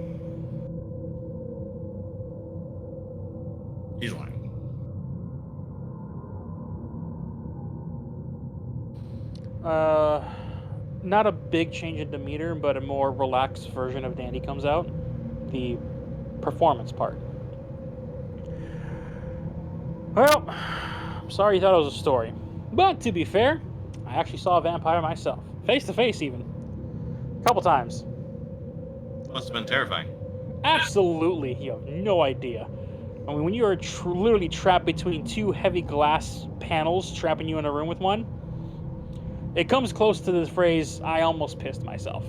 He's lying. Not a big change in demeanor, but a more relaxed version of Dandy comes out. The performance part. Well, I'm sorry you thought it was a story. But to be fair, I actually saw a vampire myself. Face to face, even. A couple times. Must have been terrifying. Absolutely, you have no idea. I mean, when you are literally trapped between two heavy glass panels, trapping you in a room with one, it comes close to the phrase, I almost pissed myself.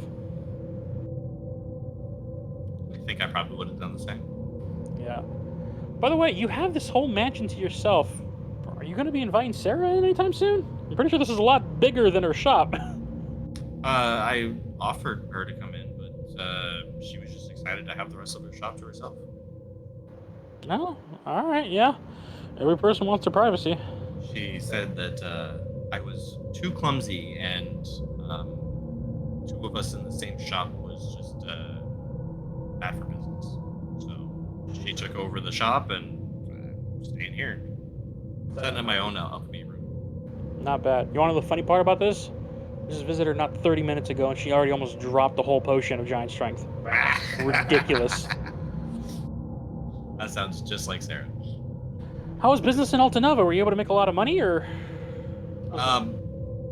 I think I probably would have done the same. Yeah. By the way, you have this whole mansion to yourself. Are you going to be inviting Sarah in anytime soon? I'm pretty sure this is a lot bigger than her shop. I offered her to come in, but she was just excited to have the rest of her shop to herself. No? Alright, yeah. Every person wants their privacy. She said that I was too clumsy and two of us in the same shop was just bad for business. So she took over the shop and I'm staying here. Setting up my own alchemy room. Not bad. You want to know the funny part about this? This visitor not 30 minutes ago and she already almost dropped the whole potion of giant strength. Ridiculous. That sounds just like Sarah. How was business in Altanova? Were you able to make a lot of money or?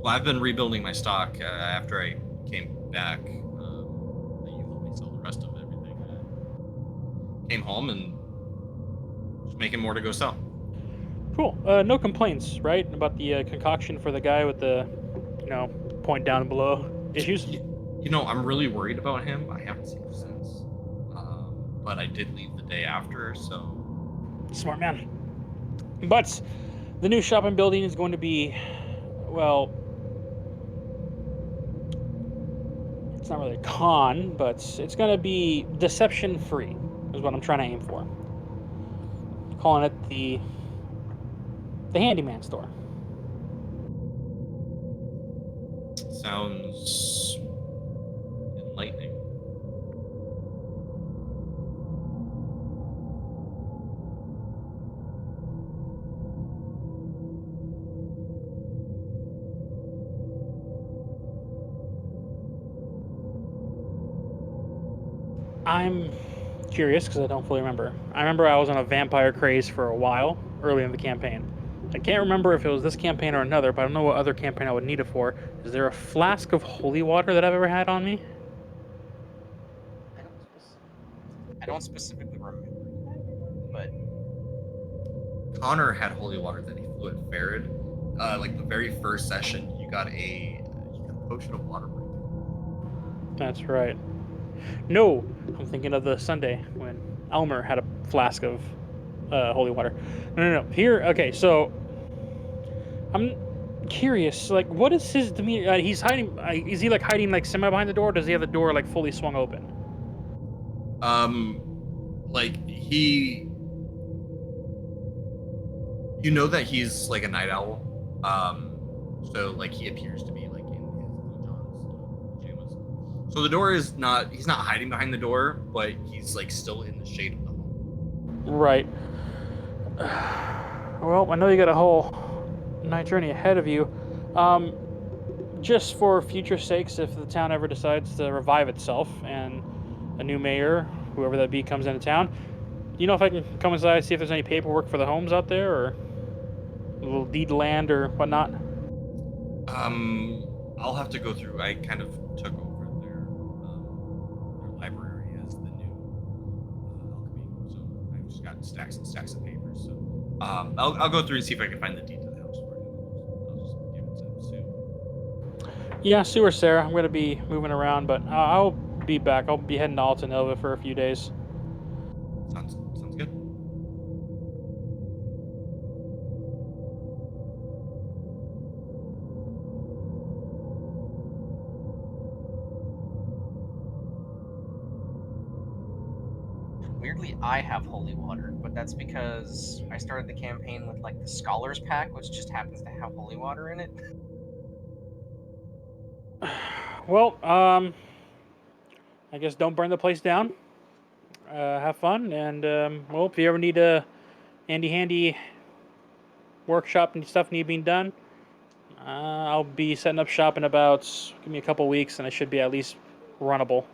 Well, I've been rebuilding my stock after I came back. You helped me sell the rest of everything. Came home and just making more to go sell. Cool. No complaints, right? About the concoction for the guy with the, point down below issues? I'm really worried about him. I haven't seen him since. But I did leave the day after, so. Smart man. But the new shopping building is going to be, well, it's not really a con, but it's going to be deception free, is what I'm trying to aim for. Calling it the handyman store. Sounds enlightening. I'm curious because I don't fully remember. I remember I was on a vampire craze for a while early in the campaign. I can't remember if it was this campaign or another, but I don't know what other campaign I would need it for. Is there a flask of holy water that I've ever had on me? I don't specifically remember that, but Connor had holy water that he flew at Farad. Like the very first session, you got a potion of water breathing. That's right. No, I'm thinking of the Sunday when Elmer had a flask of holy water. No. Here, okay, so I'm curious. Like, what is his demeanor? He's hiding. Is he like hiding like semi behind the door? Or does he have the door like fully swung open? Like he, that he's like a night owl. So like he appears to be like in his John's pajamas. So the door is not. He's not hiding behind the door, but he's like still in the shade of the home. Right. Well, I know you got a whole night journey ahead of you. Just for future sakes, if the town ever decides to revive itself and a new mayor, whoever that be, comes into town, you know if I can come inside, see if there's any paperwork for the homes out there, or a little deed land or whatnot? I'll have to go through. I kind of took over their library as the new alchemy, so I've just got stacks and stacks of papers. So I'll go through and see if I can find the deed to the house for him. I'll just give it to Sue. Yeah, Sue or Sarah. I'm going to be moving around, but I'll be back. I'll be heading to Altanova for a few days. Sounds good. weirdly, I have holy water, but that's because I started the campaign with like the Scholars Pack, which just happens to have holy water in it. Well, I guess don't burn the place down. Have fun, and well, if you ever need a handy workshop and stuff need being done, I'll be setting up shop in about, give me a couple weeks, and I should be at least runnable.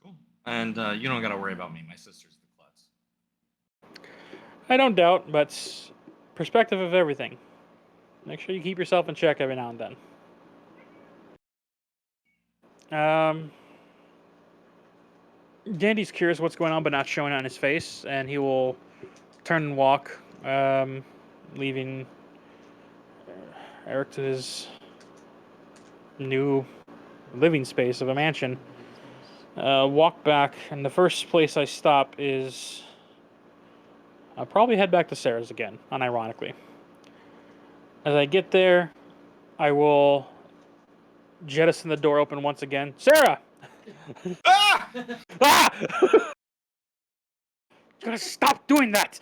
Cool. And you don't gotta worry about me. My sister's the klutz. I don't doubt, but perspective of everything. Make sure you keep yourself in check every now and then. Dandy's curious what's going on, but not showing it on his face, and he will turn and walk, leaving Eric to his new living space of a mansion. Walk back, and the first place I stop is I'll probably head back to Sarah's again, unironically. As I get there, I will jettison the door open once again. Sarah! Ah! Ah! You gotta stop doing that!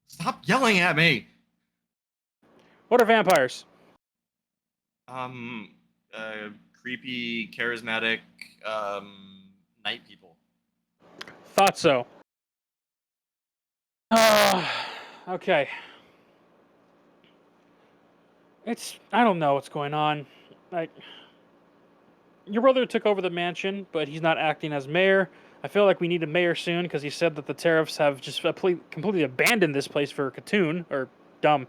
Stop yelling at me. What are vampires? Creepy, charismatic, night people. Thought so. Okay. I don't know what's going on. Your brother took over the mansion, but he's not acting as mayor. I feel like we need a mayor soon because he said that the tariffs have just completely abandoned this place for Katoon, or dumb.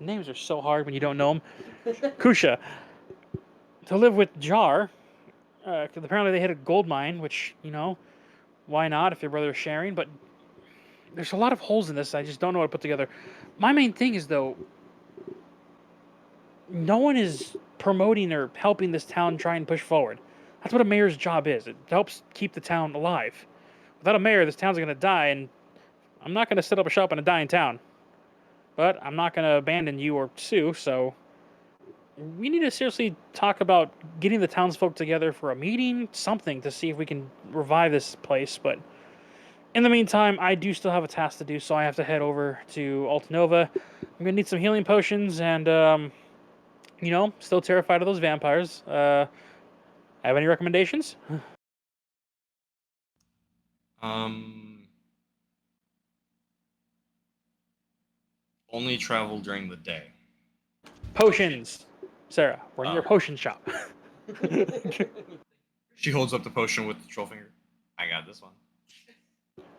names are so hard when you don't know them. Kusha. To live with Jar, because apparently they hit a gold mine, which, why not if your brother is sharing? But there's a lot of holes in this. I just don't know what to put together. My main thing is, though, no one is promoting or helping this town try and push forward. That's what a mayor's job is. It helps keep the town alive. Without a mayor, this town's going to die, and I'm not going to set up a shop in a dying town. But I'm not going to abandon you or Sue, so we need to seriously talk about getting the townsfolk together for a meeting, something, to see if we can revive this place. But in the meantime, I do still have a task to do, so I have to head over to Altanova. I'm going to need some healing potions, and, still terrified of those vampires. Have any recommendations? Only travel during the day. Potions! Sarah, we're in your potion shop. She holds up the potion with the troll finger. I got this one.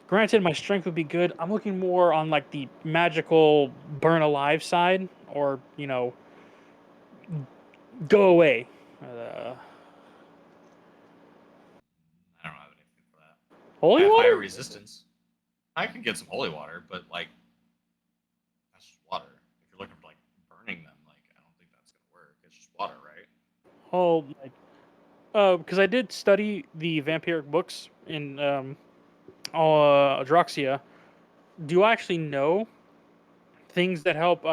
Granted, my strength would be good. I'm looking more on, like, the magical burn alive side, or, go away. I don't have anything for that. Holy I have higher water? resistance. I could get some holy water, but like that's just water. If you're looking for like burning them, like I don't think that's gonna work. It's just water, right? Oh, because I did study the vampiric books in Adroxxia. Do I actually know things that help?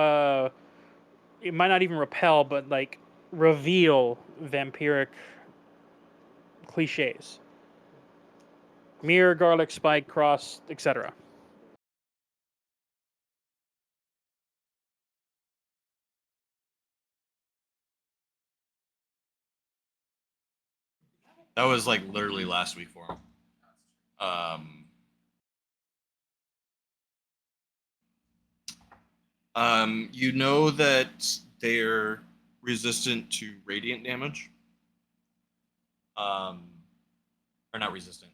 It might not even repel, but like reveal vampiric cliches. Mirror, garlic, spike, cross, etc. That was like literally last week for him. You know that they're resistant to radiant damage. Or not resistant.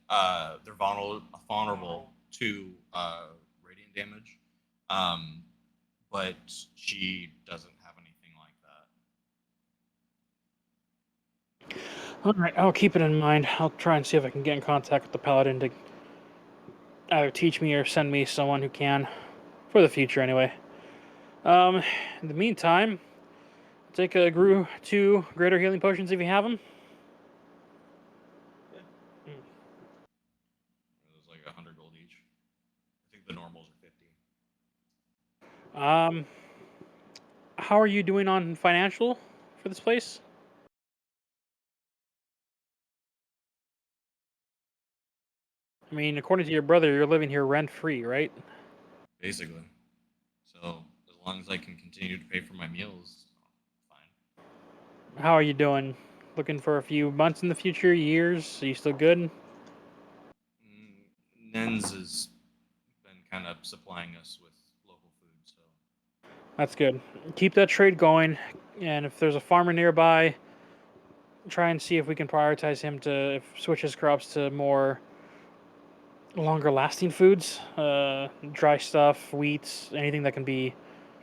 They're vulnerable to radiant damage. But she doesn't have anything like that. All right, I'll keep it in mind. I'll try and see if I can get in contact with the paladin to either teach me or send me someone who can, for the future anyway. In the meantime, take a two greater healing potions if you have them. It was like 100 gold each. I think the normals are 50. How are you doing on financial for this place? I mean, according to your brother, you're living here rent-free, right? Basically. So as long as I can continue to pay for my meals, fine. How are you doing? Looking for a few months in the future, years? Are you still good? Nens has been kind of supplying us with local food, so That's good. Keep that trade going, and if there's a farmer nearby, try and see if we can prioritize him to switch his crops to more longer-lasting foods, dry stuff, wheats, anything that can be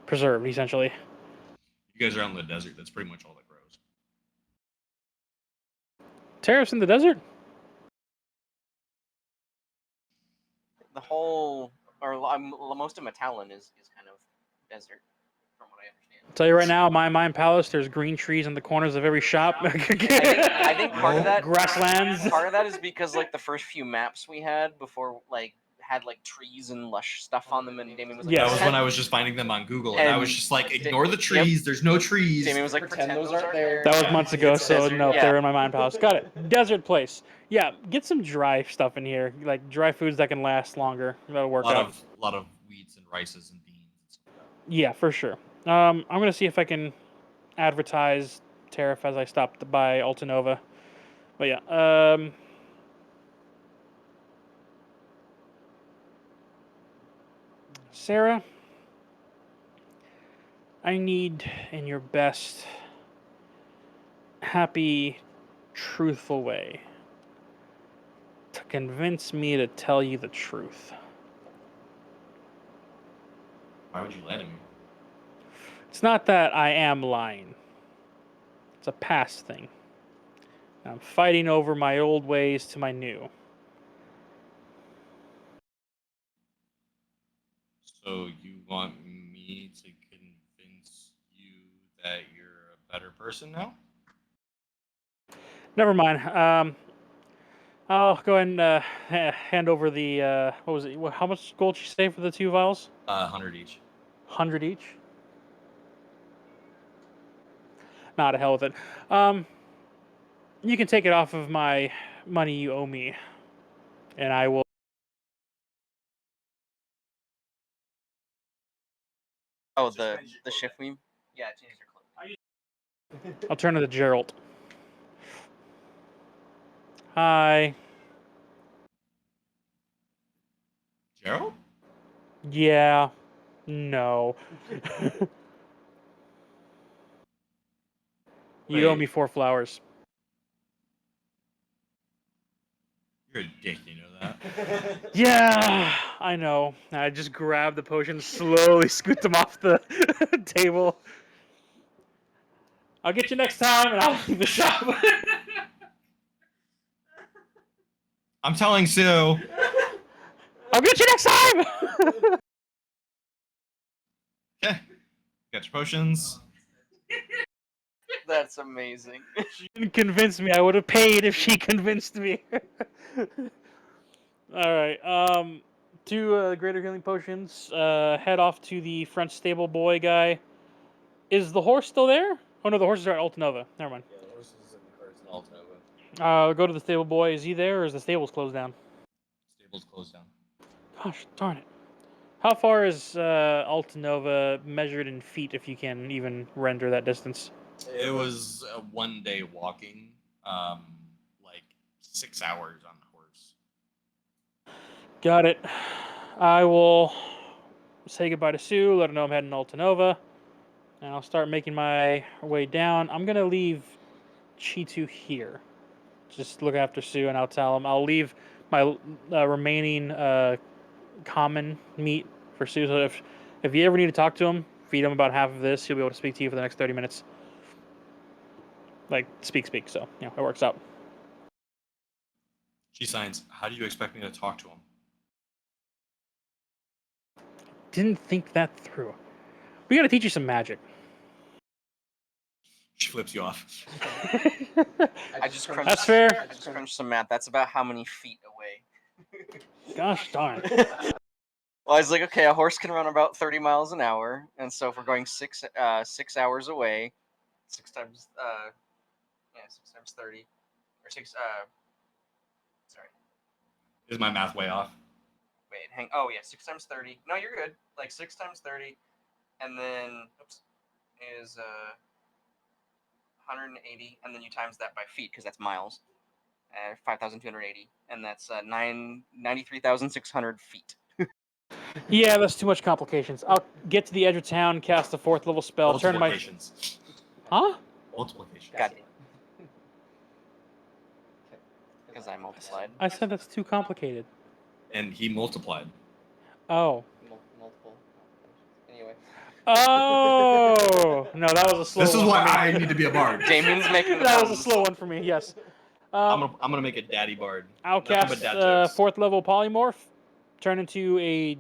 preserved, essentially. you guys are out in the desert. That's pretty much all that grows. Tariffs in the desert? The whole, most of Mittalon is kind of desert, from what I understand. I'll tell you right now, my Mine Palace, there's green trees in the corners of every shop. I think part of that grasslands. Part of that is because like the first few maps we had before had like trees and lush stuff on them, and Damien was like, Yeah. That was when I was just finding them on Google, and I was just like, ignore the trees. There's no trees. Damien was like, pretend those aren't there. That was months ago, so Desert, no, yeah. they're in my Mine Palace. Got it. Desert place. Yeah, get some dry stuff in here, like dry foods that can last longer. That'll work out. A lot of wheats and rices and beans. And stuff like that. Yeah, for sure. I'm gonna see if I can advertise tariff as I stopped by Altanova. But yeah, Sarah, I need in your best, happy, truthful way to convince me to tell you the truth. Why would you lie to me? It's not that I am lying. It's a past thing. I'm fighting over my old ways to my new. So you want me to convince you that you're a better person now? Never mind. I'll go ahead and hand over the what was it? How much gold did you say for the 2 vials? 100 each. 100 each. Not to hell with it. You can take it off of my money you owe me, and I will. Oh, the shift we. Yeah, change your clothes. I'll turn to the Gerald. Hi. Gerald? Yeah. No. You owe Wait. me 4 flowers. You're a dick, you know that? Yeah, I know. I just grab the potion, slowly scoot them off the table. I'll get you next time, and I'll leave the shop. I'm telling Sue. I'll get you next time. Okay. Got your potions. That's amazing. She didn't convince me. I would have paid if she convinced me. All right. 2 greater healing potions. Head off to the front stable boy guy. Is the horse still there? Oh no, the horses are at Altanova. Never mind. Yeah, the horses and the carts and Altanova. Go to the stable boy. Is he there, or is the stables closed down? Stable's closed down. Gosh darn it. How far is Altanova measured in feet, if you can even render that distance? It was a 1-day walking, like 6 hours on the horse. Got it. I will say goodbye to Sue, let her know I'm heading to Altanova, and I'll start making my way down. I'm going to leave Chitu here. Just look after Sue, and I'll tell him. I'll leave my remaining common meat for Sue. So if you ever need to talk to him, feed him about half of this. He'll be able to speak to you for the next 30 minutes. Like, speak. So, it works out. She signs, how do you expect me to talk to him? Didn't think that through. We got to teach you some magic. She flips you off. I just crunched. That's fair. I just crunched some math. That's about how many feet away. Gosh darn. Well, I was like, okay, a horse can run about 30 miles an hour, and so if we're going 6 hours away, 6 times 6 times 30, or 6 sorry, Is my math way off? wait, oh yeah, 6 times 30. No, you're good. Like 6 times 30, and then is 180, and then you times that by feet because that's miles. 5,280, and that's 93,600 feet. Yeah, that's too much complications. I'll get to the edge of town, cast a 4th level spell, turn my... Multiplications. Huh? Multiplications. God. Because I multiplied. I said that's too complicated. And he multiplied. Oh. Multiple. Anyway. Oh! No, that was a slow This is one why for me. I need to be a bard. Damien's making the That was a puns. slow one for me, yes. I'm gonna make a daddy bard. I'll Nothing but cast dad jokes. 4th level polymorph, turn into a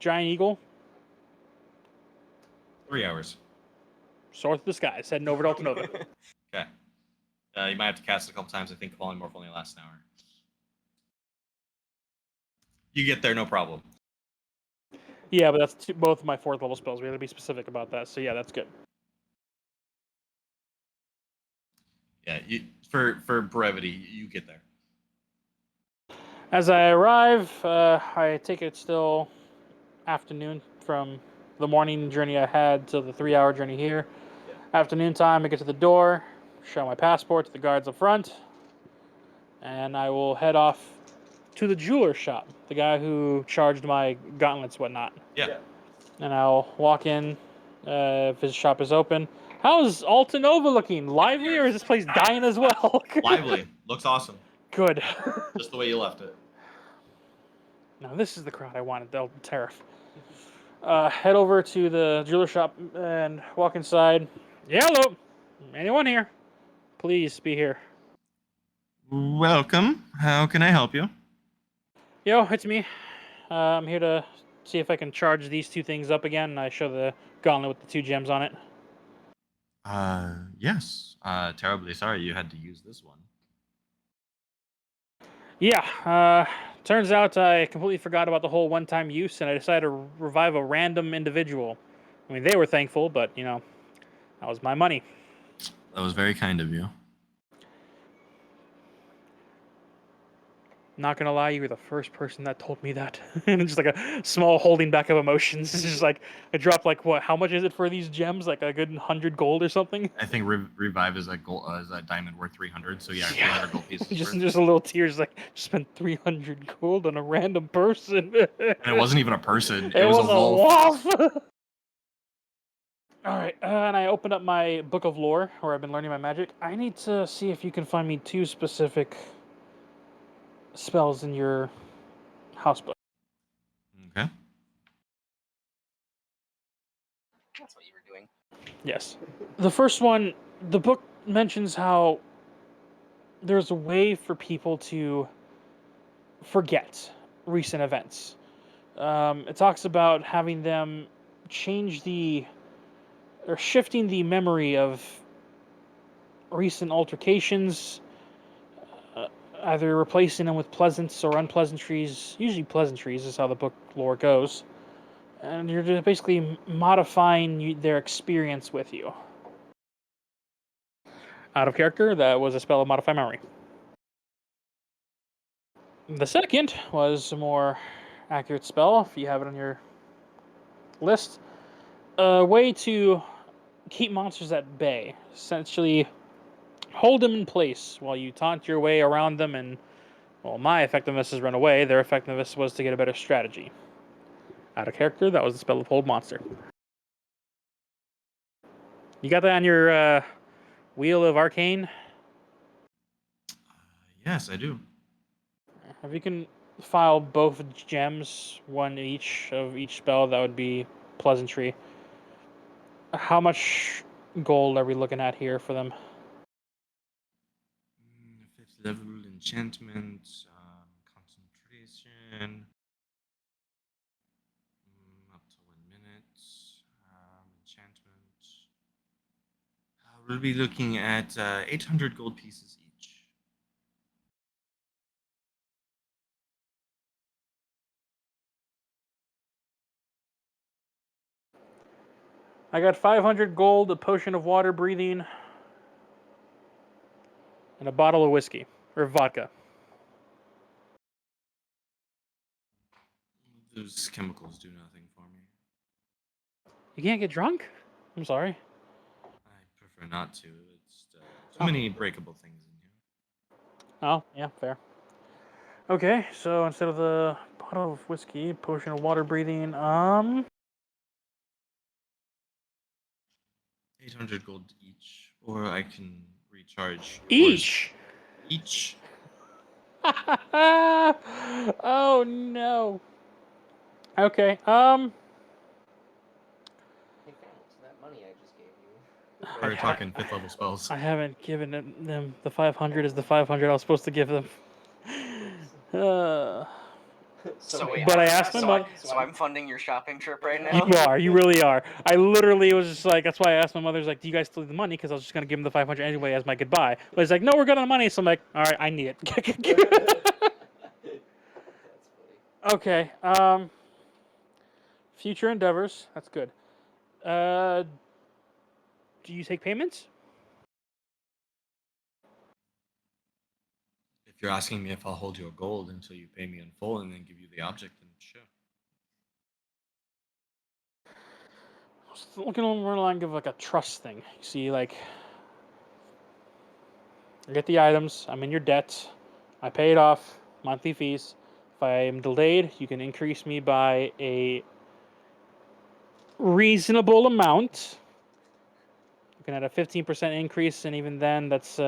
giant eagle, 3 hours. soar through the skies, heading over to Altanova. Okay. You might have to cast it a couple times. I think polymorph only lasts an hour. You get there, no problem. Yeah, but that's both of my 4th level spells. We have to be specific about that, so yeah, that's good. Yeah, for brevity, you get there. As I arrive, I take it still afternoon from the morning journey I had to the 3-hour journey here. Yeah. Afternoon time, I get to the door, show my passport to the guards up front, and I will head off to the jeweler shop, the guy who charged my gauntlets, whatnot. Yeah. And I'll walk in if his shop is open. How's Altanova looking? Lively, or is this place dying as well? Lively. Looks awesome. Good. Just the way you left it. Now this is the crowd I wanted, the Tariff. Head over to the jeweler shop and walk inside. Yeah, hello. Anyone here? Please be here. Welcome. How can I help you? Yo, it's me. I'm here to see if I can charge these two things up again. I show the gauntlet with the 2 gems on it. Yes. Terribly sorry you had to use this one. Yeah, turns out I completely forgot about the whole one-time use, and I decided to revive a random individual. I mean, they were thankful, but, you know, that was my money. That was very kind of you. Not gonna lie, you were the first person that told me that. And just like a small holding back of emotions. It's just like, I dropped like, what, how much is it for these gems? Like a good 100 gold or something? I think revive is that gold, is that diamond worth 300. So yeah, Yeah. 300 gold pieces. Just a little tears, like, spent 300 gold on a random person. And it wasn't even a person. It was a wolf. Alright, and I opened up my book of lore, where I've been learning my magic. I need to see if you can find me 2 specific spells in your house book. Okay. That's what you were doing. Yes. The first one, the book mentions how there's a way for people to forget recent events. It talks about having them change or shifting the memory of recent altercations, either replacing them with pleasants or unpleasantries. Usually pleasantries is how the book lore goes. And you're just basically modifying their experience with you. Out of character, that was a spell of Modify Memory. The second was a more accurate spell, if you have it on your list. A way to keep monsters at bay. Essentially, hold them in place while you taunt your way around them, and, well, my effectiveness is run away. Their effectiveness was to get a better strategy. Out of character, that was the spell of Hold Monster. You got that on your Wheel of Arcane? Yes, I do. If you can file both gems, one each of each spell, that would be pleasantry. How much gold are we looking at here for them? 5th level enchantment, concentration, up to 1 minute, enchantment. We'll be looking at 800 gold pieces each. I got 500 gold, a potion of water breathing, and a bottle of whiskey or vodka. Those chemicals do nothing for me. You can't get drunk? I'm sorry. I prefer not to. It's too many breakable things in here. Oh, yeah, fair. Okay, so instead of the bottle of whiskey, potion of water breathing, 800 gold each, or I can recharge each. Each. Oh no. Okay. Hey, fam, so that money I just gave you. We're talking 5th level spells. I haven't given them the 500 as the 500 I was supposed to give them. So wait, But I asked my mother. So I'm funding your shopping trip right now. You are. You really are. I literally was just like, that's why I asked my mother, like, do you guys still need the money? Because I was just going to give them the 500 anyway as my goodbye. But he's like, no, we're good on money. So I'm like, all right, I need it. That's funny. Okay. Future endeavors. That's good. Do you take payments? If you're asking me if I'll hold your gold until you pay me in full and then give you the object, then sure. Looking over the line of like a trust thing. You see, like, I get the items. I'm in your debt. I pay it off. Monthly fees. If I am delayed, you can increase me by a reasonable amount. You can add a 15% increase, and even then, that's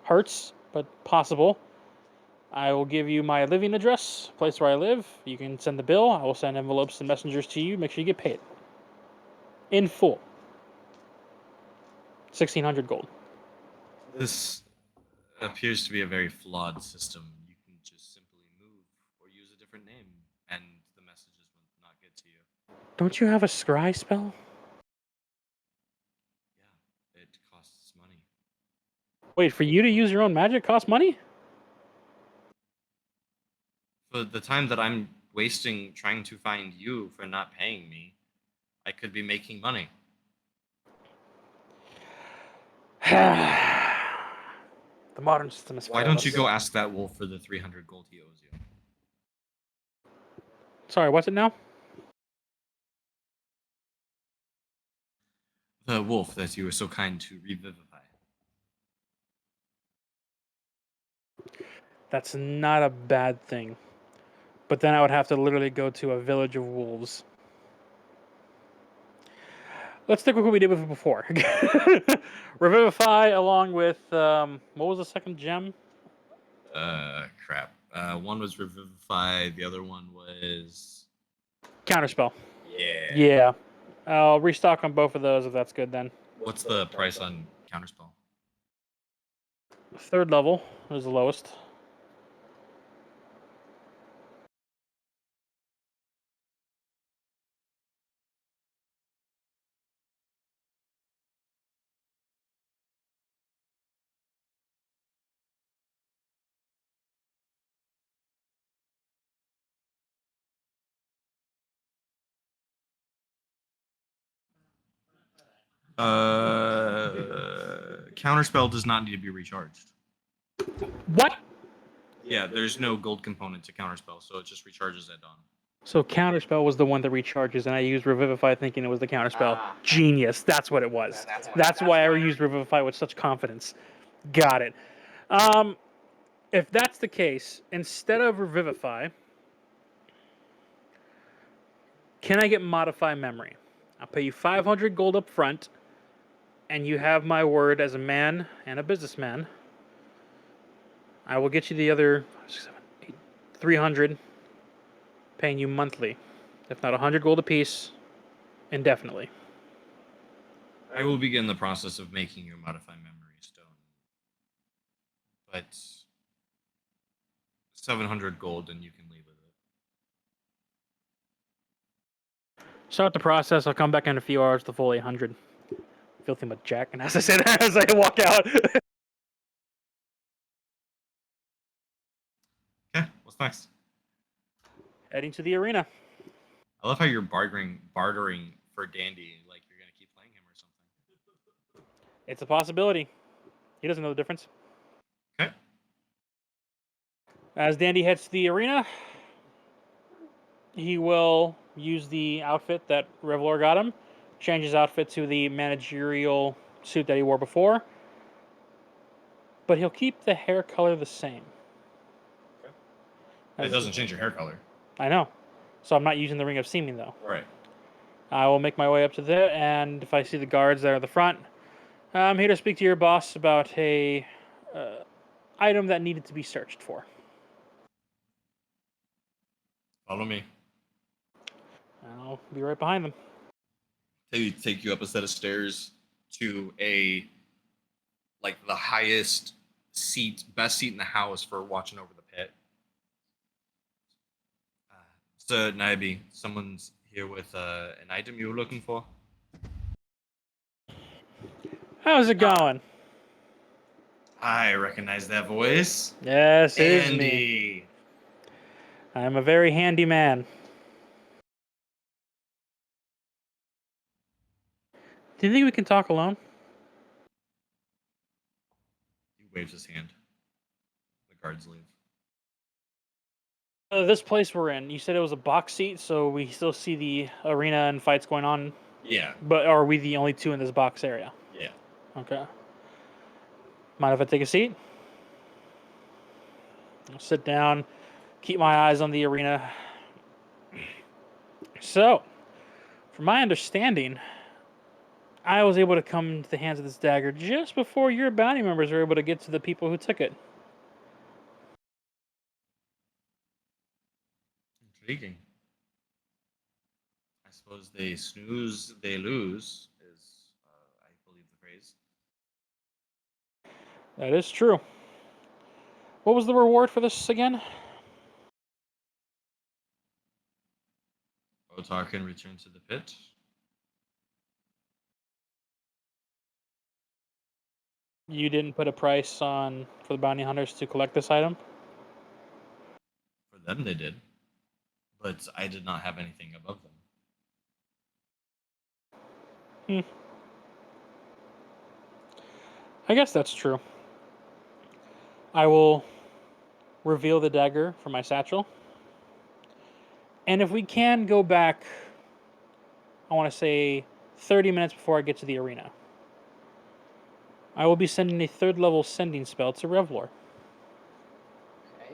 hurts, but possible. I will give you my living address, place where I live. You can send the bill. I will send envelopes and messengers to you. Make sure you get paid. In full. 1,600 gold. This appears to be a very flawed system. You can just simply move or use a different name, and the messages will not get to you. Don't you have a scry spell? Yeah, it costs money. Wait, for you to use your own magic costs money? For the time that I'm wasting trying to find you for not paying me, I could be making money. The modern system is Why for don't you us. go ask that wolf for the 300 gold he owes you? Sorry, what's it now? The wolf that you were so kind to revivify. That's not a bad thing. But then I would have to literally go to a village of wolves. Let's stick with what we did with it before. Revivify along with, what was the second gem? Crap. One was revivify. The other one was Counterspell. yeah. Yeah. I'll restock on both of those if that's good then. What's the price on counterspell? Third level is the lowest. Counterspell does not need to be recharged. What? Yeah, there's no gold component to counterspell, so it just recharges at dawn. So Counterspell was the one that recharges, and I used Revivify thinking it was the Counterspell. Ah. Genius. That's what it was. That's why I used Revivify with such confidence. Got it. If that's the case, instead of Revivify, can I get Modify Memory? I'll pay you 500 gold up front, and you have my word as a man and a businessman. I will get you the other 300, paying you monthly, if not 100 gold apiece, indefinitely. I will begin the process of making you a modify memory stone. But 700 gold and you can leave with it. Start the process. I'll come back in a few hours to full 800. Filthy much Jack, and as I say that, as I walk out. Okay, what's next? Heading to the arena. I love how you're bartering for Dandy, like you're gonna keep playing him or something. It's a possibility. He doesn't know the difference. Okay. As Dandy heads to the arena, he will use the outfit that Revalor got him, change his outfit to the managerial suit that he wore before, but he'll keep the hair color the same. It doesn't change your hair color. I know. So I'm not using the Ring of Seeming, though. Right. I will make my way up to there, and if I see the guards there at the front, I'm here to speak to your boss about a item that needed to be searched for. Follow me. I'll be right behind them. They take you up a set of stairs to the highest seat, best seat in the house for watching over the pit. So Naibi, someone's here with an item you were looking for. How's it going? I recognize that voice. Yes, it is me. Andy. I'm a very handy man. Do you think we can talk alone? He waves his hand. The guards leave. This place we're in, you said it was a box seat, so we still see the arena and fights going on. Yeah. But are we the only two in this box area? Yeah. Okay. Mind if I take a seat? I'll sit down, keep my eyes on the arena. So, from my understanding, I was able to come into the hands of this dagger just before your bounty members were able to get to the people who took it. Intriguing. I suppose they snooze, they lose, is, I believe, the phrase. That is true. What was the reward for this again? Otar can return to the pit. You didn't put a price on for the bounty hunters to collect this item? For them, they did. But I did not have anything above them. I guess that's true. I will reveal the dagger from my satchel. And if we can go back, I want to say 30 minutes before I get to the arena, I will be sending a 3rd level sending spell to Revalor. Okay.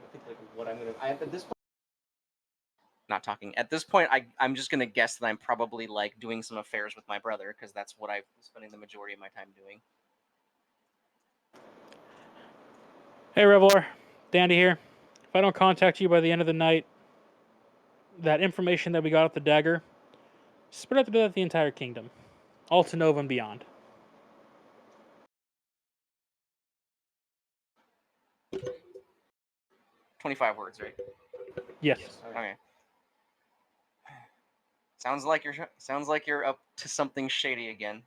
I think like what I'm gonna. At this point. Not talking. At this point, I'm just gonna guess that I'm probably like doing some affairs with my brother because that's what I'm spending the majority of my time doing. Hey Revalor, Dandy here. If I don't contact you by the end of the night, that information that we got off the dagger, spread it throughout the entire kingdom. All to Nova and beyond. 25 words, right? Yes. Okay. Sounds like you're up to something shady again.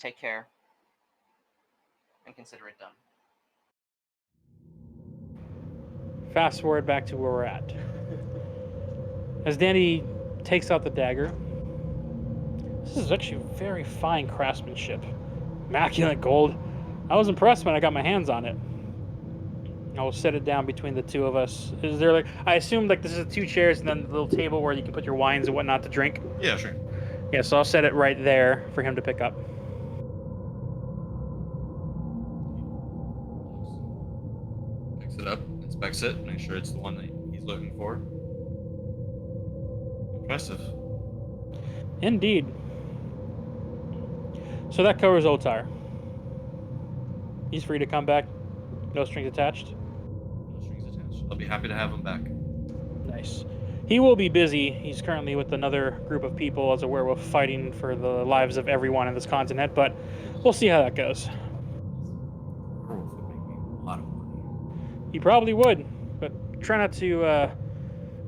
Take care. And consider it done. Fast forward back to where we're at. As Danny takes out the dagger, this is actually very fine craftsmanship. Immaculate gold. I was impressed when I got my hands on it. I will set it down between the two of us. Is there like, I assume like this is 2 chairs and then the little table where you can put your wines and whatnot to drink? Yeah, sure. Yeah, so I'll set it right there for him to pick up. Picks it up, inspects it, make sure it's the one that he's looking for. Impressive. Indeed. So that covers Otar. He's free to come back. No strings attached. No strings attached. I'll be happy to have him back. Nice. He will be busy. He's currently with another group of people as a werewolf fighting for the lives of everyone in this continent, but we'll see how that goes. Werewolf would make me a lot of money. He probably would, but try not to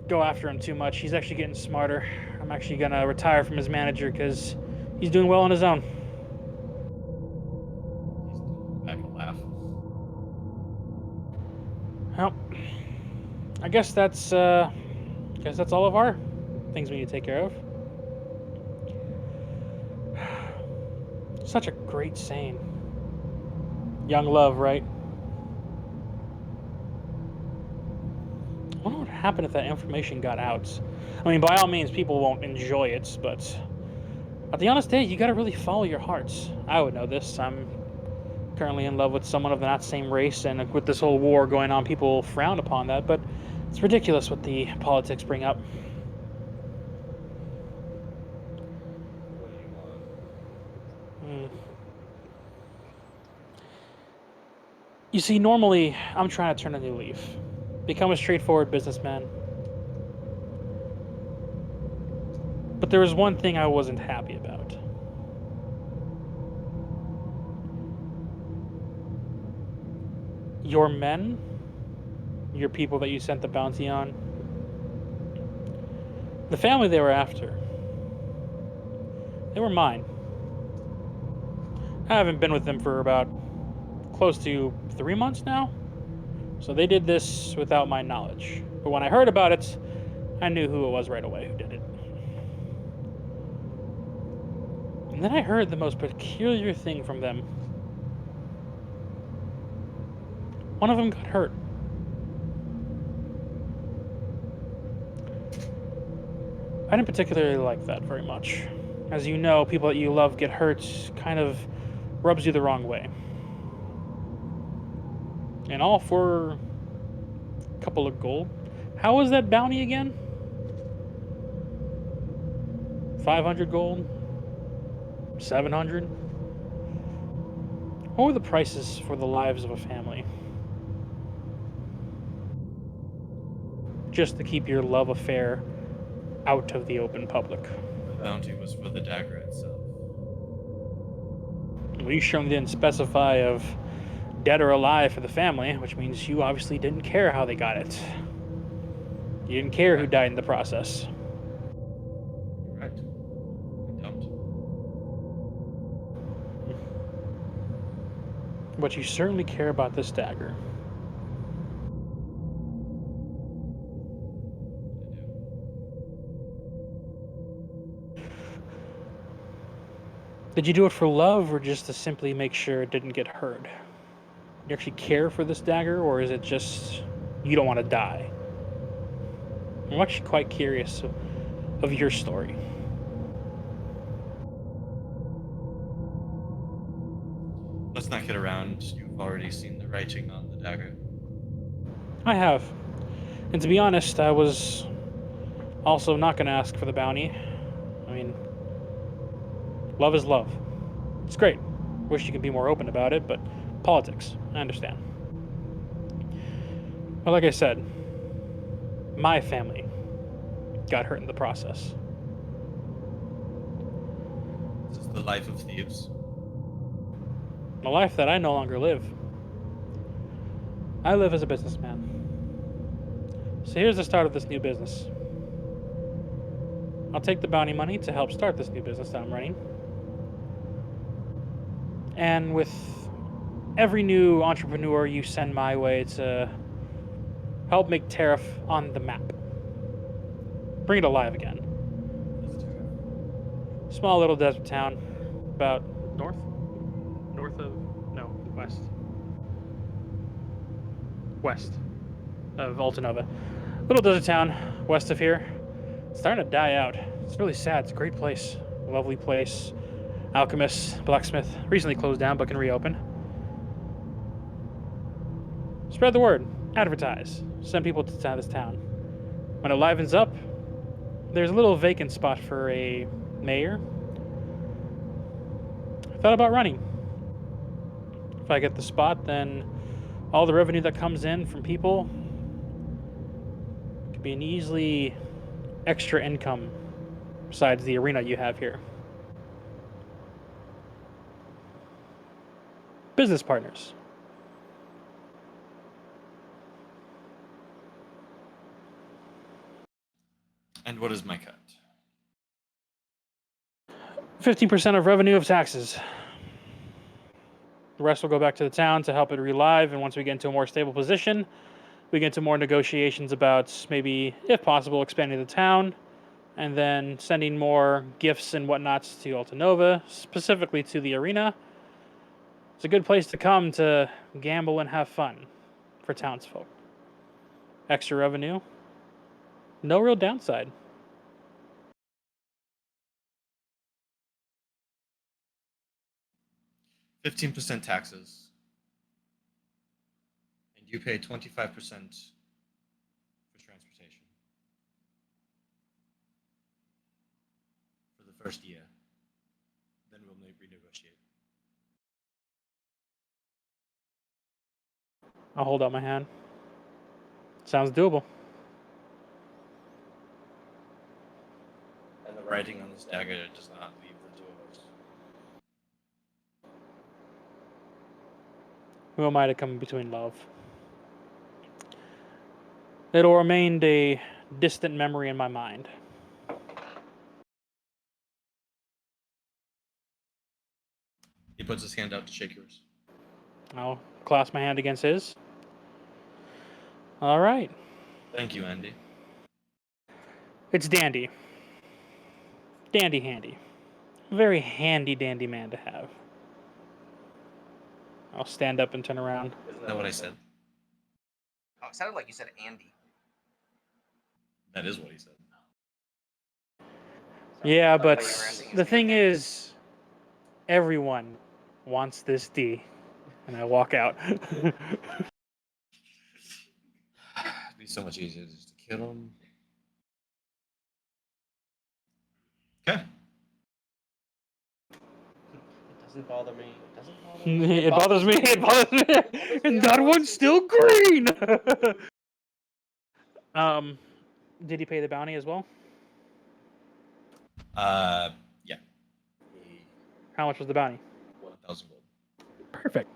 go after him too much. He's actually getting smarter. I'm actually going to retire from his manager because he's doing well on his own. He's back and laugh. Well, I guess that's all of our things we need to take care of. Such a great saying. Young love, right? I wonder what happened if that information got out. I mean, by all means, people won't enjoy it, but at the honest day, you gotta really follow your hearts. I would know this. I'm currently in love with someone of that same race, and with this whole war going on, people frown upon that, but it's ridiculous what the politics bring up. You see, normally, I'm trying to turn a new leaf. Become a straightforward businessman. But there was one thing I wasn't happy about. Your men, your people that you sent the bounty on, the family they were after, they were mine. I haven't been with them for about close to 3 months now, so they did this without my knowledge. But when I heard about it, I knew who it was right away who did it. And then I heard the most peculiar thing from them. One of them got hurt. I didn't particularly like that very much. As you know, people that you love get hurt kind of rubs you the wrong way. And all for a couple of gold. How was that bounty again? 500 gold? 700? What were the prices for the lives of a family? Just to keep your love affair out of the open public. The bounty was for the dagger itself. Well, you sure didn't specify of dead or alive for the family, which means you obviously didn't care how they got it. You didn't care who died in the process. You're right. I don't. But you certainly care about this dagger. I do. Did you do it for love or just to simply make sure it didn't get hurt? Do you actually care for this dagger, or is it just you don't want to die? I'm actually quite curious of your story. Let's not get around. You've already seen the writing on the dagger. I have. And to be honest, I was also not going to ask for the bounty. I mean, love is love. It's great. Wish you could be more open about it, but politics, I understand. But like I said, my family got hurt in the process. This is the life of thieves. A life that I no longer live. I live as a businessman. So here's the start of this new business. I'll take the bounty money to help start this new business that I'm running. And with every new entrepreneur you send my way to help make Tariff on the map. Bring it alive again. Small little desert town, about north west of Altanova. Little desert town west of here. It's starting to die out. It's really sad. It's a great place, lovely place. Alchemist, blacksmith, recently closed down but can reopen. Spread the word. Advertise. Send people to this town. When it livens up, there's a little vacant spot for a mayor. I thought about running. If I get the spot, then all the revenue that comes in from people could be an easily extra income besides the arena you have here. Business partners. And what is my cut? 15% of revenue of taxes. The rest will go back to the town to help it relive, and once we get into a more stable position, we get into more negotiations about maybe, if possible, expanding the town, and then sending more gifts and whatnots to Altanova, specifically to the arena. It's a good place to come to gamble and have fun for townsfolk. Extra revenue. No real downside. %15 taxes. And you pay 25% for transportation. For the first year. Then we'll renegotiate. I'll hold out my hand. Sounds doable. And the writing on this dagger does not leave the two of us. Who am I to come between love? It'll remain a distant memory in my mind. He puts his hand out to shake yours. I'll clasp my hand against his. All right. Thank you, Andy. It's Dandy. Dandy handy. Very handy dandy man to have. I'll stand up and turn around. Isn't that what I said? Oh, it sounded like you said Andy. That is what he said. Yeah, but the thing is, everyone wants this D. And I walk out. It'd be so much easier just to kill him. Okay. Doesn't bother me. It doesn't bother me. It bothers me. It bothers me. And that one's still green. Did he pay the bounty as well? Yeah. How much was the bounty? 1,000 gold. Perfect.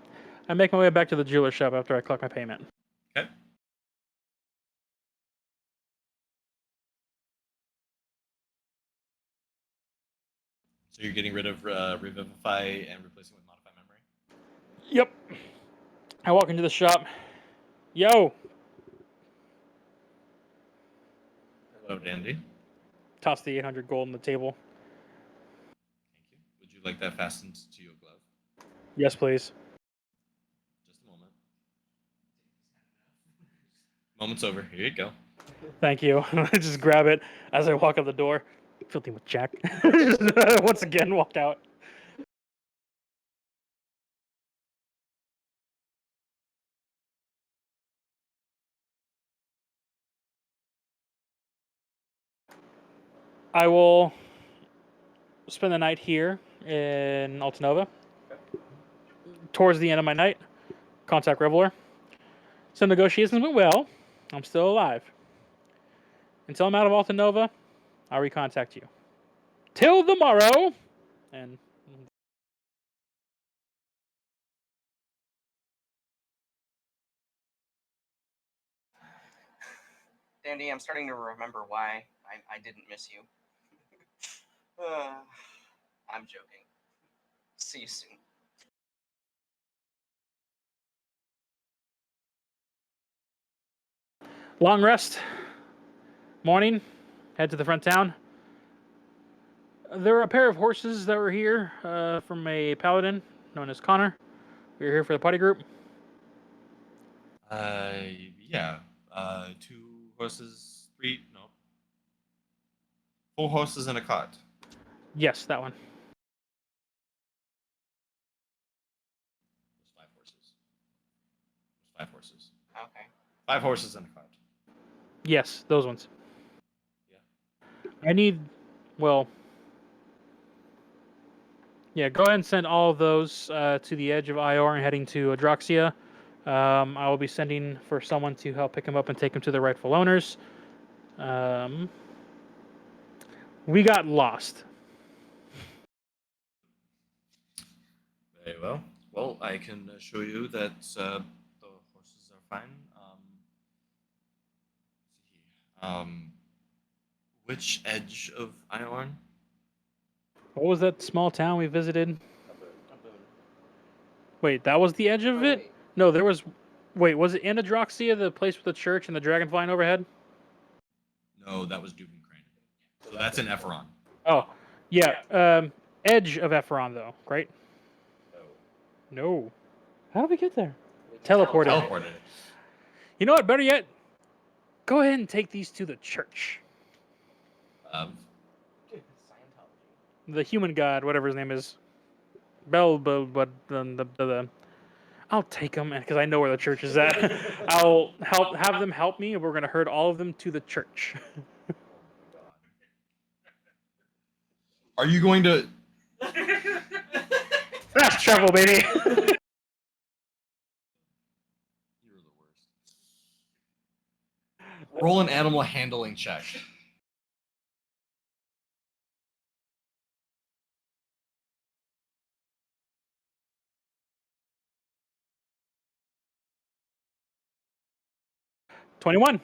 I make my way back to the jeweler shop after I collect my payment. Okay. So you're getting rid of Revivify and replacing with Modify Memory? Yep. I walk into the shop. Yo. Hello, Dandy. Toss the 800 gold on the table. Thank you. Would you like that fastened to your glove? Yes, please. Just a moment. Moment's over. Here you go. Thank you. I just grab it as I walk out the door. Filthy with Jack. Once again, walk out. I will spend the night here in Altanova. Towards the end of my night, contact Revalor. Some negotiations went well. I'm still alive. Until I'm out of Altanova, I'll recontact you. Till the morrow. And Dandy, I'm starting to remember why I didn't miss you. I'm joking. See you soon. long rest. Morning. Head to the front town. There were a pair of horses that were here from a paladin known as Connor. We were here for the party group. Yeah. 2 horses, 4 horses and a cart. Yes, that one. There's 5 horses. There's 5 horses. Okay. 5 horses and a cart. Yes, those ones. Yeah. I need, well, yeah, go ahead and send all of those to the edge of Ior and heading to Adroxxia. I will be sending for someone to help pick them up and take them to their rightful owners. We got lost. Very well. Well, I can assure you that the horses are fine. Which edge of Iorn? What was that small town we visited? Wait, that was the edge of it? Wait. No, there was. Wait, was it in Adroxxia, the place with the church and the dragon flying overhead? No, that was Dubin Crane. So that's in Ephron. Oh, yeah. Edge of Ephron, though, right? No. How did we get there? Teleported. Teleported. You know what? Better yet, go ahead and take these to the church. Of Scientology. The human god, whatever his name is. But I'll take them because I know where the church is at. I'll have them help me, and we're gonna herd all of them to the church. Are you going to? Fast travel, baby. You're the worst. Roll an animal handling check. $21.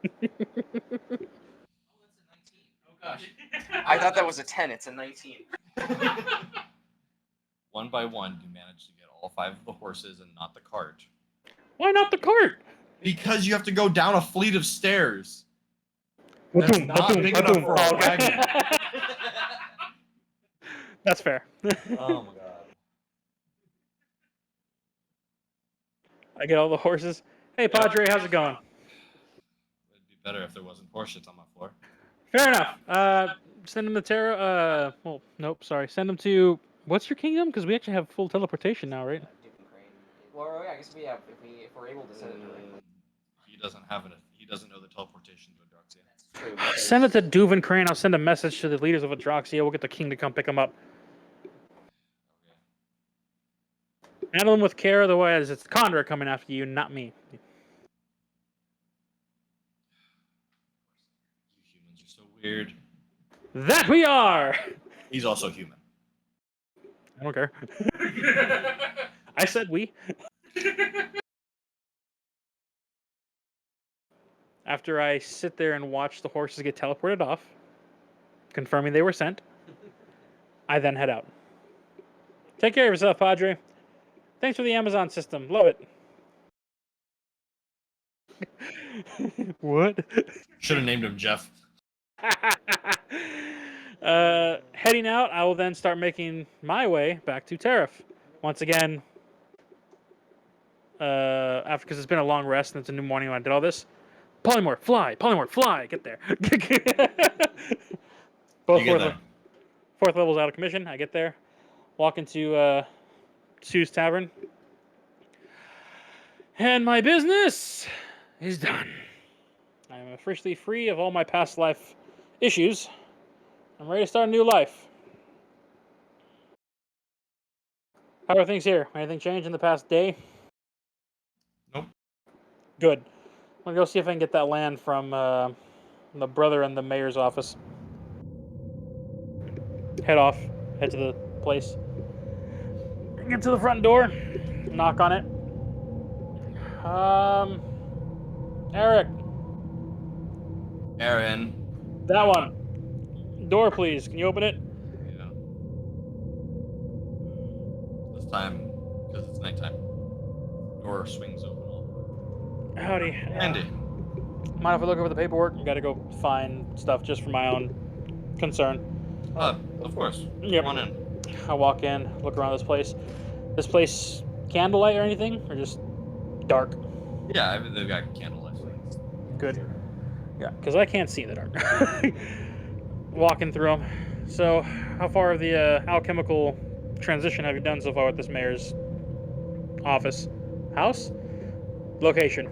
Oh gosh. I thought that was a 10. It's a 19. One by one, you manage to get all 5 of the horses and not the cart. Why not the cart? Because you have to go down a fleet of stairs. That's not big enough for a wagon. That's fair. Oh my god. I get all the horses. Hey, Padre, how's it going? It'd be better if there wasn't horse shits on my floor. Fair enough. Send them to Terra. Well, nope, sorry. Send them to. What's your kingdom? Because we actually have full teleportation now, right? Dubin Crane. Well, yeah, I guess we have if we're able to send it directly. He doesn't have it. He doesn't know the teleportation to Adroxxia. That's true. Send it to Duvin Crane. I'll send a message to the leaders of Adroxxia. We'll get the king to come pick them up. Handle them with care, otherwise it's the Condor coming after you, not me. You humans are so weird. That we are! He's also human. I don't care. I said we. After I sit there and watch the horses get teleported off, confirming they were sent, I then head out. Take care of yourself, Padre. Thanks for the Amazon system. Love it. What? Should have named him Jeff. Heading out, I will then start making my way back to Tariff. Once again, after because it's been a long rest and it's a new morning when I did all this. Polymorph, fly! Polymorph, fly! Get there. Both You get there. fourth level's out of commission. I get there. Walk into Sue's Tavern. And my business is done. I am officially free of all my past life issues. I'm ready to start a new life. How are things here? Anything changed in the past day? Nope. Good. I'm gonna go see if I can get that land from the brother in the mayor's office. Head off. Head to the place. Get to the front door. Knock on it. Eric. Aaron. That one. Door, please. Can you open it? Yeah. This time, because it's nighttime. Door swings open all. Howdy. Andy. Mind if I look over the paperwork? I gotta go find stuff just for my own concern. Of course. Yep. Come on in. I walk in, look around this place. This place, candlelight or anything? Or just dark? Yeah, they've got candlelight. Good. Yeah, because I can't see in the dark. Walking through them. So, how far of the alchemical transition have you done so far with this mayor's office? House? Location?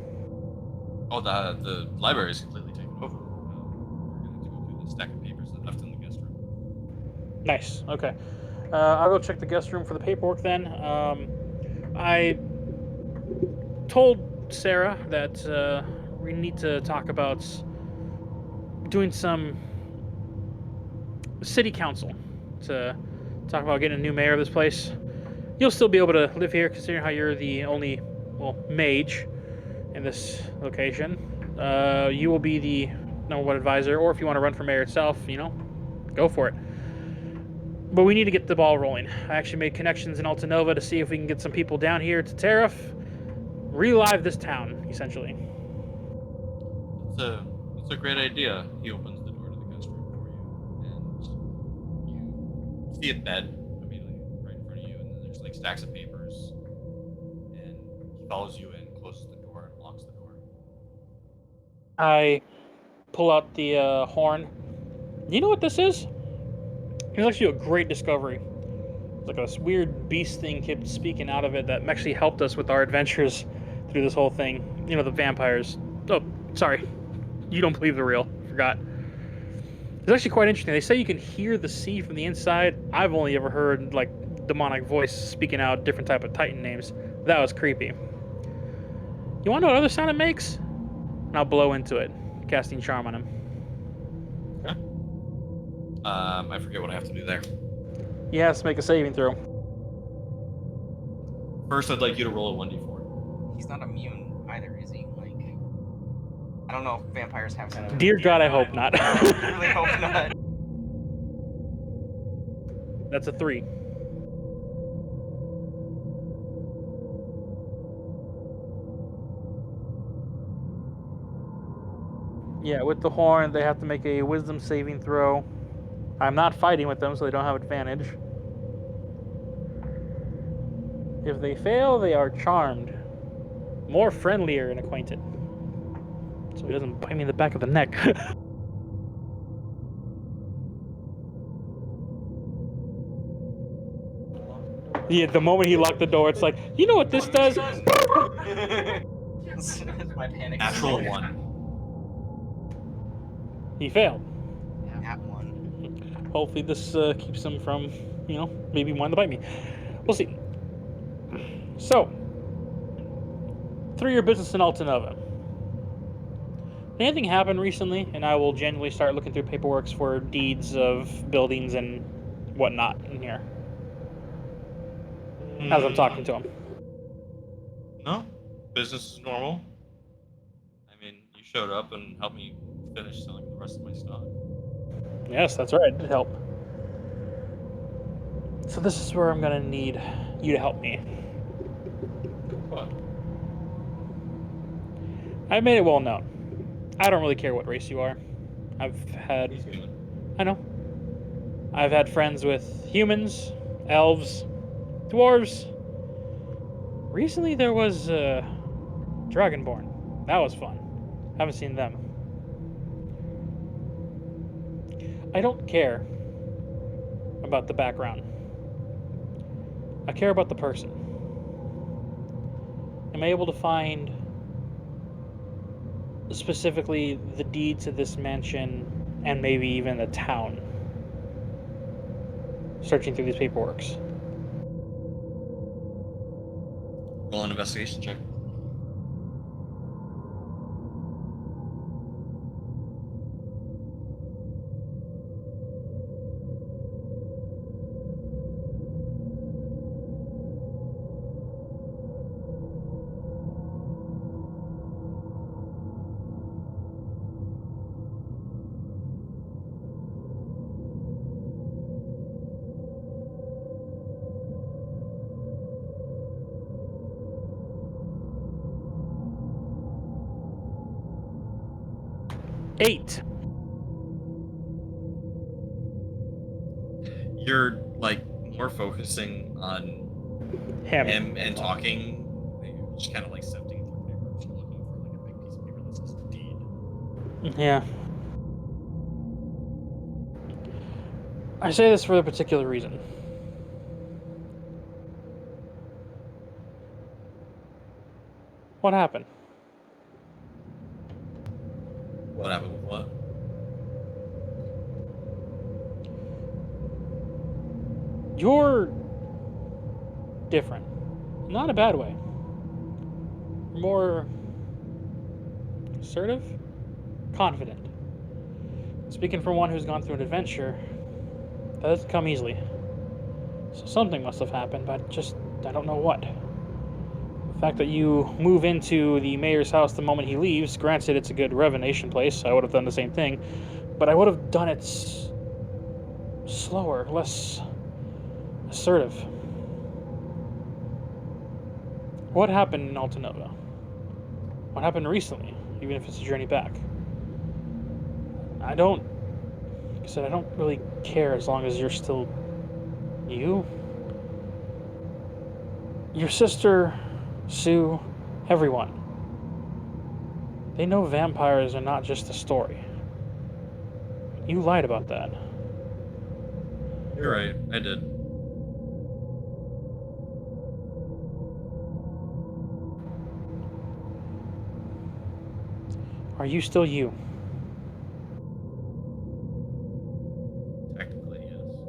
Oh, the library is completely taken over. We're going to have to go through the stack of papers that left in the guest room. Nice. Okay. I'll go check the guest room for the paperwork then. I told Sarah that we need to talk about doing some city council to talk about getting a new mayor of this place. You'll still be able to live here considering how you're the only, mage in this location. You will be the number one advisor, or if you want to run for mayor itself, go for it. But we need to get the ball rolling. I actually made connections in Altanova to see if we can get some people down here to Tariff, relive this town, essentially. That's a great idea. He opens the door to the guest room for you, and you see a bed immediately right in front of you, and then there's like stacks of papers, and he follows you in, closes the door, and locks the door. I pull out the horn. You know what this is? It's actually a great discovery. Like a weird beast thing kept speaking out of it that actually helped us with our adventures through this whole thing. The vampires. Oh, sorry. You don't believe they're real. Forgot. It's actually quite interesting. They say you can hear the sea from the inside. I've only ever heard like demonic voice speaking out different type of Titan names. That was creepy. You want to know what other sound it makes? And I'll blow into it, casting charm on him. Okay. I forget what I have to do there. He has to make a saving throw. First, I'd like you to roll a 1d4. He's not immune either, is he? Like, I don't know if vampires have that. Dear God, I hope not. I really hope not. That's a 3. Yeah, with the horn, they have to make a wisdom saving throw. I'm not fighting with them, so they don't have advantage. If they fail, they are charmed. More friendlier and acquainted. So he doesn't bite me in the back of the neck. Yeah, the moment he locked the door, it's like, you know what this does? It's my panic. Natural 1. He failed. At 1. Hopefully this keeps him from, maybe wanting to bite me. We'll see. So, through your business in Altanova, anything happened recently? And I will genuinely start looking through paperwork for deeds of buildings and whatnot in here as I'm talking to him. No, business is normal. I mean, you showed up and helped me finish selling the rest of my stock. Yes, that's right. It did help. So this is where I'm gonna need you to help me. What? I've made it well known. I don't really care what race you are. I've had, He's human. I know. I've had friends with humans, elves, dwarves. Recently there was Dragonborn. That was fun. Haven't seen them. I don't care about the background. I care about the person. Am I able to find specifically the deed to this mansion and maybe even the town? Searching through these paperworks. Roll an investigation check. Eight. You're like more focusing on him and talking. You're just kind of like sifting through papers. You're looking for like a big piece of paper that says deed. Yeah. I say this for a particular reason. What happened? What happened with what? You're different. Not in a bad way. More assertive, confident. Speaking from one who's gone through an adventure, that doesn't come easily. So something must have happened, but I don't know what. The fact that you move into the mayor's house the moment he leaves, granted it's a good revenation place, I would have done the same thing, but I would have done it slower, less assertive. What happened in Altanova? What happened recently, even if it's a journey back? I don't really care as long as you're still you. Your sister, Sue, everyone. They know vampires are not just a story. You lied about that. You're right. I did. Are you still you? Technically, yes.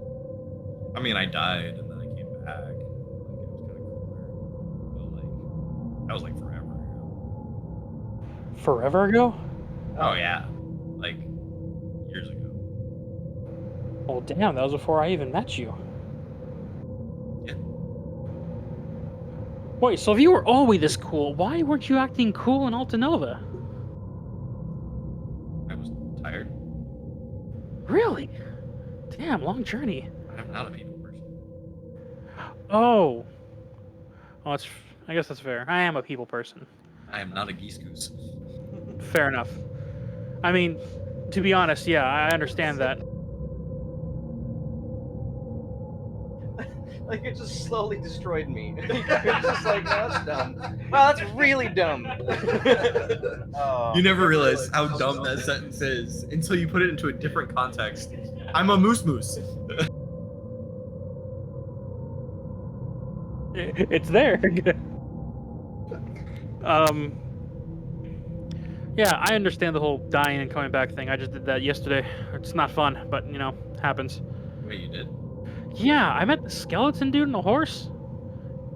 I mean, I died and then I came back. Like, it was kind of cooler. But, like, that was, like, forever ago. Forever ago? Oh, yeah. Like, years ago. Well, damn, that was before I even met you. Yeah. Wait, so if you were always this cool, why weren't you acting cool in Altanova? I was tired. Really? Damn, long journey. I'm not a people person. Oh. Oh, I guess that's fair. I am a people person. I am not a geese goose. Fair enough. I mean, to be honest, yeah, I understand that. Like, it just slowly destroyed me. It's just like, no, that's dumb. Wow, that's really dumb. Oh. You never realize how dumb that sentence is until you put it into a different context. I'm a moose moose. It's there. Yeah, I understand the whole dying and coming back thing. I just did that yesterday. It's not fun, but you know, happens. Wait, you did? Yeah, I met the skeleton dude on a horse.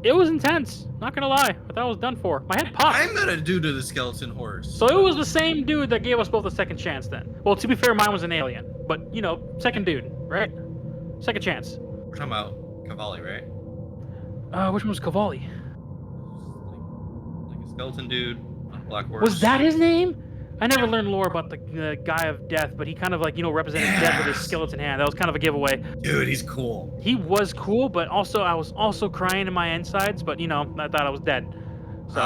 It was intense. Not gonna lie. I thought I was done for. My head popped. I'm gonna do to the skeleton horse. So it was the same dude that gave us both a second chance then. Well, to be fair, mine was an alien. But, you know, second dude, right? Second chance. We're talking about Cavalli, right? Which one was Cavalli? Like a skeleton dude on a black horse. Was that his name? I never learned lore about the guy of death, but he kind of like, you know, represented death with his skeleton hand. That was kind of a giveaway. Dude, he's cool. He was cool, but also I was also crying in my insides, but, you know, I thought I was dead. So.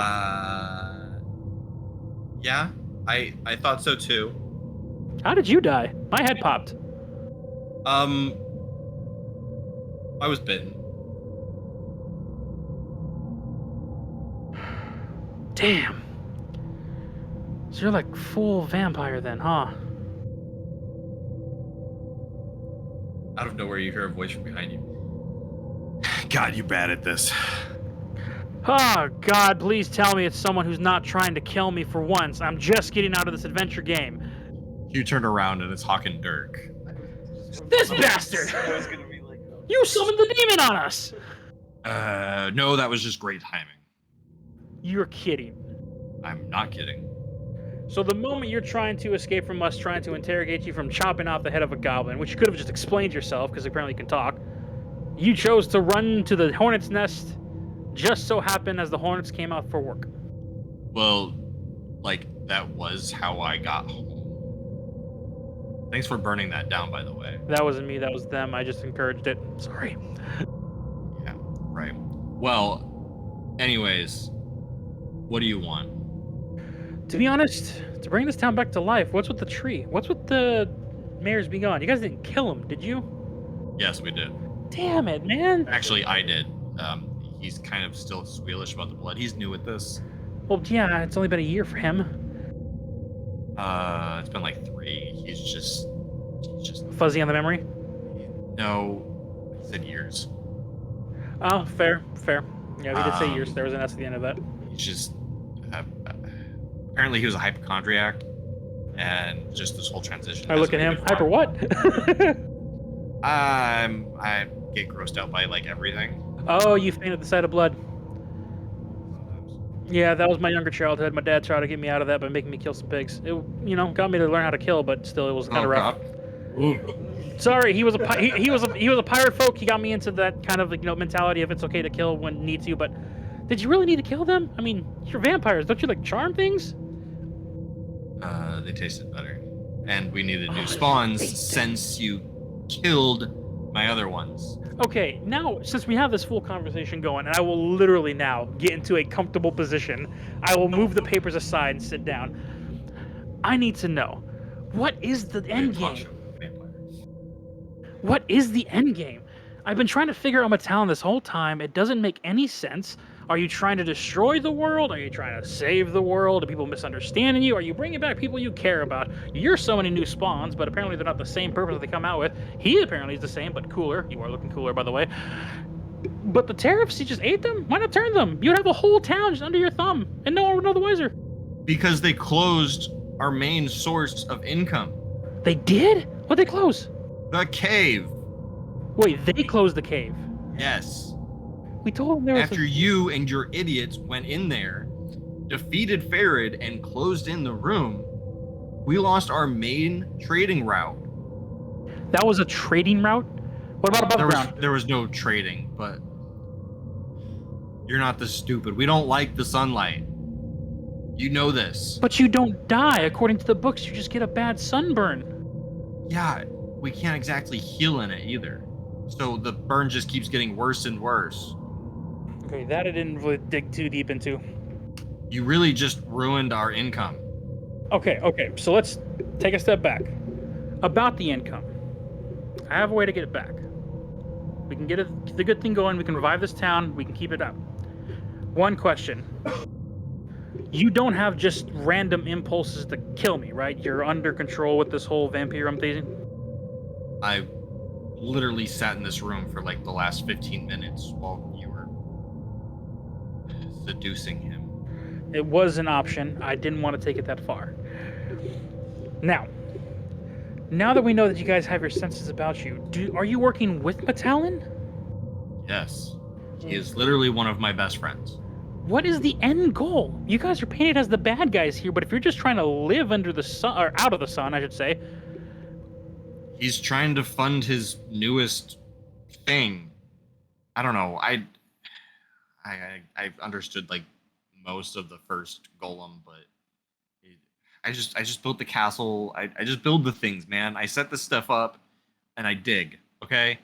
Yeah, I thought so too. How did you die? My head popped. I was bitten. Damn. So you're like full vampire then, huh? Out of nowhere, you hear a voice from behind you. God, you bad at this. Oh, God, please tell me it's someone who's not trying to kill me for once. I'm just getting out of this adventure game. You turn around and it's Hawk and Dirk. This bastard! I was gonna be like, You summoned the demon on us! No, that was just great timing. You're kidding. I'm not kidding. So the moment you're trying to escape from us, trying to interrogate you from chopping off the head of a goblin, which you could have just explained yourself, because apparently you can talk, you chose to run to the hornet's nest, just so happened as the hornets came out for work. Well, like, that was how I got home. Thanks for burning that down, by the way. That wasn't me, that was them. I just encouraged it. Sorry. Yeah, right. Well, anyways, what do you want? To be honest, to bring this town back to life, what's with the tree? What's with the mayor's be gone? You guys didn't kill him, did you? Yes, we did. Damn it, man. Actually, I did. He's kind of still squealish about the blood. He's new at this. Well, yeah, it's only been a year for him. It's been like 3. He's just Fuzzy on the memory? no. He said years. Oh, fair. Yeah, we did say years. There was an S at the end of that. He's just apparently he was a hypochondriac, and just this whole transition. I look at him. doesn't make it Hyper what? fun. I get grossed out by like everything. Oh, you faint at the sight of blood. Sometimes. Yeah, that was my younger childhood. My dad tried to get me out of that by making me kill some pigs. It, you know, got me to learn how to kill, but still, it was kind of rough. Sorry, he was a he was a pirate folk. He got me into that kind of, like, you know, mentality of it's okay to kill when need to. But did you really need to kill them? I mean, you're vampires. Don't you like charm things? They tasted better, and we needed new spawns since you killed my other ones. Okay, now since we have this full conversation going, and I will literally now get into a comfortable position, I will move the papers aside and sit down. I need to know, what is the end game? What is the end game? I've been trying to figure out Mittalon this whole time. It doesn't make any sense. Are you trying to destroy the world? Are you trying to save the world? Are people misunderstanding you? Are you bringing back people you care about? You're summoning new spawns, but apparently they're not the same purpose that they come out with. He apparently is the same, but cooler. You are looking cooler, by the way. But the tariffs, you just ate them? Why not turn them? You'd have a whole town just under your thumb, and no one would know the wiser. Because they closed our main source of income. They did? What'd they close? The cave. Wait, they closed the cave. Yes. We told them there was After you and your idiots went in there, defeated Farid, and closed in the room, we lost our main trading route. That was a trading route? What about above ground? There was no trading, but you're not this stupid. We don't like the sunlight. You know this. But you don't die. According to the books, you just get a bad sunburn. Yeah, we can't exactly heal in it either. So the burn just keeps getting worse and worse. Okay, that I didn't really dig too deep into. You really just ruined our income. Okay, so let's take a step back. About the income. I have a way to get it back. We can get the good thing going, we can revive this town, we can keep it up. One question. You don't have just random impulses to kill me, right? You're under control with this whole vampire thing? I literally sat in this room for like the last 15 minutes while you were seducing him. It was an option. I didn't want to take it that far. Now that we know that you guys have your senses about you, are you working with Mittalon? Yes. He is literally one of my best friends. What is the end goal? You guys are painted as the bad guys here, but if you're just trying to live under the sun, or out of the sun, I should say. He's trying to fund his newest thing. I don't know. I understood like most of the first golem, but I just built the castle. I just build the things, man. I set this stuff up, and I dig. Okay.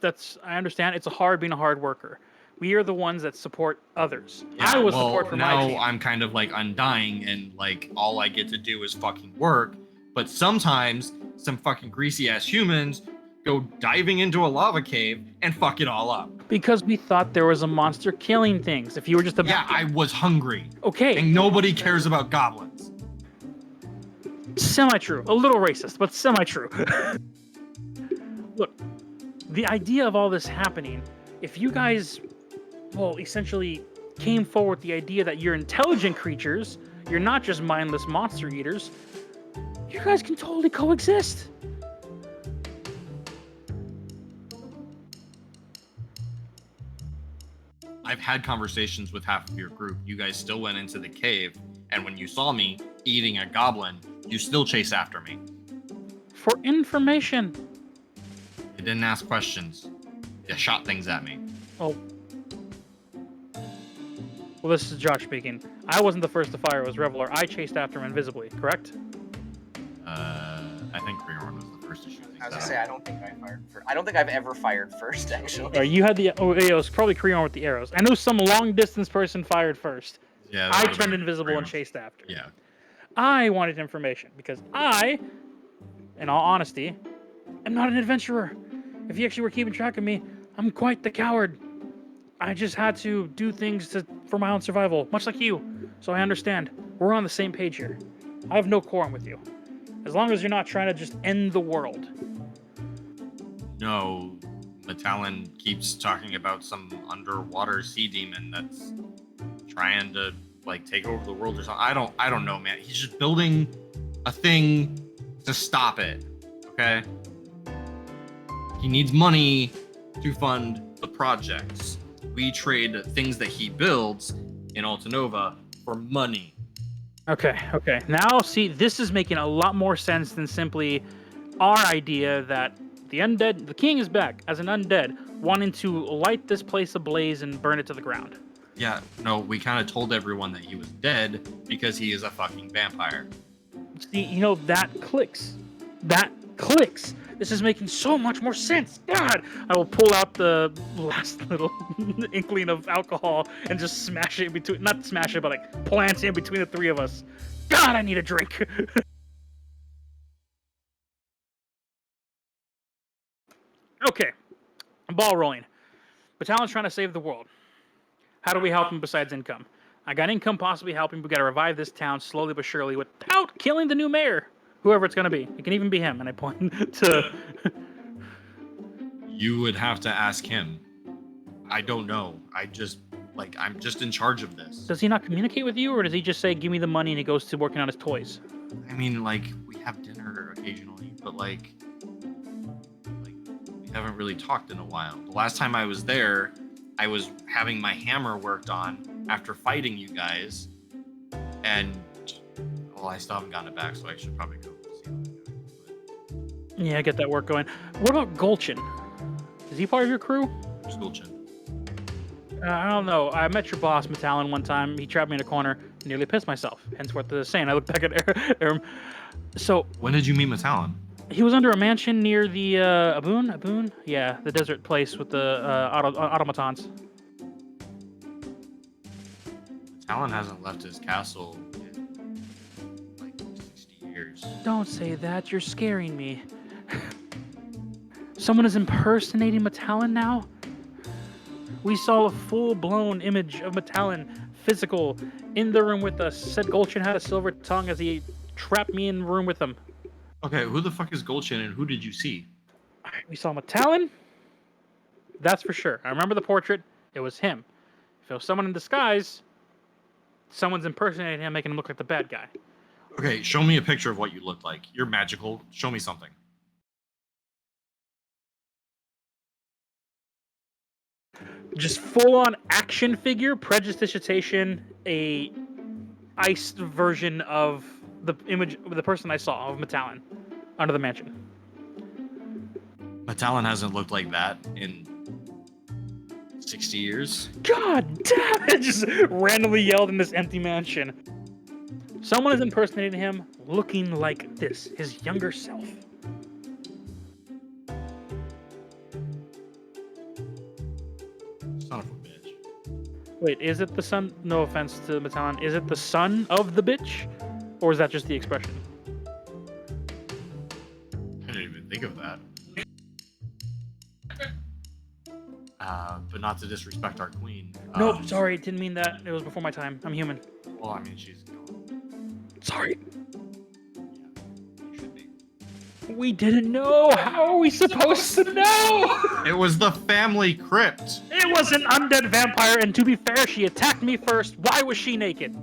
That's I understand. It's hard being a hard worker. We are the ones that support others. Yeah, I was well, support for now my team. I'm kind of like undying, and like all I get to do is fucking work. But sometimes some fucking greasy ass humans go diving into a lava cave and fuck it all up. Because we thought there was a monster killing things. If you were just a Yeah, I was hungry, okay, and nobody cares about goblins. semi-true, a little racist, but semi-true. Look, the idea of all this happening, if you guys, well, essentially came forward with the idea that you're intelligent creatures, you're not just mindless monster eaters, you guys can totally coexist. I've had conversations with half of your group. You guys still went into the cave, and when you saw me eating a goblin, you still chased after me. For information. You didn't ask questions. You shot things at me. Oh. Well, this is Josh speaking. I wasn't the first to fire, it was Revalor. I chased after him invisibly, correct? I think Reorn was the first to shoot things I was at gonna me. say I don't think I fired first. I don't think I've ever fired first, actually. You had the it was probably Creon with the arrows. I know some long distance person fired first. Yeah, I that would've turned been invisible and Reorn. chased after. Yeah. I wanted information because I, in all honesty, am not an adventurer. If you actually were keeping track of me, I'm quite the coward. I just had to do things for my own survival, much like you. So I understand. We're on the same page here. I have no quorum with you. As long as you're not trying to just end the world. No, Mittalon keeps talking about some underwater sea demon that's trying to like take over the world or something. I don't know, man. He's just building a thing to stop it. Okay? He needs money to fund the projects. We trade things that he builds in Altanova for money. Okay. Now, see, this is making a lot more sense than simply our idea that the king is back as an undead, wanting to light this place ablaze and burn it to the ground. Yeah, no, we kind of told everyone that he was dead because he is a fucking vampire. See, that clicks. That clicks. This is making so much more sense. God, I will pull out the last little inkling of alcohol and just smash it in between. Not smash it, but like plant it in between the three of us. God, I need a drink. Okay, ball rolling. Mittalon's trying to save the world. How do we help him besides income? I got income possibly helping. We got to revive this town slowly but surely without killing the new mayor. Whoever it's going to be. It can even be him. And I point to... You would have to ask him. I don't know. I'm just in charge of this. Does he not communicate with you, or does he just say, give me the money, and he goes to working on his toys? I mean, like, we have dinner occasionally, but like we haven't really talked in a while. The last time I was there, I was having my hammer worked on after fighting you guys, and well, I still haven't gotten it back, so I should probably go see what I'm doing. Yeah, get that work going. What about Gulchin? Is he part of your crew? But Gulchin. I don't know. I met your boss, Mittalon, one time. He trapped me in a corner, nearly pissed myself. Hence what the saying. I looked back at Aram. So When did you meet Mittalon? he was under a mansion near the Aboon? Yeah, the desert place with the automatons. Mittalon hasn't left his castle in like 60 years. Don't say that. You're scaring me. Someone is impersonating Mittalon now? We saw a full-blown image of Mittalon, physical, in the room with us. Said Gulchin had a silver tongue as he trapped me in the room with him. Okay, who the fuck is Gulchin and who did you see? We saw Mittalon. That's for sure. I remember the portrait. It was him. If it was someone in disguise, someone's impersonating him, making him look like the bad guy. Okay, show me a picture of what you looked like. You're magical. Show me something. Just full-on action figure, prestidigitation, a iced version of the image of the person I saw of Mittalon under the mansion. Mittalon hasn't looked like that in 60 years. God damn it! Just randomly yelled in this empty mansion. Someone is impersonating him, looking like this, his younger self. Son of a bitch. Wait, is it the son? No offense to Mittalon. Is it the son of the bitch? Or is that just the expression? I didn't even think of that. But not to disrespect our queen. Nope, sorry, didn't mean that. It was before my time. I'm human. Well, I mean, she's gone. Sorry. She should be. We didn't know. How are we supposed to know? It was the family crypt. It was an undead vampire, and to be fair, she attacked me first. Why was she naked?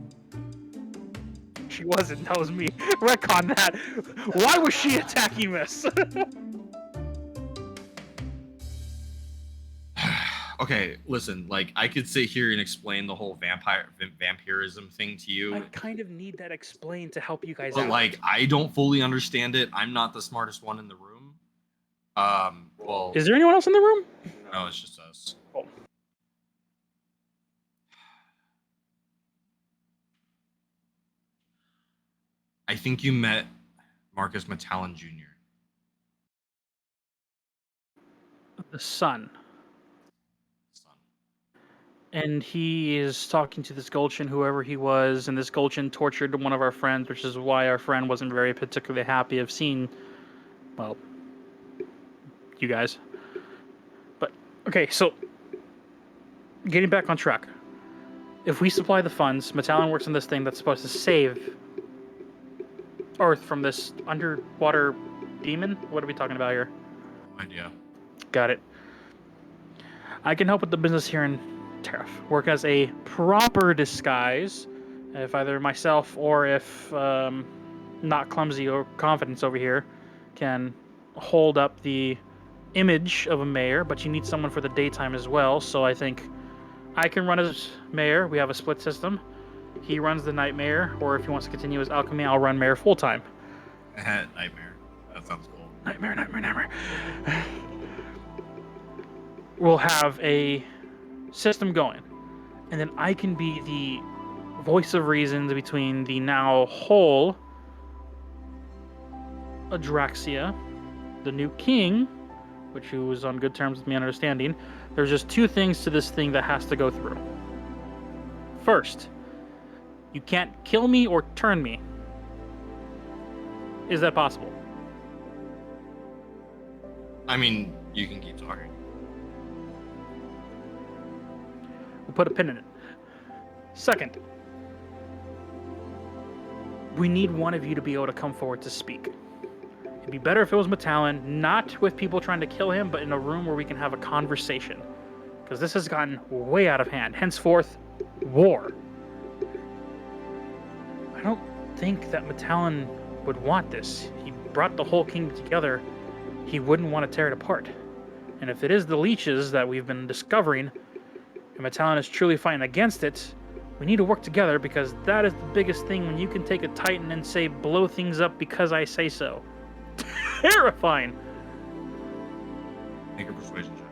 She wasn't. That was me. Retcon that. Why was she attacking us? Okay, listen, like, I could sit here and explain the whole vampirism thing to you, I kind of need that explained to help you guys but, out. like, I don't fully understand it. I'm not the smartest one in the room. Well, Is there anyone else in the room? no, it's just us. Oh. I think you met Marcus Mittalon Jr. The son. And he is talking to this Gulchin, whoever he was, and this Gulchin tortured one of our friends, which is why our friend wasn't very particularly happy of seeing, well, you guys. But, okay, so, getting back on track. If we supply the funds, Mittalon works on this thing that's supposed to save Earth from this underwater demon? What are we talking about here? No idea. Got it. I can help with the business here in Tariff. Work as a proper disguise, if either myself or if not clumsy or confidence over here can hold up the image of a mayor, but you need someone for the daytime as well, so I think I can run as mayor. We have a split system. He runs the night mayor, or if he wants to continue his alchemy, I'll run mayor full-time. Nightmare. That sounds cool. Nightmare. We'll have a system going, and then I can be the voice of reason between the now whole Adroxxia, the new king, which who was on good terms with me and understanding. There's just two things to this thing that has to go through. First, you can't kill me or turn me. Is that possible? I mean, you can keep talking. We'll put a pin in it. Second, we need one of you to be able to come forward to speak. It'd be better if it was Mittalon, not with people trying to kill him, but in a room where we can have a conversation. Because this has gotten way out of hand. Henceforth, war. I don't think that Mittalon would want this. He brought the whole kingdom together. He wouldn't want to tear it apart. And if it is the leeches that we've been discovering, and Mittalon is truly fighting against it, we need to work together, because that is the biggest thing when you can take a titan and say, blow things up because I say so. Terrifying! Make a persuasion check.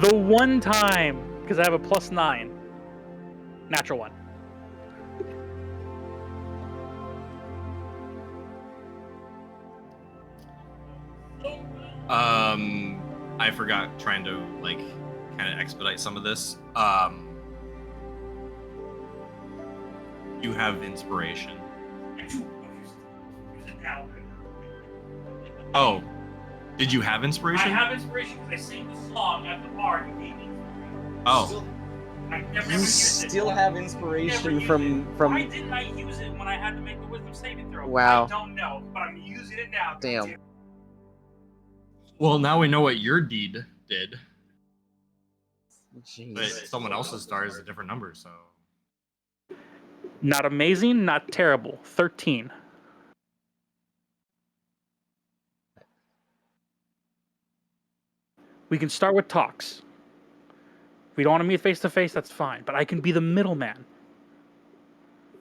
The one time, because I have a +9. Natural one. I forgot trying to, like, kind of expedite some of this. You have inspiration. Oh, did you have inspiration? I have inspiration because I sing the song at the bar you gave me. Oh, I never You used it. still have Never inspiration used from it. Why from. didn't I use it when I had to make the wisdom saving throw? Wow. I don't know, but I'm using it now. Damn. well, now we know what your deed did. But Jeez. someone else's star is a different number, so Not amazing, not terrible. 13. We can start with talks. If we don't want to meet face to face, that's fine. But I can be the middleman.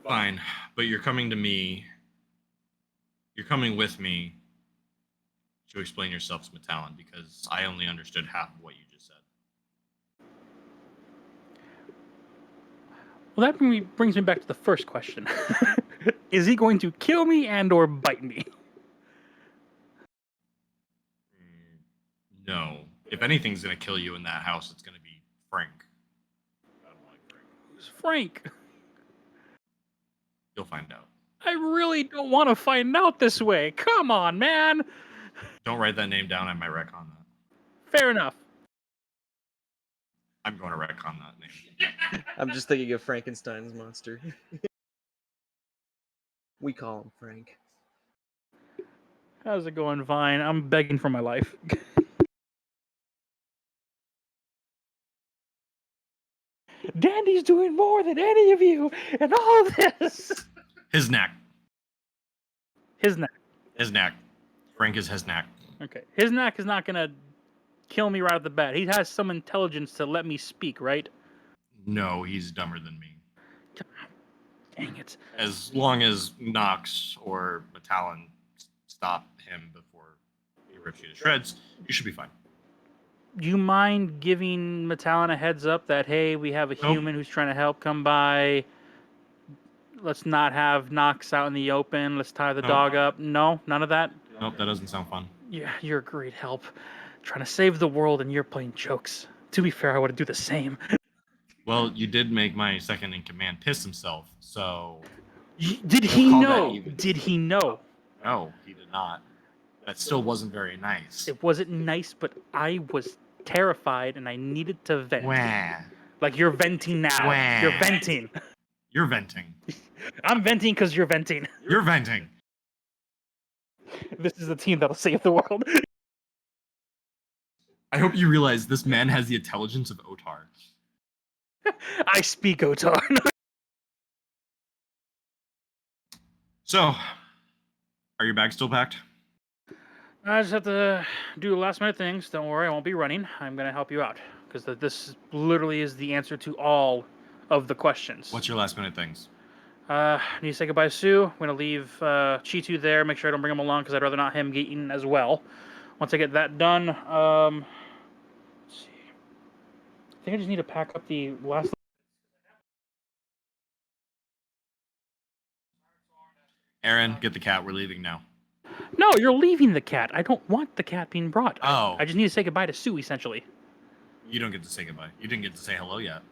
fine. But you're coming to me. You're coming with me to explain yourself to Mittalon because I only understood half of what you just said. Well, that brings me back to the first question. Is he going to kill me and or bite me? No. If anything's gonna kill you in that house, it's gonna be Frank. I don't like Frank. Who's Frank? You'll find out. I really don't want to find out this way. Come on, man. Don't write that name down. I might retcon that. Fair enough. I'm going to retcon that name. I'm just thinking of Frankenstein's monster. We call him Frank. How's it going, Vine? I'm begging for my life. Dandy's doing more than any of you, and all this. His knack. His knack. His knack. Frank is his knack. Okay. His knack is not gonna kill me right off the bat. He has some intelligence to let me speak, right? No, he's dumber than me. Dang it. As long as Nox or Mittalon stop him before he rips you to shreds, you should be fine. Do you mind giving Mittalon a heads up that, hey, we have a Nope. human who's trying to help come by? Let's not have Nox out in the open. Let's tie the Nope. dog up. No, none of that? Nope, that doesn't sound fun. Yeah, you're a great help. Trying to save the world and you're playing jokes. To be fair, I would do the same. Well, you did make my second in command piss himself, so Did he We'll call that know? even. Did he know? no, he did not. That still wasn't very nice. It wasn't nice, but I was terrified and I needed to vent. Wah. Like you're venting now. Wah. You're venting. You're venting. I'm venting because you're venting. You're venting. This is the team that'll save the world. I hope you realize this man has the intelligence of Otar. I speak Otar. So, are your bags still packed? I just have to do last minute things. Don't worry, I won't be running. I'm going to help you out. Because this literally is the answer to all of the questions. What's your last minute things? Need to say goodbye to Sue. I'm going to leave Chitu there. Make sure I don't bring him along because I'd rather not him get eaten as well. Once I get that done, let's see. I think I just need to pack up the last... Aaron, get the cat. We're leaving now. No, you're leaving the cat. I don't want the cat being brought. Oh. I just need to say goodbye to Sue, essentially. You don't get to say goodbye. You didn't get to say hello yet.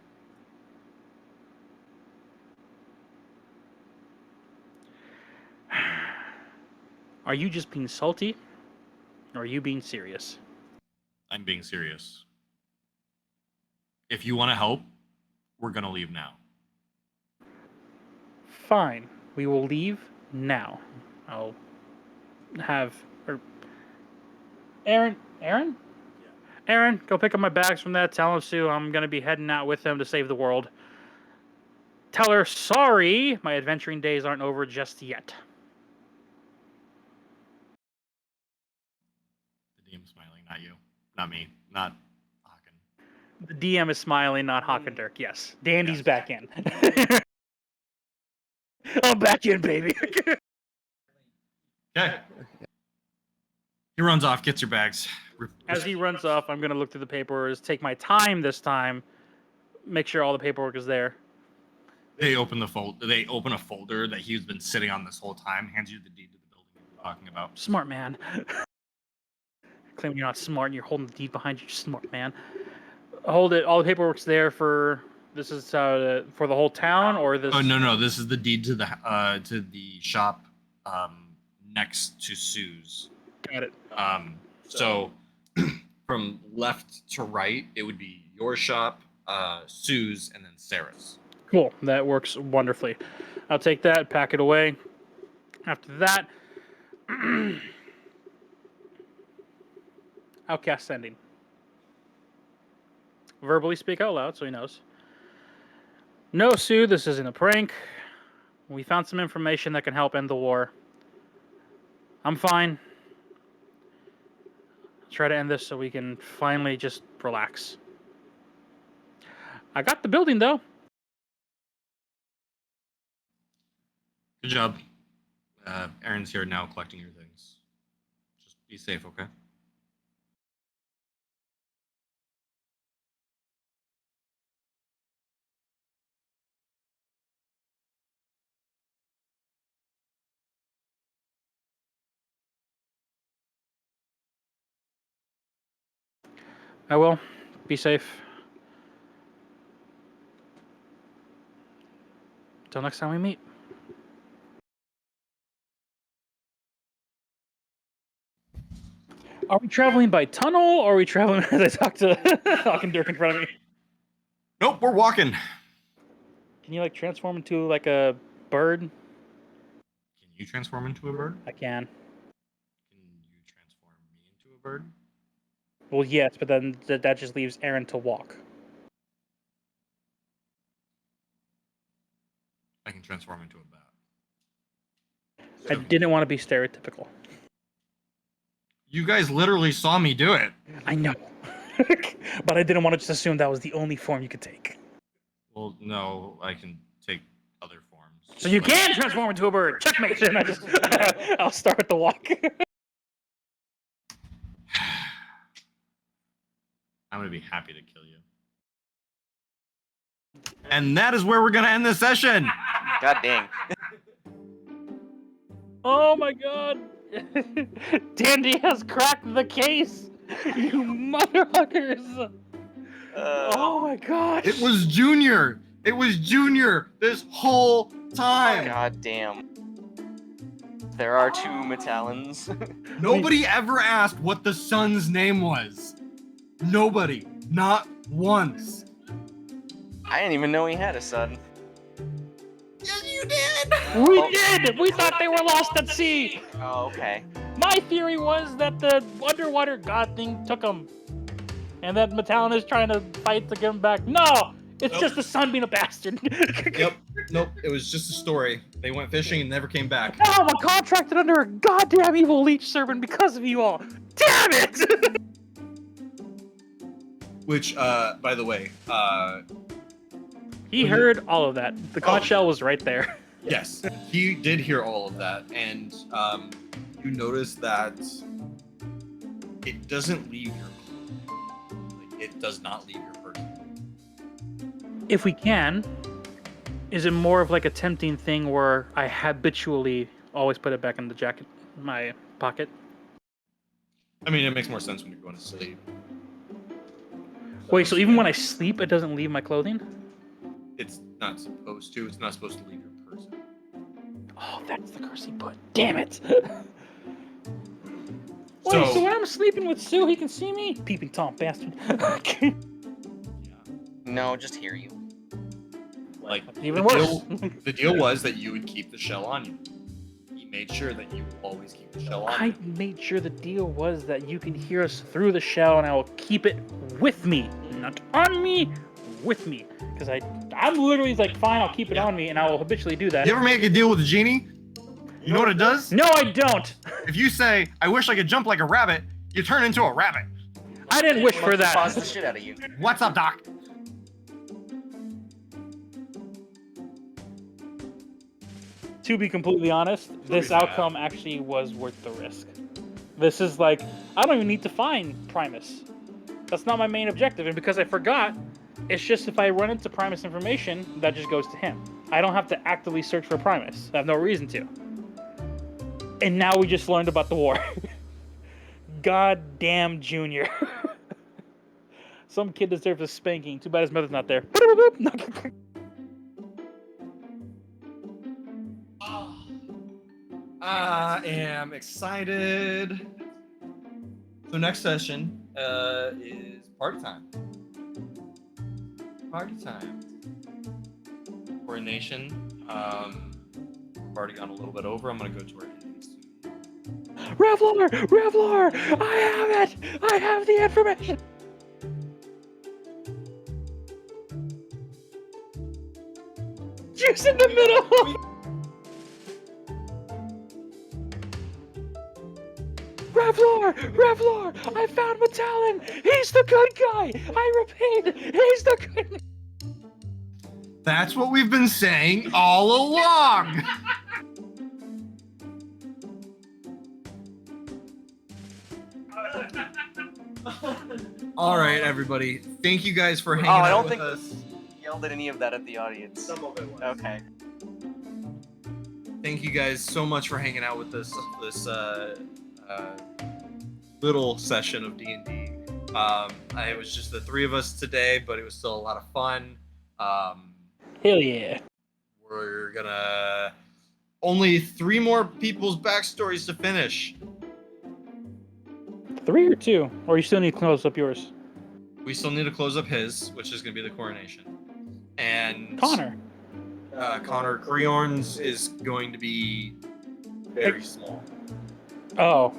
Are you just being salty? Or are you being serious? I'm being serious. If you want to help, we're going to leave now. Fine. We will leave now. I'll have... Aaron? Yeah. Aaron, go pick up my bags from that. Tell him, Sue, I'm going to be heading out with him to save the world. Tell her, sorry, my adventuring days aren't over just yet. The DM's smiling, not you. Not me. Not Haken. The DM is smiling, not Hawk and Dirk. Yes. Dandy's Yes. back in. I'm back in, baby. Okay. He runs off, gets your bags. As he runs off, I'm going to look through the paperwork, take my time this time, make sure all the paperwork is there. They open a folder that he's been sitting on this whole time, hands you the deed to the building you're talking about. Smart man. Claiming you're not smart and you're holding the deed behind you, smart man. Hold it. All the paperwork's there for... This is for the whole town, or this... Oh, no. This is the deed to the shop next to Sue's. Got it. So from left to right, it would be your shop, Sue's, and then Sarah's. Cool. That works wonderfully. I'll take that, pack it away. After that... Outcast sending. verbally speak out loud so he knows. No, Sue, this isn't a prank. We found some information that can help end the war. I'm fine. Try to end this so we can finally just relax. I got the building, though. Good job. Aaron's here now collecting your things. Just be safe, okay? I will. Be safe. Till next time we meet. Are we traveling by tunnel, or are we traveling as I talk to Hawk Dirk in front of me? Nope, we're walking. Can you, like, transform into, like, a bird? Can you transform into a bird? I can. Can you transform me into a bird? Well, yes, but then that just leaves Aaron to walk. I can transform into a bat. I didn't want to be stereotypical. You guys literally saw me do it. I know. But I didn't want to just assume that was the only form you could take. Well, no, I can take other forms. So you Like- can transform into a bird. Checkmate. And I'll start with the walk. I'm gonna be happy to kill you. And that is where we're gonna end this session. God dang. Oh my god. Dandy has cracked the case. You motherfuckers. Oh my gosh. It was Junior. It was Junior this whole time. God damn. There are two Mittalons. Nobody ever asked what the son's name was. Nobody. Not once. I didn't even know he had a son. Yes, you did. We did! We thought they were lost at sea! Oh, okay. My theory was that the underwater god thing took them. And that Mittalon is trying to fight to get him back. No! It's Nope. just the sun being a bastard. Yep. Nope. It was just a story. They went fishing and never came back. Now I'm contracted under a goddamn evil leech servant because of you all. Damn it! Which, by the way, He heard all of that. The conch shell was right there. yes, he did hear all of that, and you notice that it doesn't leave your like, it does not leave your person. If we can, is it more of like a tempting thing where I habitually always put it back in the jacket, my pocket? I mean, it makes more sense when you're going to sleep. Wait, so even when I sleep, it doesn't leave my clothing? It's not supposed to. It's not supposed to leave your person. Oh, that's the curse he put. Damn it! Wait, so when I'm sleeping with Sue, he can see me? Peeping Tom, bastard. Yeah. No, just hear you. Like Even the worse. The deal was that you would keep the shell on you. He made sure that you would always keep the shell on I you. made sure the deal was that you can hear us through the shell, and I will keep it with me, not on me, with me. Because I'm literally like, fine, I'll keep it on me, and I will habitually do that. You ever make a deal with a genie? You know what it does? No, I don't. If you say, "I wish I could jump like a rabbit," you turn into a rabbit. I didn't wish for that. Pause the shit out of you. What's up, Doc? To be completely honest, this outcome actually was worth the risk. This is like, I don't even need to find Primus. That's not my main objective, and because I forgot, it's just if I run into Primus information, that just goes to him. I don't have to actively search for Primus. I have no reason to. And now we just learned about the war. Goddamn Junior. Some kid deserves a spanking. Too bad his mother's not there. I am excited. So next session is party time. Party time. Coordination. We've already gone a little bit over. I'm gonna go to our ending soon. Revalor! Revalor! I have it! I have the information! Juice in the middle. Revalor! I found Mittalon! He's the good guy! I repeat, he's the good. That's what we've been saying all along. All right, everybody. Thank you guys for hanging I out don't with think us. yelled at any of that at the audience. Some of it was. Okay. Thank you guys so much for hanging out with us this little session of D&D. It was just the three of us today, but it was still a lot of fun. Hell yeah. We're gonna only 3 more people's backstories to finish. 3 or 2? Or you still need to close up yours? We still need to close up his, which is gonna be the coronation. And Connor. Connor Creorn's is going to be very small. Oh.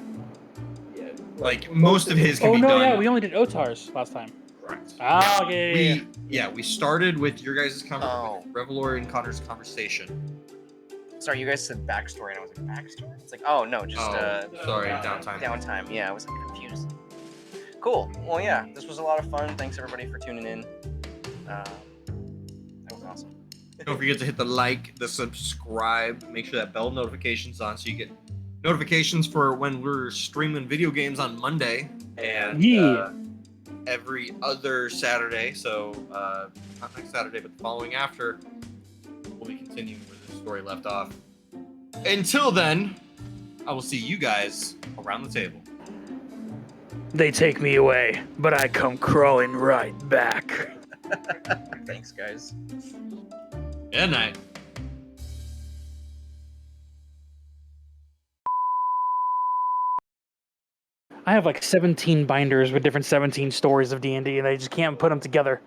Like most of his can Oh be no, done. yeah, we only did Otar's last time. Correct. Ah, okay. We started with your guys' Oh. Revalor and Connor's conversation. Sorry, you guys said backstory, and I was like, backstory? It's like, oh no, just Sorry, downtime. downtime. Yeah, I was like, confused. Cool. Well, yeah, this was a lot of fun. Thanks everybody for tuning in. That was awesome. Don't forget to hit the like, the subscribe, make sure that bell notification's on so you get notifications for when we're streaming video games on Monday and every other Saturday. So not next Saturday, but the following after, we'll be continuing where the story left off. Until then, I will see you guys around the table. They take me away, but I come crawling right back. Thanks, guys. Good night. I have like 17 binders with different 17 stories of D&D, and I just can't put them together.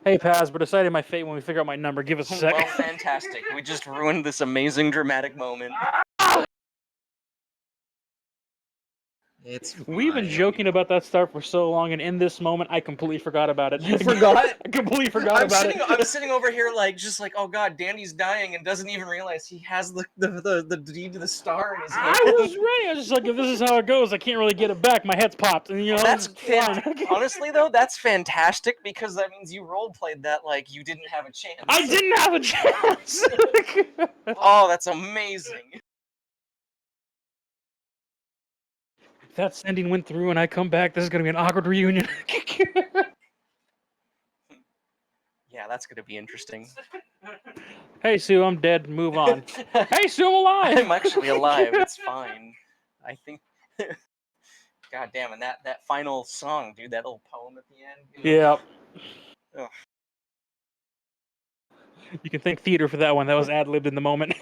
Hey, Paz, we're deciding my fate when we figure out my number. Give us a sec. Well, fantastic. We just ruined this amazing dramatic moment. It's We've been fine. joking about that stuff for so long, and in this moment, I completely forgot about it. You forgot? I completely forgot about it. I'm sitting over here like, just like, oh god, Danny's dying and doesn't even realize he has the deed to the star in his hand. I was ready. I was just like, if this is how it goes, I can't really get it back. My head's popped, and you know, That's it's fine. honestly though, that's fantastic because that means you role played that like you didn't have a chance. I didn't have a chance. Oh, that's amazing. If that sending went through and I come back, this is gonna be an awkward reunion. Yeah, that's gonna be interesting. Hey, Sue, I'm dead. Move on. Hey, Sue, I'm alive. I'm actually alive. It's fine. I think. God damn, and that final song, dude, that little poem at the end. Yeah. Ugh. You can thank theater for that one. That was ad-libbed in the moment.